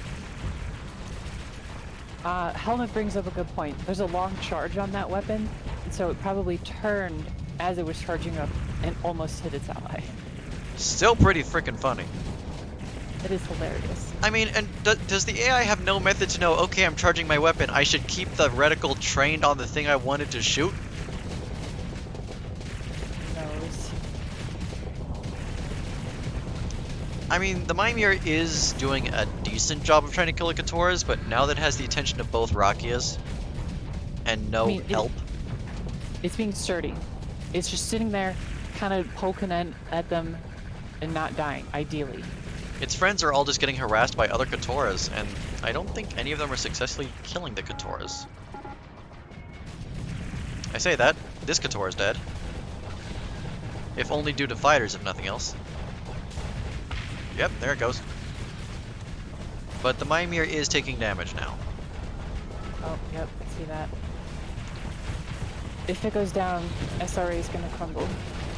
Helmet brings up a good point. There's a long charge on that weapon, and so it probably turned as it was charging up and almost hit its ally. Still pretty freaking funny. It is hilarious. I mean, and does the AI have no method to know, okay, I'm charging my weapon, I should keep the reticle trained on the thing I wanted to shoot? Who knows? I mean, the Mimir is doing a decent job of trying to kill the Katoras, but now that it has the attention of both Rakias and no help. It's being sturdy. It's just sitting there, kind of poking at them and not dying, ideally. Its friends are all just getting harassed by other Katoras, and I don't think any of them are successfully killing the Katoras. I say that, this Katora's dead. If only due to fighters, if nothing else. Yep, there it goes. But the Mimir is taking damage now. Oh, yep, I see that. If it goes down, SRA is going to crumble.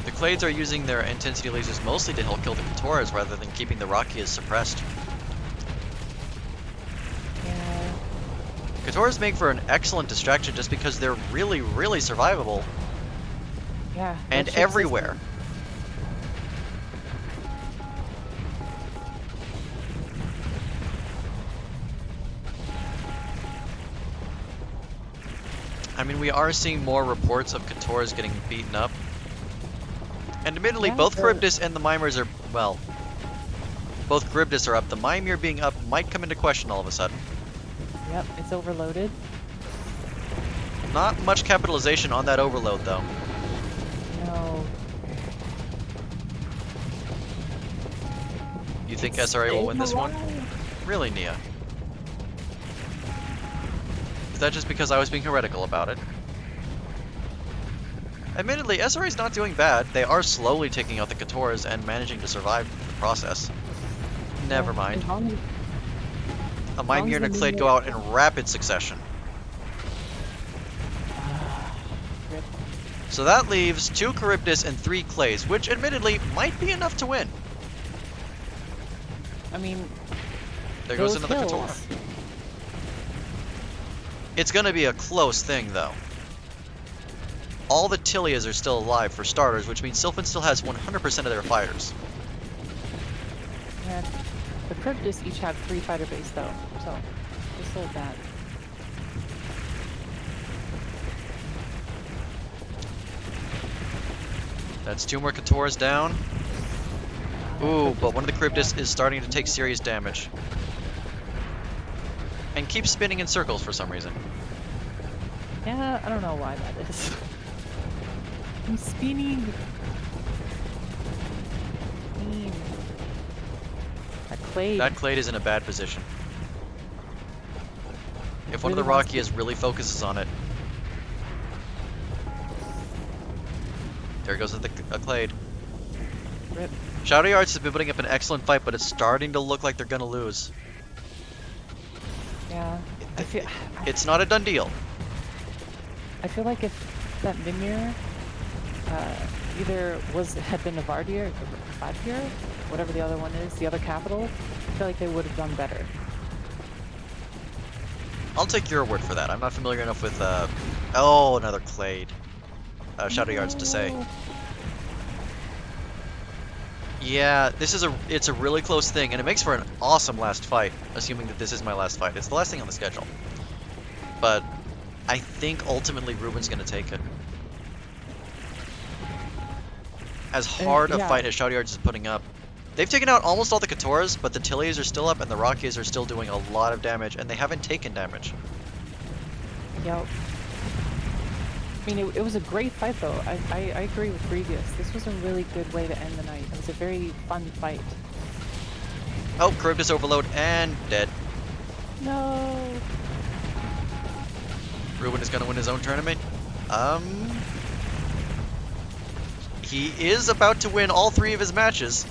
The Clades are using their intensity lasers mostly to help kill the Katoras rather than keeping the Rakias suppressed. Yeah. Katoras make for an excellent distraction just because they're really, really survivable. Yeah. And that ship's everywhere. I mean, we are seeing more reports of Katoras getting beaten up. And admittedly, Yeah, both but- Charybdis and the Mimirs are, well, both Charybdis are up. The Mimir being up might come into question all of a sudden. Yep, it's overloaded. Not much capitalization on that overload, though. No. You think It's SRA will win this one? alive. Really, Nia? Is that just because I was being heretical about it? Admittedly, SRA is not doing bad. They are slowly taking out the Katoras and managing to survive the process. Never Yeah, mind. as long as- A Mimir and a the Clade go out in rapid succession. Rip. So that leaves 2 Charybdis and 3 Clays, which admittedly might be enough to win. I mean, There goes those another hills. Katora. It's gonna be a close thing, though. All the Tilias are still alive for starters, which means Sylphin still has 100% of their fighters. Yeah, the Cryptids each have 3 fighter base though, so just hold that. That's 2 more Katoras down. Ooh, but one of the Cryptis is starting to take serious damage. And keeps spinning in circles for some reason. Yeah, I don't know why that is. I'm spinning. That Clade. That Clade is in a bad position. If one of the Really wants to- Rakias really focuses on it. There goes the Clade. Rip. Shadow Yards has been putting up an excellent fight, but it's starting to look like they're gonna lose. Yeah. It's not a done deal. I feel like if that Mimir either had been Navardia or Vadir, whatever the other one is, the other capital, I feel like they would have done better. I'll take your word for that. I'm not familiar enough with, oh, another Clade. Shadow Yards to say. No. Yeah, it's a really close thing, and it makes for an awesome last fight, assuming that this is my last fight. It's the last thing on the schedule. But I think ultimately Rubin's gonna take it. As hard a yeah. fight as Shadow Yards is putting up. They've taken out almost all the Katoras, but the Tillies are still up, and the Rockies are still doing a lot of damage, and they haven't taken damage. Yep. I mean, it was a great fight, though. I agree with previous. This was a really good way to end the night. It was a very fun fight. Oh, Charybdis Overload and dead. No. Rubin is going to win his own tournament. He is about to win all 3 of his matches.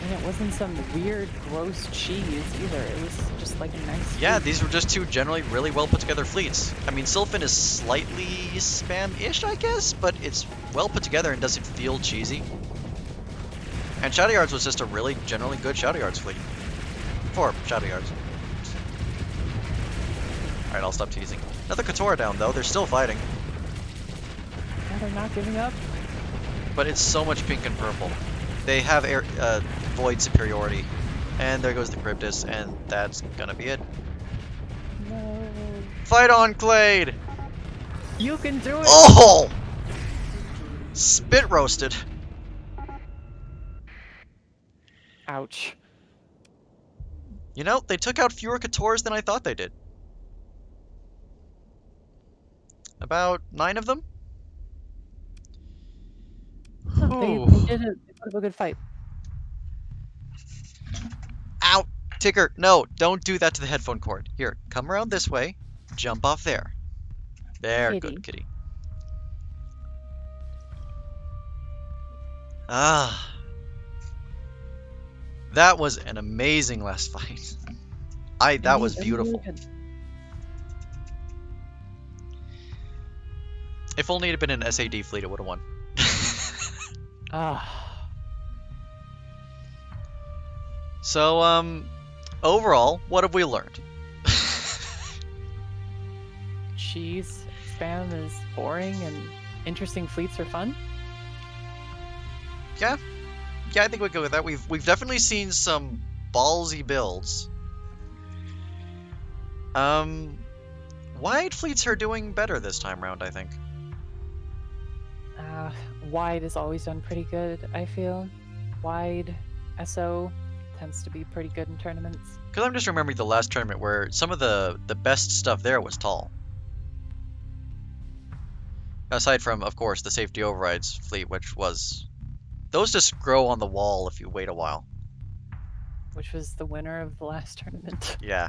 And it wasn't some weird, gross cheese either. It was just like a nice. Yeah, fleet. these were just 2 generally really well put together fleets. I mean, Sylphin is slightly spam-ish, I guess, but it's well put together and doesn't feel cheesy. And Shadow Yards was just a really generally good Shadow Yards fleet. 4 Shadow Yards. Alright, I'll stop teasing. Another Katora down, though. They're still fighting. No, they're not giving up. But it's so much pink and purple. They have air, void superiority. And there goes the Charybdis, and that's gonna be it. No. Fight on, Clade! You can do it! Oh! Spit roasted. Ouch. You know, they took out fewer Katoras than I thought they did. About 9 of them? Huh, they put up a good fight. Ow! Tigger, no, don't do that to the headphone cord. Here, come around this way. Jump off there. There, Kitty. good kitty. Ah. That was an amazing last fight. That was beautiful. Really good. If only it had been an SAD fleet, it would have won. Ah. So, overall, what have we learned? Cheese spam is boring and interesting fleets are fun. Yeah, I think we'd go with that. We've definitely seen some ballsy builds. Wide fleets are doing better this time around, I think. Wide has always done pretty good, I feel. Wide SO tends to be pretty good in tournaments. Because I'm just remembering the last tournament where some of the best stuff there was tall. Aside from, of course, the safety overrides fleet, which was... Those just grow on the wall if you wait a while. Which was the winner of the last tournament. Yeah.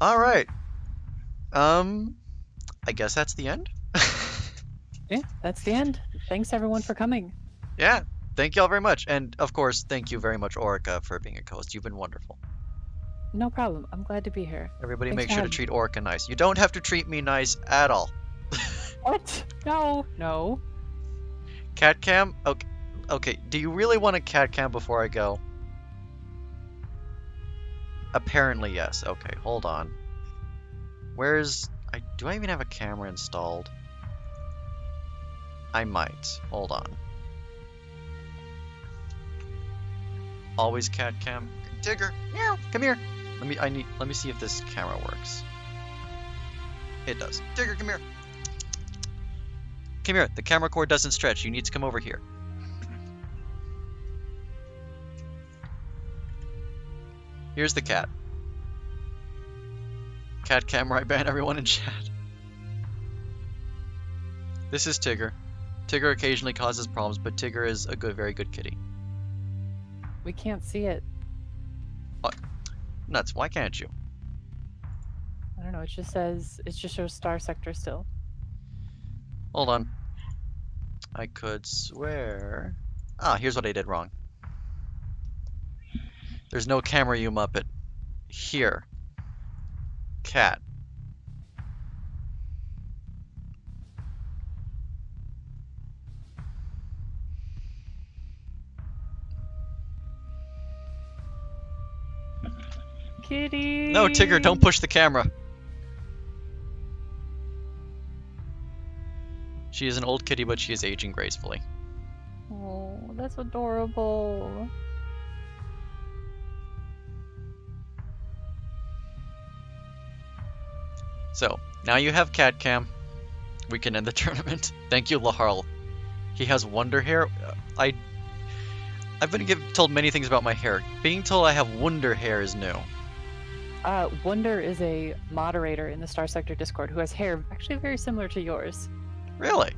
Alright. I guess that's the end? Yeah, that's the end. Thanks everyone for coming. Yeah, thank you all very much. And, of course, thank you very much, Orica, for being a co-host. You've been wonderful. No problem. I'm glad to be here. Everybody Thanks make for sure to having treat Orica nice. You don't have to treat me nice at all. What? No, no. Cat cam? Okay. Okay, do you really want a cat cam before I go? Apparently, yes. Okay, hold on. Do I even have a camera installed? I might. Hold on. Always cat cam. Tigger, meow, come here. Let me see if this camera works. It does. Tigger, come here. Come here. The camera cord doesn't stretch. You need to come over here. Here's the cat. Cat cam right ban everyone in chat. This is Tigger. Tigger occasionally causes problems, but Tigger is a very good kitty. We can't see it. What? Nuts, why can't you? I don't know. It just shows Starsector still. Hold on. I could swear. Ah, here's what I did wrong. There's no camera, you muppet. Here. Cat. kitty. No, Tigger, don't push the camera. She is an old kitty, but she is aging gracefully. Oh, that's adorable. So, now you have cat cam. We can end the tournament. Thank you, Laharl. He has wonder hair. I've been told many things about my hair. Being told I have wonder hair is new. Wonder is a moderator in the Starsector Discord who has hair actually very similar to yours. Really?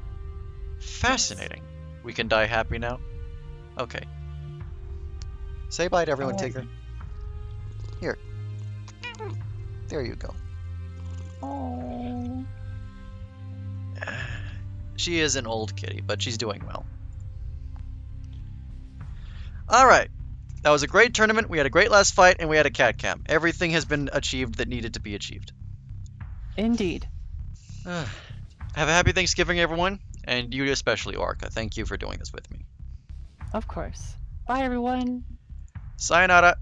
Fascinating. We can die happy now? Okay. Say bye to everyone, Tigger. Here. There you go. Oh. She is an old kitty, but she's doing well. Alright. That was a great tournament. We had a great last fight, and we had a cat cam. Everything has been achieved that needed to be achieved. Indeed. Have a happy Thanksgiving, everyone. And you especially, Orca. Thank you for doing this with me. Of course. Bye, everyone. Sayonara.